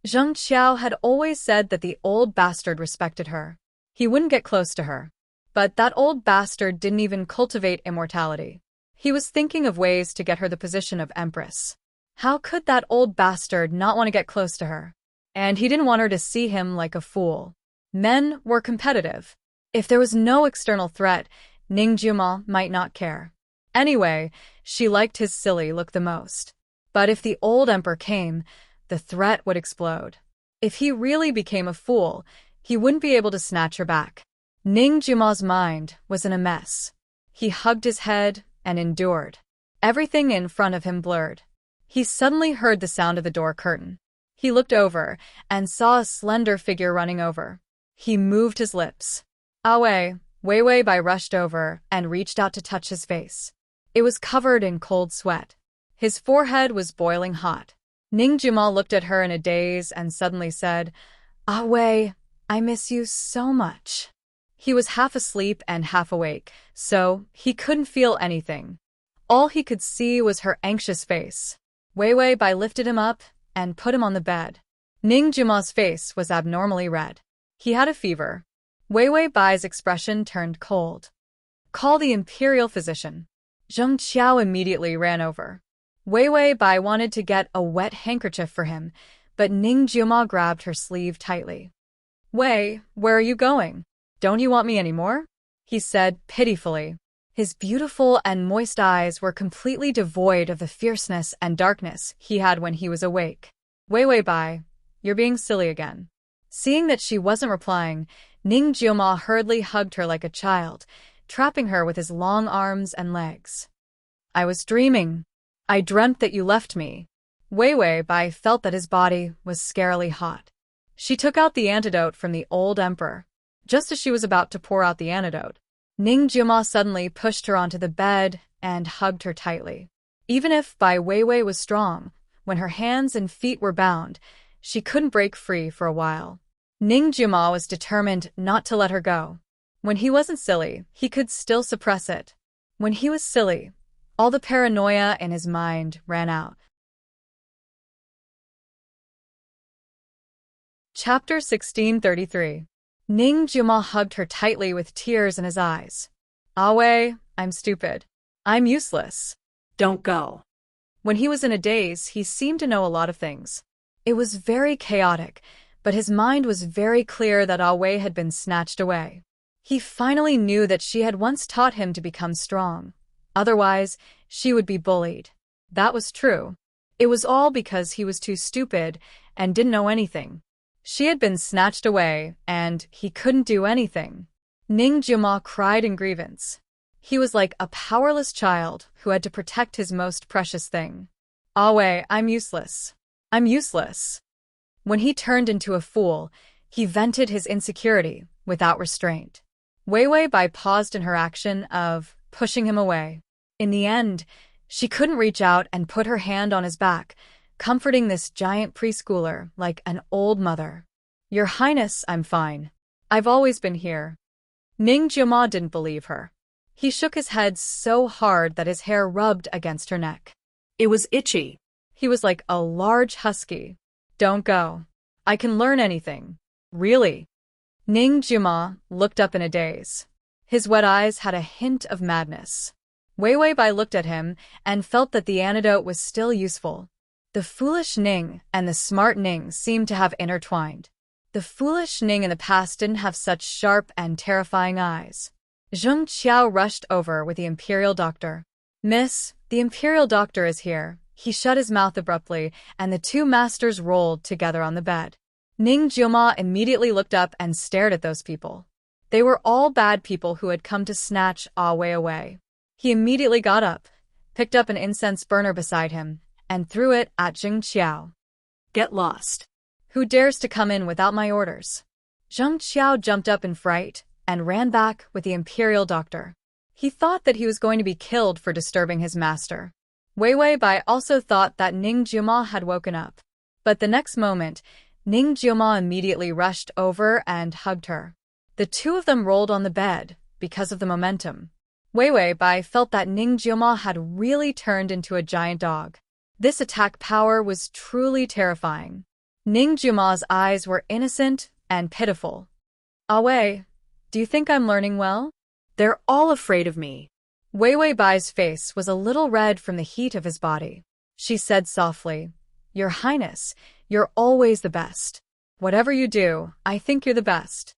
Zheng Qiao had always said that the old bastard respected her. He wouldn't get close to her. But that old bastard didn't even cultivate immortality. He was thinking of ways to get her the position of Empress. How could that old bastard not want to get close to her? And he didn't want her to see him like a fool. Men were competitive. If there was no external threat, Ning Juma might not care. Anyway, she liked his silly look the most. But if the old emperor came, the threat would explode. If he really became a fool, he wouldn't be able to snatch her back. Ning Juma's mind was in a mess. He hugged his head and endured. Everything in front of him blurred. He suddenly heard the sound of the door curtain. He looked over and saw a slender figure running over. He moved his lips. "Awei." Wei Wei Bai rushed over and reached out to touch his face. It was covered in cold sweat. His forehead was boiling hot. Ning Juma looked at her in a daze and suddenly said, "Awei, I miss you so much." He was half asleep and half awake, so he couldn't feel anything. All he could see was her anxious face. Wei Wei Bai lifted him up and put him on the bed. Ning Juma's face was abnormally red. He had a fever. Wei Wei Bai's expression turned cold. Call the imperial physician. Zheng Qiao immediately ran over. Wei Wei Bai wanted to get a wet handkerchief for him, but Ning Jiuma grabbed her sleeve tightly. Wei, where are you going? Don't you want me anymore? He said pitifully. His beautiful and moist eyes were completely devoid of the fierceness and darkness he had when he was awake. Wei Wei Bai, you're being silly again. Seeing that she wasn't replying, Ning Jiuma hurriedly hugged her like a child, trapping her with his long arms and legs. I was dreaming. I dreamt that you left me. Wei Wei Bai felt that his body was scarily hot. She took out the antidote from the old emperor. Just as she was about to pour out the antidote, Ning Jiuma suddenly pushed her onto the bed and hugged her tightly. Even if Bai Weiwei was strong, when her hands and feet were bound, she couldn't break free for a while. Ning Jiuma was determined not to let her go. When he wasn't silly, he could still suppress it. When he was silly, all the paranoia in his mind ran out. Chapter 1633. Ning Jiuma hugged her tightly with tears in his eyes. Wei, I'm stupid. I'm useless. Don't go. When he was in a daze, he seemed to know a lot of things. It was very chaotic, but his mind was very clear that Wei had been snatched away. He finally knew that she had once taught him to become strong. Otherwise, she would be bullied. That was true. It was all because he was too stupid and didn't know anything. She had been snatched away, and he couldn't do anything. Ning Jiuma cried in grievance. He was like a powerless child who had to protect his most precious thing. Wei, I'm useless. I'm useless. When he turned into a fool, he vented his insecurity without restraint. Wei Wei Bai paused in her action of pushing him away. In the end, she couldn't reach out and put her hand on his back, comforting this giant preschooler like an old mother. Your Highness, I'm fine. I've always been here. Ning Jiuma didn't believe her. He shook his head so hard that his hair rubbed against her neck. It was itchy. He was like a large husky. Don't go. I can learn anything. Really? Ning Jiuma looked up in a daze. His wet eyes had a hint of madness. Wei Wei Bai looked at him and felt that the antidote was still useful. The foolish Ning and the smart Ning seemed to have intertwined. The foolish Ning in the past didn't have such sharp and terrifying eyes. Zheng Qiao rushed over with the imperial doctor. Miss, the imperial doctor is here. He shut his mouth abruptly, and the two masters rolled together on the bed. Ning Jiuma immediately looked up and stared at those people. They were all bad people who had come to snatch Wei away. He immediately got up, picked up an incense burner beside him, and threw it at Zheng Qiao. Get lost. Who dares to come in without my orders? Zheng Qiao jumped up in fright and ran back with the imperial doctor. He thought that he was going to be killed for disturbing his master. Wei Wei Bai also thought that Ning Jiuma had woken up. But the next moment, Ning Jiuma immediately rushed over and hugged her. The two of them rolled on the bed because of the momentum. Wei Wei Bai felt that Ning Jiuma had really turned into a giant dog. This attack power was truly terrifying. Ning Jiuma's eyes were innocent and pitiful. Wei, do you think I'm learning well? They're all afraid of me. Wei Wei Bai's face was a little red from the heat of his body. She said softly, Your Highness, you're always the best. Whatever you do, I think you're the best.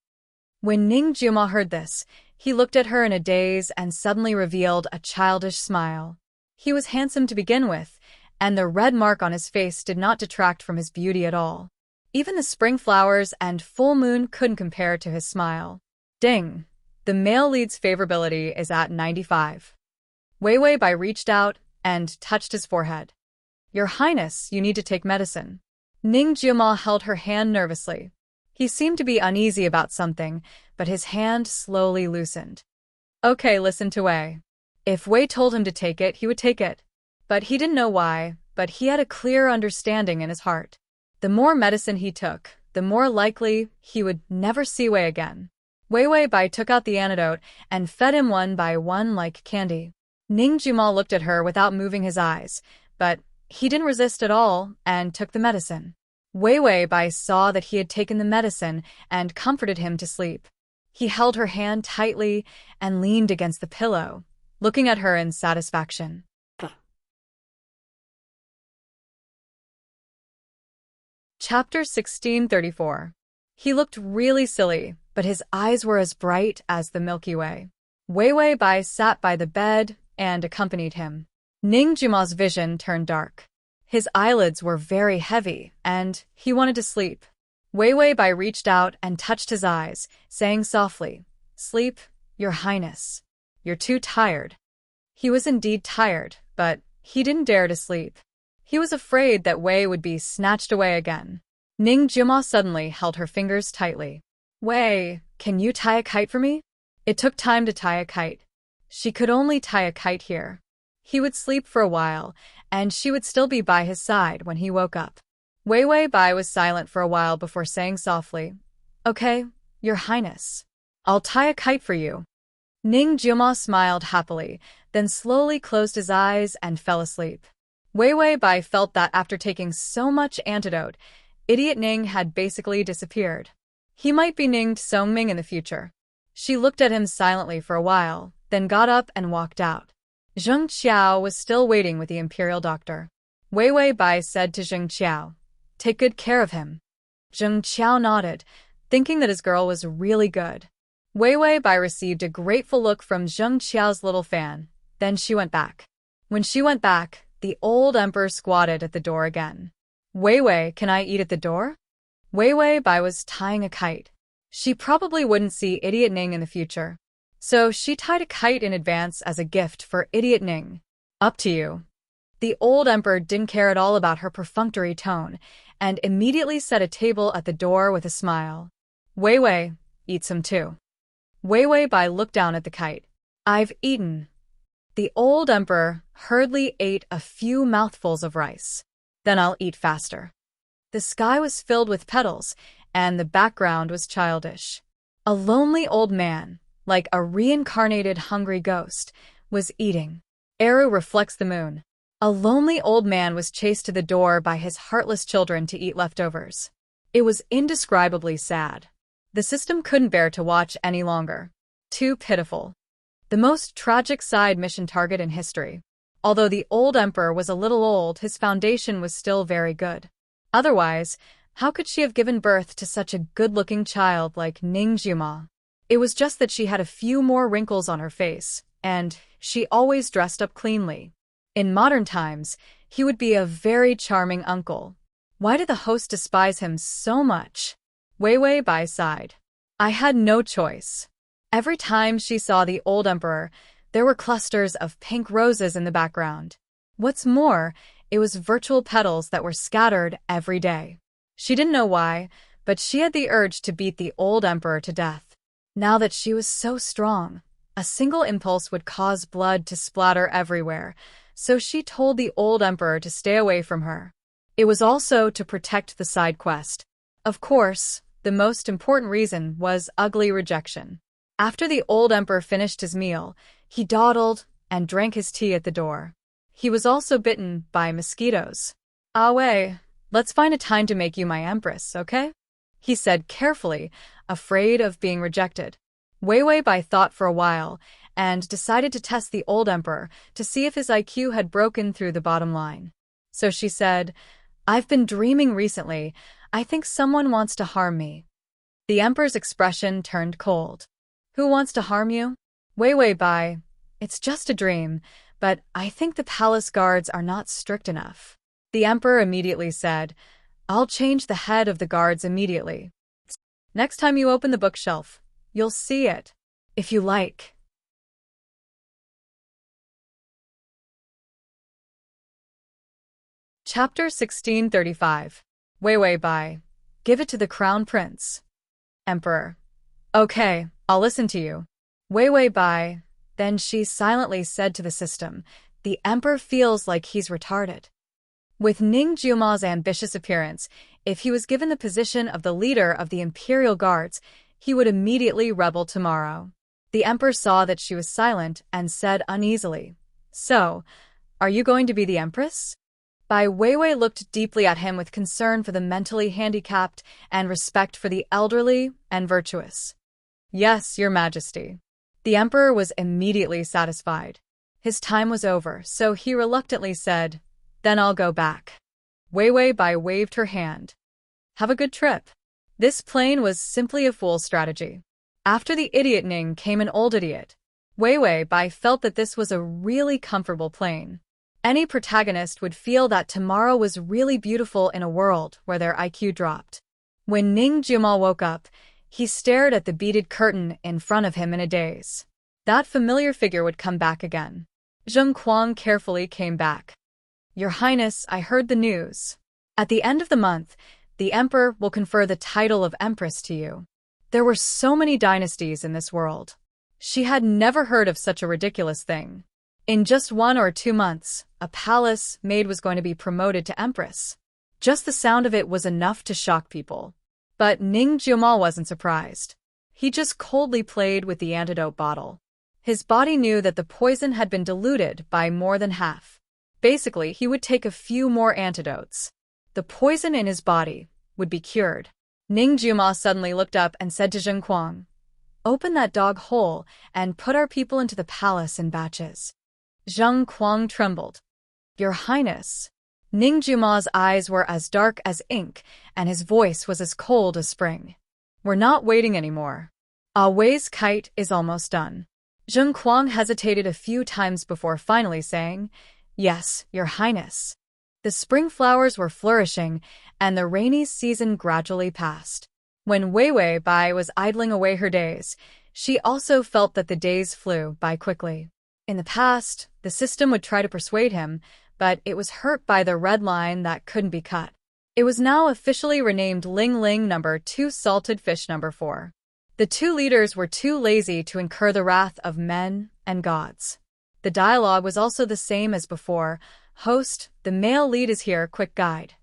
When Ning Jiuma heard this, he looked at her in a daze and suddenly revealed a childish smile. He was handsome to begin with, and the red mark on his face did not detract from his beauty at all. Even the spring flowers and full moon couldn't compare to his smile. Ding! The male lead's favorability is at 95. Wei Wei Bai reached out and touched his forehead. Your Highness, you need to take medicine. Ning Jiuma held her hand nervously. He seemed to be uneasy about something, but his hand slowly loosened. Okay, listen to Wei. If Wei told him to take it, he would take it. But he didn't know why, but he had a clear understanding in his heart. The more medicine he took, the more likely he would never see Wei again. Wei Wei Bai took out the antidote and fed him one by one like candy. Ning Jiuma looked at her without moving his eyes, but he didn't resist at all and took the medicine. Wei Wei Bai saw that he had taken the medicine and comforted him to sleep. He held her hand tightly and leaned against the pillow, looking at her in satisfaction. Chapter 1634. He looked really silly, but his eyes were as bright as the Milky Way. Wei Wei Bai sat by the bed and accompanied him. Ning Juma's vision turned dark. His eyelids were very heavy, and he wanted to sleep. Wei Wei Bai reached out and touched his eyes, saying softly, "Sleep, Your Highness. You're too tired." He was indeed tired, but he didn't dare to sleep. He was afraid that Wei would be snatched away again. Ning Juma suddenly held her fingers tightly. "Wei, can you tie a kite for me?" It took time to tie a kite. She could only tie a kite here. He would sleep for a while, and she would still be by his side when he woke up. Wei Wei Bai was silent for a while before saying softly, "Okay, Your Highness. I'll tie a kite for you." Ning Juma smiled happily, then slowly closed his eyes and fell asleep. Wei Wei Bai felt that after taking so much antidote, idiot Ning had basically disappeared. He might be Ning Songming in the future. She looked at him silently for a while, then got up and walked out. Zheng Qiao was still waiting with the imperial doctor. Wei Wei Bai said to Zheng Qiao, "Take good care of him." Zheng Qiao nodded, thinking that his girl was really good. Wei Wei Bai received a grateful look from Zheng Qiao's little fan, then she went back. When she went back, the old emperor squatted at the door again. "Wei Wei, can I eat at the door?" Wei Wei Bai was tying a kite. She probably wouldn't see idiot Ning in the future, so she tied a kite in advance as a gift for idiot Ning. "Up to you." The old emperor didn't care at all about her perfunctory tone, and immediately set a table at the door with a smile. "Wei Wei, eat some too." Wei Wei Bai looked down at the kite. "I've eaten." The old emperor hurriedly ate a few mouthfuls of rice. "Then I'll eat faster." The sky was filled with petals, and the background was childish. A lonely old man, like a reincarnated hungry ghost, was eating. Eru reflects the moon. A lonely old man was chased to the door by his heartless children to eat leftovers. It was indescribably sad. The system couldn't bear to watch any longer. Too pitiful. The most tragic side mission target in history. Although the old emperor was a little old, his foundation was still very good. Otherwise, how could she have given birth to such a good-looking child like Ning Juma? It was just that she had a few more wrinkles on her face, and she always dressed up cleanly. In modern times, he would be a very charming uncle. Why did the host despise him so much? Wei Wei Bai sighed. "I had no choice." Every time she saw the old emperor, there were clusters of pink roses in the background. What's more, it was virtual petals that were scattered every day. She didn't know why, but she had the urge to beat the old emperor to death. Now that she was so strong, a single impulse would cause blood to splatter everywhere, so she told the old emperor to stay away from her. It was also to protect the side quest. Of course, the most important reason was ugly rejection. After the old emperor finished his meal, he dawdled and drank his tea at the door. He was also bitten by mosquitoes. "Ah Wei, let's find a time to make you my empress, okay?" he said carefully, afraid of being rejected. Wei Wei Bai thought for a while and decided to test the old emperor to see if his IQ had broken through the bottom line. So she said, "I've been dreaming recently. I think someone wants to harm me." The emperor's expression turned cold. "Who wants to harm you?" "Wei Wei Bai, it's just a dream, but I think the palace guards are not strict enough." The emperor immediately said, "I'll change the head of the guards immediately. Next time you open the bookshelf, you'll see it, if you like." Chapter 1635. Wei Wei Bai. Give it to the crown prince. Emperor. "Okay, I'll listen to you." Wei Wei Bai. Then she silently said to the system, "The emperor feels like he's retarded." With Ning Juma's ambitious appearance, if he was given the position of the leader of the Imperial Guards, he would immediately rebel tomorrow. The emperor saw that she was silent and said uneasily, "So, are you going to be the empress?" Bai Weiwei looked deeply at him with concern for the mentally handicapped and respect for the elderly and virtuous. Yes, Your Majesty. The emperor was immediately satisfied. His time was over, so he reluctantly said, "Then I'll go back." Wei Wei Bai waved her hand. "Have a good trip." This plane was simply a fool's strategy. After the idiot Ning came an old idiot. Wei Wei Bai felt that this was a really comfortable plane. Any protagonist would feel that tomorrow was really beautiful in a world where their IQ dropped. When Ning Jiuma woke up, he stared at the beaded curtain in front of him in a daze. That familiar figure would come back again. Zheng Kuang carefully came back. "Your Highness, I heard the news. At the end of the month, the Emperor will confer the title of Empress to you." There were so many dynasties in this world. She had never heard of such a ridiculous thing. In just 1 or 2 months, a palace maid was going to be promoted to Empress. Just the sound of it was enough to shock people. But Ning Jiuma wasn't surprised. He just coldly played with the antidote bottle. His body knew that the poison had been diluted by more than half. Basically, he would take a few more antidotes. The poison in his body would be cured. Ning Jiuma suddenly looked up and said to Zheng Kuang, "Open that dog hole and put our people into the palace in batches." Zheng Kuang trembled. "Your Highness." Ning Jiuma's eyes were as dark as ink, and his voice was as cold as spring. "We're not waiting anymore. Ah Wei's kite is almost done." Zheng Kuang hesitated a few times before finally saying, "Yes, Your Highness." The spring flowers were flourishing, and the rainy season gradually passed. When Wei Wei Bai was idling away her days, she also felt that the days flew by quickly. In the past, the system would try to persuade him, but it was hurt by the red line that couldn't be cut. It was now officially renamed Ling Ling No. 2 Salted Fish No. 4. The two leaders were too lazy to incur the wrath of men and gods. The dialogue was also the same as before. "Host, the male lead is here, quick guide."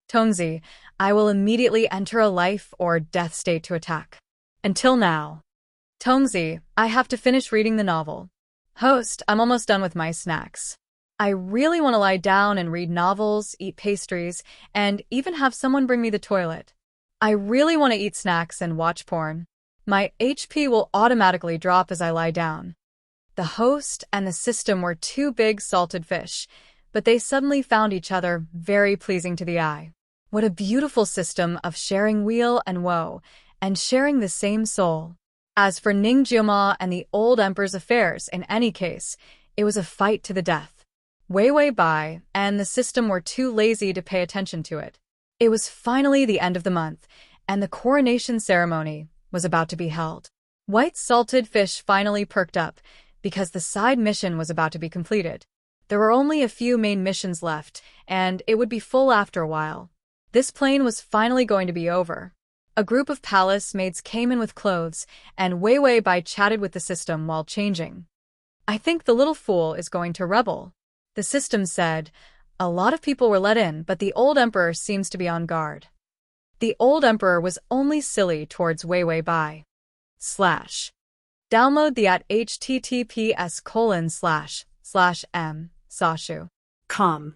"Tongzi, I will immediately enter a life or death state to attack." "Until now." "Tongzi, I have to finish reading the novel." "Host, I'm almost done with my snacks. I really want to lie down and read novels, eat pastries, and even have someone bring me the toilet. I really want to eat snacks and watch porn. My HP will automatically drop as I lie down." The host and the system were two big salted fish, but they suddenly found each other very pleasing to the eye. What a beautiful system of sharing weal and woe, and sharing the same soul. As for Ning Jiuma and the old emperor's affairs, in any case, it was a fight to the death. Wei Wei Bai and the system were too lazy to pay attention to it. It was finally the end of the month, and the coronation ceremony was about to be held. White salted fish finally perked up, because the side mission was about to be completed. There were only a few main missions left, and it would be full after a while. This plane was finally going to be over. A group of palace maids came in with clothes, and Wei Wei Bai chatted with the system while changing. "I think the little fool is going to rebel." The system said. A lot of people were let in, but the old emperor seems to be on guard. The old emperor was only silly towards Wei Wei Bai. Download the at https://m/sashu.com.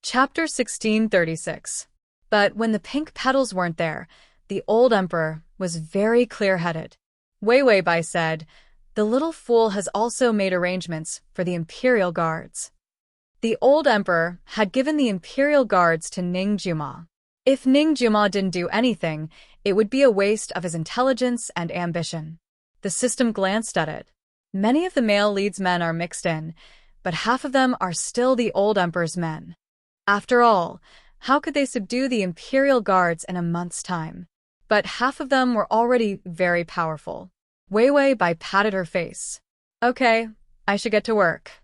Chapter 1636. But when the pink petals weren't there, the old emperor was very clear-headed. Wei Wei Bai said, "The little fool has also made arrangements for the imperial guards." The old emperor had given the imperial guards to Ning Jiuma. If Ning Jiuma didn't do anything, it would be a waste of his intelligence and ambition. The system glanced at it. Many of the male lead's men are mixed in, but half of them are still the old emperor's men. After all, how could they subdue the imperial guards in a month's time? But half of them were already very powerful. Wei Wei Bai patted her face. "Okay, I should get to work."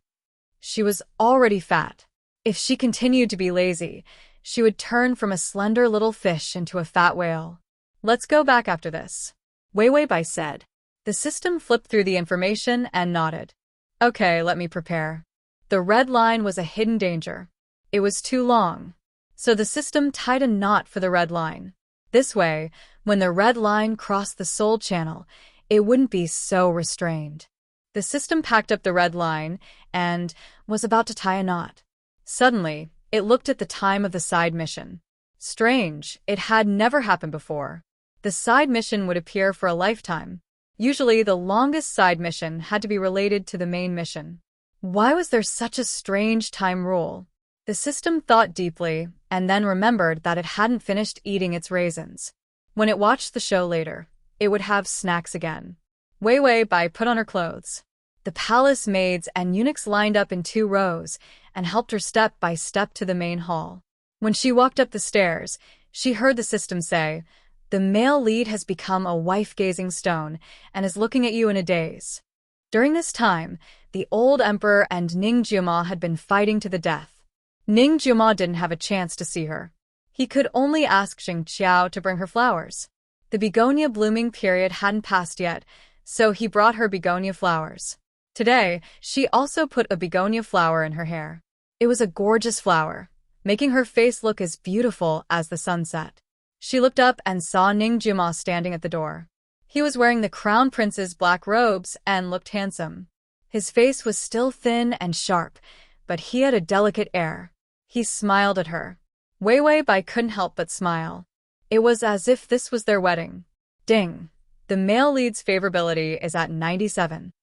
She was already fat. If she continued to be lazy, she would turn from a slender little fish into a fat whale. "Let's go back after this," Wei Wei Bai said. The system flipped through the information and nodded. "Okay, let me prepare." The red line was a hidden danger. It was too long. So the system tied a knot for the red line. This way, when the red line crossed the soul channel, it wouldn't be so restrained. The system packed up the red line and was about to tie a knot. Suddenly, it looked at the time of the side mission. Strange, it had never happened before. The side mission would appear for a lifetime. Usually, the longest side mission had to be related to the main mission. Why was there such a strange time rule? The system thought deeply and then remembered that it hadn't finished eating its raisins. When it watched the show later, it would have snacks again. Wei Wei Bai put on her clothes. The palace maids and eunuchs lined up in 2 rows and helped her step by step to the main hall. When she walked up the stairs, she heard the system say, "The male lead has become a wife-gazing stone and is looking at you in a daze." During this time, the old emperor and Ning Jiama had been fighting to the death. Ning Jiama didn't have a chance to see her. He could only ask Xing Qiao to bring her flowers. The begonia blooming period hadn't passed yet, so he brought her begonia flowers. Today, she also put a begonia flower in her hair. It was a gorgeous flower, making her face look as beautiful as the sunset. She looked up and saw Ning Jiama standing at the door. He was wearing the crown prince's black robes and looked handsome. His face was still thin and sharp, but he had a delicate air. He smiled at her. Wei Wei Bai couldn't help but smile. It was as if this was their wedding. Ding! The male lead's favorability is at 97.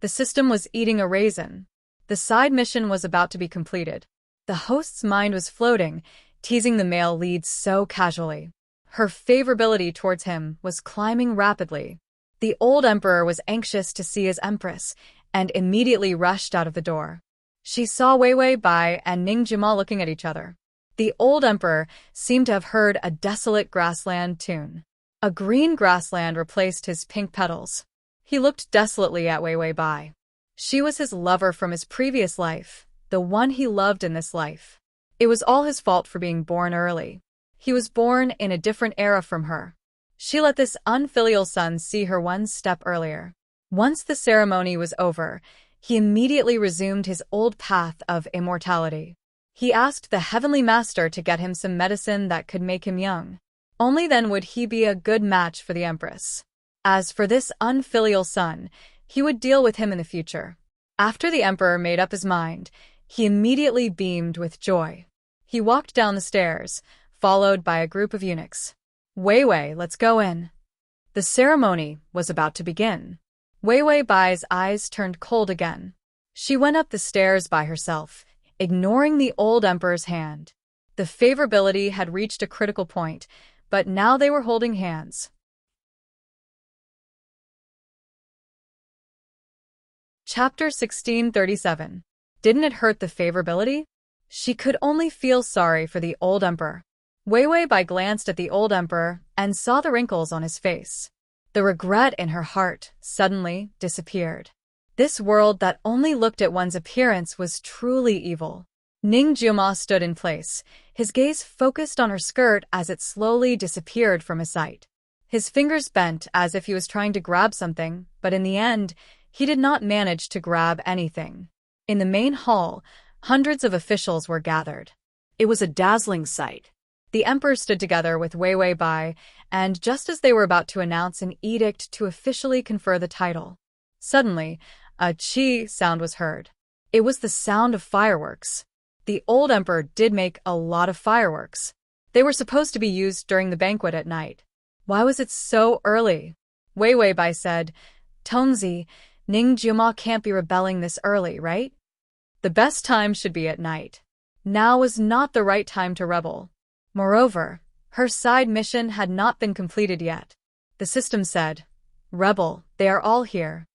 The system was eating a raisin. The side mission was about to be completed. The host's mind was floating, teasing the male lead so casually. Her favorability towards him was climbing rapidly. The old emperor was anxious to see his empress and immediately rushed out of the door. She saw Wei Wei Bai and Ning Jiama looking at each other. The old emperor seemed to have heard a desolate grassland tune. A green grassland replaced his pink petals. He looked desolately at Wei Wei Bai. She was his lover from his previous life, the one he loved in this life. It was all his fault for being born early. He was born in a different era from her. She let this unfilial son see her one step earlier. Once the ceremony was over, he immediately resumed his old path of immortality. He asked the Heavenly Master to get him some medicine that could make him young. Only then would he be a good match for the Empress. As for this unfilial son, he would deal with him in the future. After the Emperor made up his mind, he immediately beamed with joy. He walked down the stairs, followed by a group of eunuchs. "Wei Wei, let's go in." The ceremony was about to begin. Wei Wei Bai's eyes turned cold again. She went up the stairs by herself, ignoring the old emperor's hand. The favorability had reached a critical point, but now they were holding hands. Chapter 1637. Didn't it hurt the favorability? She could only feel sorry for the old emperor. Wei Wei Bai glanced at the old emperor and saw the wrinkles on his face. The regret in her heart suddenly disappeared. This world that only looked at one's appearance was truly evil. Ning Jiama stood in place, his gaze focused on her skirt as it slowly disappeared from his sight. His fingers bent as if he was trying to grab something, but in the end, he did not manage to grab anything. In the main hall, hundreds of officials were gathered. It was a dazzling sight. The emperor stood together with Wei Wei Bai, and just as they were about to announce an edict to officially confer the title, suddenly, a chi sound was heard. It was the sound of fireworks. The old emperor did make a lot of fireworks. They were supposed to be used during the banquet at night. Why was it so early? Wei Wei Bai said, "Tongzi, Ning Jiama can't be rebelling this early, right? The best time should be at night. Now was not the right time to rebel." Moreover, her side mission had not been completed yet. The system said, "Rebel, they are all here."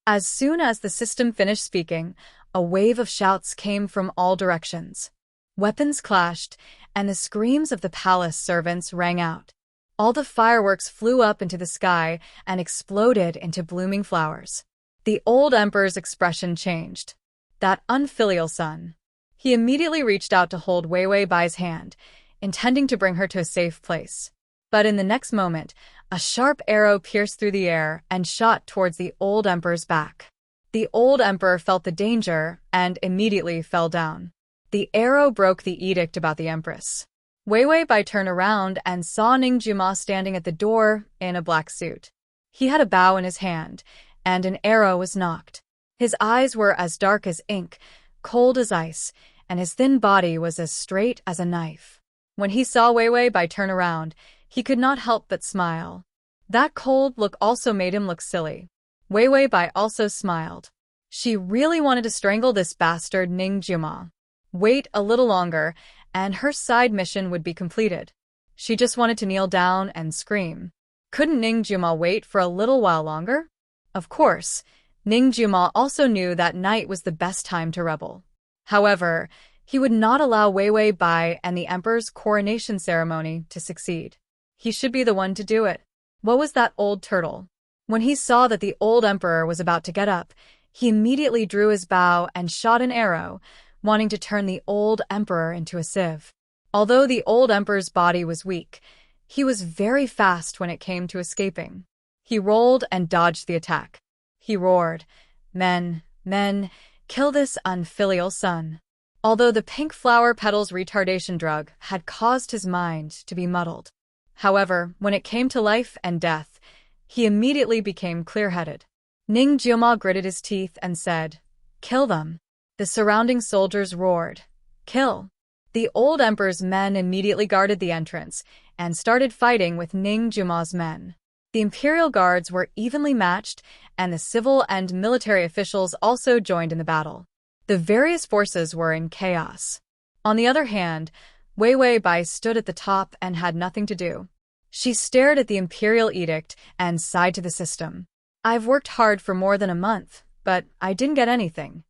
As soon as the system finished speaking, a wave of shouts came from all directions. Weapons clashed, and the screams of the palace servants rang out. All the fireworks flew up into the sky and exploded into blooming flowers. The old emperor's expression changed. That unfilial son. He immediately reached out to hold Wei Wei Bai's hand, intending to bring her to a safe place. But in the next moment, a sharp arrow pierced through the air and shot towards the old emperor's back. The old emperor felt the danger and immediately fell down. The arrow broke the edict about the empress. Wei Wei Bai turned around and saw Ning Jiama standing at the door in a black suit. He had a bow in his hand, and an arrow was knocked. His eyes were as dark as ink, cold as ice, and his thin body was as straight as a knife. When he saw Wei Wei Bai turn around, he could not help but smile. That cold look also made him look silly. Wei Wei Bai also smiled. She really wanted to strangle this bastard Ning Jiuma. Wait a little longer, and her side mission would be completed. She just wanted to kneel down and scream. Couldn't Ning Jiuma wait for a little while longer? Of course, Ning Jiuma also knew that night was the best time to rebel. However, he would not allow Wei Wei Bai and the emperor's coronation ceremony to succeed. He should be the one to do it. What was that old turtle? When he saw that the old emperor was about to get up, he immediately drew his bow and shot an arrow, wanting to turn the old emperor into a sieve. Although the old emperor's body was weak, he was very fast when it came to escaping. He rolled and dodged the attack. He roared, "Men, men, kill this unfilial son." Although the pink flower petals retardation drug had caused his mind to be muddled. However, when it came to life and death, he immediately became clear-headed. Ning Jiuma gritted his teeth and said, "Kill them." The surrounding soldiers roared, "Kill." The old emperor's men immediately guarded the entrance and started fighting with Ning Jiuma's men. The imperial guards were evenly matched, and the civil and military officials also joined in the battle. The various forces were in chaos. On the other hand, Wei Wei Bai stood at the top and had nothing to do. She stared at the imperial edict and sighed to the system. "I've worked hard for more than a month, but I didn't get anything."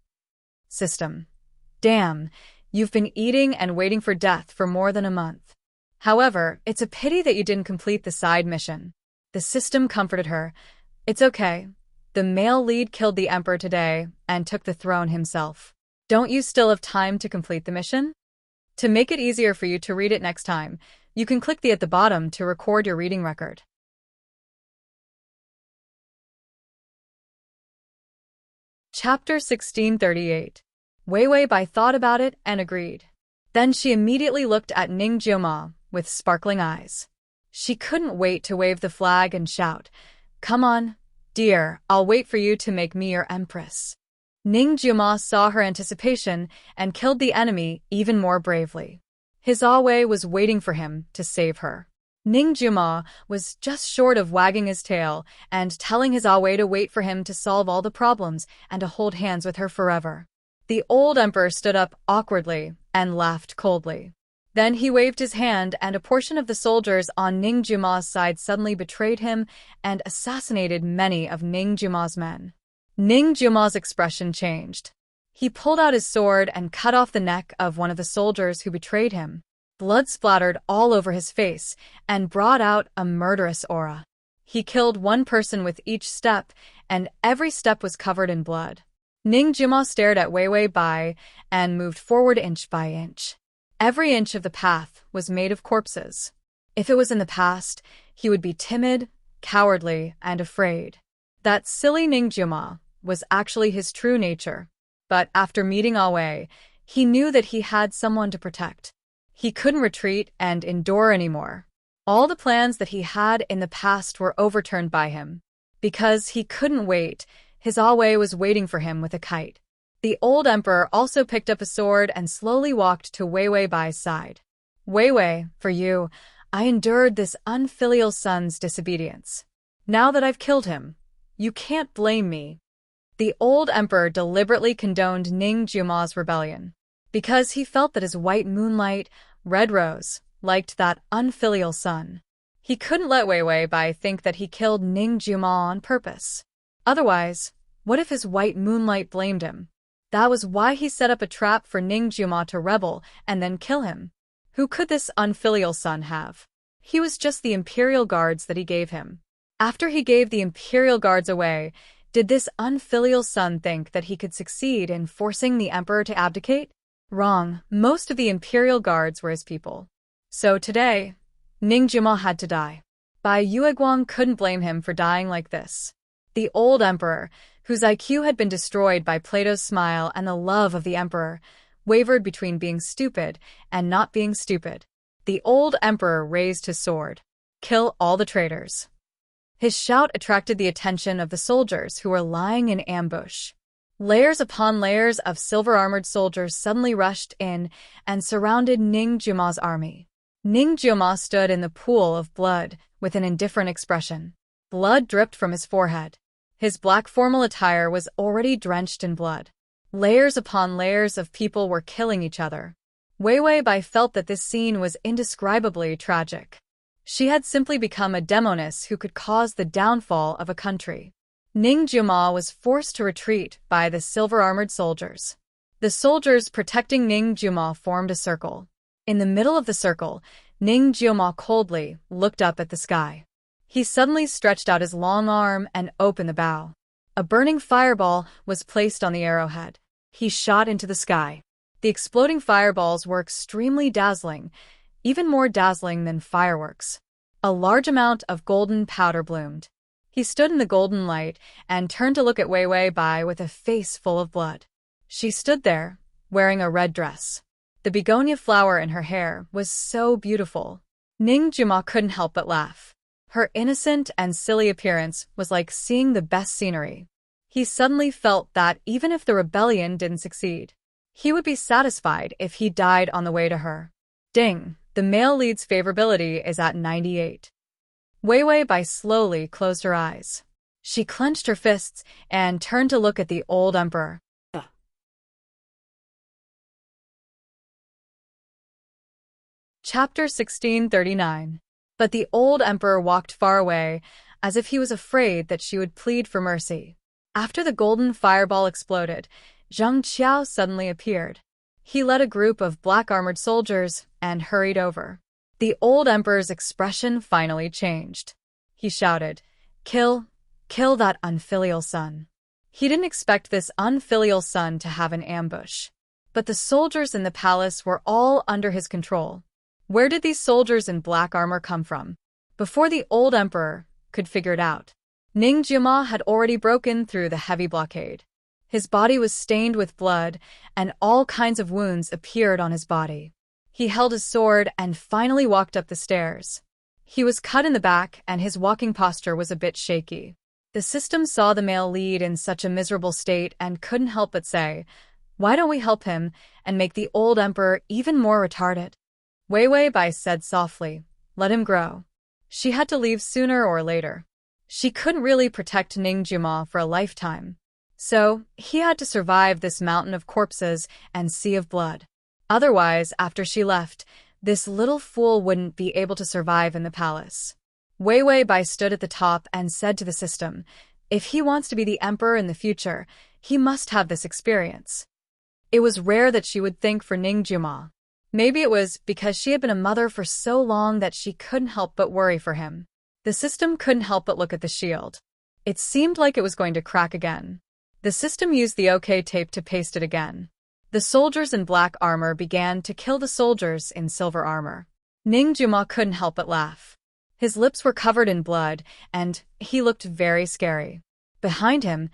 System. "Damn, you've been eating and waiting for death for more than a month. However, it's a pity that you didn't complete the side mission." The system comforted her. "It's okay. The male lead killed the emperor today and took the throne himself. Don't you still have time to complete the mission?" To make it easier for you to read it next time, you can click the at the bottom to record your reading record. Chapter 1638. Wei Wei Bai thought about it and agreed. Then she immediately looked at Ning Jiuma with sparkling eyes. She couldn't wait to wave the flag and shout, "Come on, dear, I'll wait for you to make me your empress." Ning Jiuma saw her anticipation and killed the enemy even more bravely. His Awe was waiting for him to save her. Ning Jiuma was just short of wagging his tail and telling his Awe to wait for him to solve all the problems and to hold hands with her forever. The old emperor stood up awkwardly and laughed coldly. Then he waved his hand, and a portion of the soldiers on Ning Jiuma's side suddenly betrayed him and assassinated many of Ning Jiuma's men. Ning Jiuma's expression changed. He pulled out his sword and cut off the neck of one of the soldiers who betrayed him. Blood splattered all over his face and brought out a murderous aura. He killed one person with each step, and every step was covered in blood. Ning Jiuma stared at Wei Wei Bai and moved forward inch by inch. Every inch of the path was made of corpses. If it was in the past, he would be timid, cowardly, and afraid. That silly Ning Jiuma was actually his true nature. But after meeting Awe, he knew that he had someone to protect. He couldn't retreat and endure anymore. All the plans that he had in the past were overturned by him. Because he couldn't wait, his Awe was waiting for him with a kite. The old emperor also picked up a sword and slowly walked to Wei Wei Bai's side. "Wei Wei, for you, I endured this unfilial son's disobedience. Now that I've killed him, you can't blame me." The old emperor deliberately condoned Ning Jiuma's rebellion, because he felt that his white moonlight, Red Rose, liked that unfilial son. He couldn't let Wei Wei Bai think that he killed Ning Jiuma on purpose. Otherwise, what if his white moonlight blamed him? That was why he set up a trap for Ning Jiuma to rebel and then kill him. Who could this unfilial son have? He was just the imperial guards that he gave him. After he gave the imperial guards away, did this unfilial son think that he could succeed in forcing the emperor to abdicate? Wrong. Most of the imperial guards were his people. So today, Ning Jiuma had to die. Bai Yueguang couldn't blame him for dying like this. The old emperor, whose IQ had been destroyed by Plato's smile and the love of the emperor, wavered between being stupid and not being stupid. The old emperor raised his sword. "Kill all the traitors." His shout attracted the attention of the soldiers who were lying in ambush. Layers upon layers of silver-armored soldiers suddenly rushed in and surrounded Ning Jiuma's army. Ning Jiuma stood in the pool of blood with an indifferent expression. Blood dripped from his forehead. His black formal attire was already drenched in blood. Layers upon layers of people were killing each other. Wei Wei Bai felt that this scene was indescribably tragic. She had simply become a demoness who could cause the downfall of a country. Ning Jiuma was forced to retreat by the silver-armored soldiers. The soldiers protecting Ning Jiuma formed a circle. In the middle of the circle, Ning Jiuma coldly looked up at the sky. He suddenly stretched out his long arm and opened the bow. A burning fireball was placed on the arrowhead. He shot into the sky. The exploding fireballs were extremely dazzling, even more dazzling than fireworks. A large amount of golden powder bloomed. He stood in the golden light and turned to look at Wei Wei Bai with a face full of blood. She stood there, wearing a red dress. The begonia flower in her hair was so beautiful. Ning Jiuma couldn't help but laugh. Her innocent and silly appearance was like seeing the best scenery. He suddenly felt that even if the rebellion didn't succeed, he would be satisfied if he died on the way to her. Ding, the male lead's favorability is at 98. Wei Wei Bai slowly closed her eyes. She clenched her fists and turned to look at the old emperor. Chapter 1639. But the old emperor walked far away, as if he was afraid that she would plead for mercy. After the golden fireball exploded, Zhang Qiao suddenly appeared. He led a group of black-armored soldiers and hurried over. The old emperor's expression finally changed. He shouted, "Kill that unfilial son." He didn't expect this unfilial son to have an ambush. But the soldiers in the palace were all under his control. Where did these soldiers in black armor come from? Before the old emperor could figure it out, Ning Jiuma had already broken through the heavy blockade. His body was stained with blood, and all kinds of wounds appeared on his body. He held his sword and finally walked up the stairs. He was cut in the back, and his walking posture was a bit shaky. The system saw the male lead in such a miserable state and couldn't help but say, "Why don't we help him and make the old emperor even more retarded?" Wei Wei Bai said softly, "Let him grow." She had to leave sooner or later. She couldn't really protect Ning Jiuma for a lifetime. So, he had to survive this mountain of corpses and sea of blood. Otherwise, after she left, this little fool wouldn't be able to survive in the palace. Wei Wei Bai stood at the top and said to the system, if he wants to be the emperor in the future, he must have this experience. It was rare that she would think for Ning Jiuma. Maybe it was because she had been a mother for so long that she couldn't help but worry for him. The system couldn't help but look at the shield. It seemed like it was going to crack again. The system used the OK tape to paste it again. The soldiers in black armor began to kill the soldiers in silver armor. Ning Jiuma couldn't help but laugh. His lips were covered in blood, and he looked very scary. Behind him,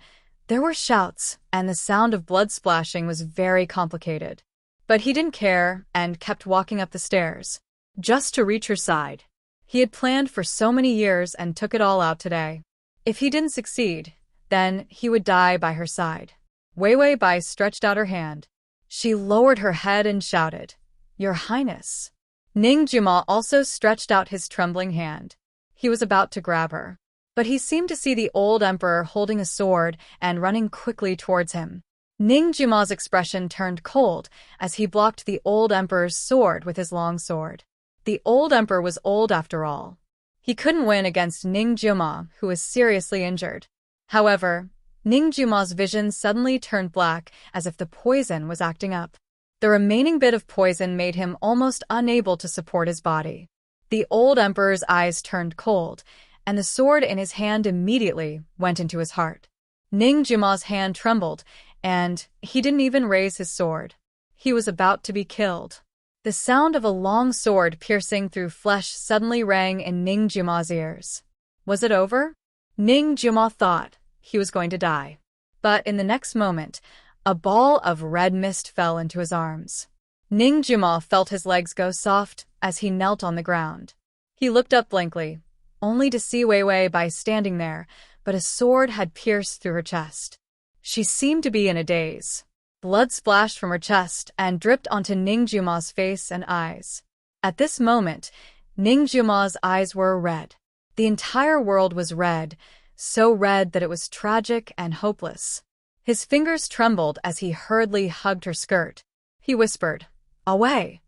there were shouts, and the sound of blood splashing was very complicated. But he didn't care and kept walking up the stairs, just to reach her side. He had planned for so many years and took it all out today. If he didn't succeed, then he would die by her side. Wei Wei Bai stretched out her hand. She lowered her head and shouted, "Your Highness." Ning Jiuma also stretched out his trembling hand. He was about to grab her. But he seemed to see the old emperor holding a sword and running quickly towards him. Ning Jiuma's expression turned cold as he blocked the old emperor's sword with his long sword. The old emperor was old after all. He couldn't win against Ning Jiuma, who was seriously injured. However, Ning Jiuma's vision suddenly turned black as if the poison was acting up. The remaining bit of poison made him almost unable to support his body. The old emperor's eyes turned cold, and the sword in his hand immediately went into his heart. Ning Jiuma's hand trembled, and he didn't even raise his sword. He was about to be killed. The sound of a long sword piercing through flesh suddenly rang in Ning Jiuma's ears. Was it over? Ning Jiuma thought he was going to die. But in the next moment, a ball of red mist fell into his arms. Ning Jiuma felt his legs go soft as he knelt on the ground. He looked up blankly, only to see Wei Wei Bai standing there, but a sword had pierced through her chest. She seemed to be in a daze. Blood splashed from her chest and dripped onto Ning Jiuma's face and eyes. At this moment, Ningjiuma's eyes were red. The entire world was red, so red that it was tragic and hopeless. His fingers trembled as he hurriedly hugged her skirt. He whispered, "Away."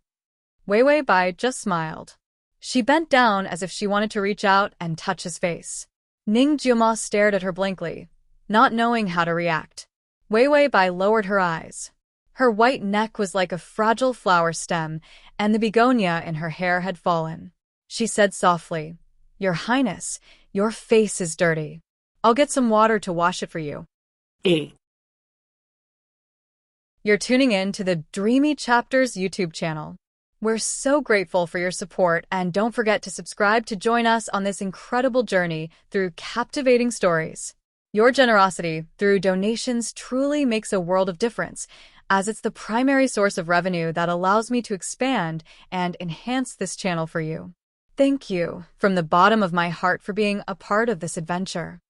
Wei Wei Bai just smiled. She bent down as if she wanted to reach out and touch his face. Ning Jiuma stared at her blankly, not knowing how to react. Wei Wei Bai lowered her eyes. Her white neck was like a fragile flower stem, and the begonia in her hair had fallen. She said softly, "Your Highness, your face is dirty. I'll get some water to wash it for you." You're tuning in to the Dreamy Chapters YouTube channel. We're so grateful for your support, and don't forget to subscribe to join us on this incredible journey through captivating stories. Your generosity through donations truly makes a world of difference, as it's the primary source of revenue that allows me to expand and enhance this channel for you. Thank you from the bottom of my heart for being a part of this adventure.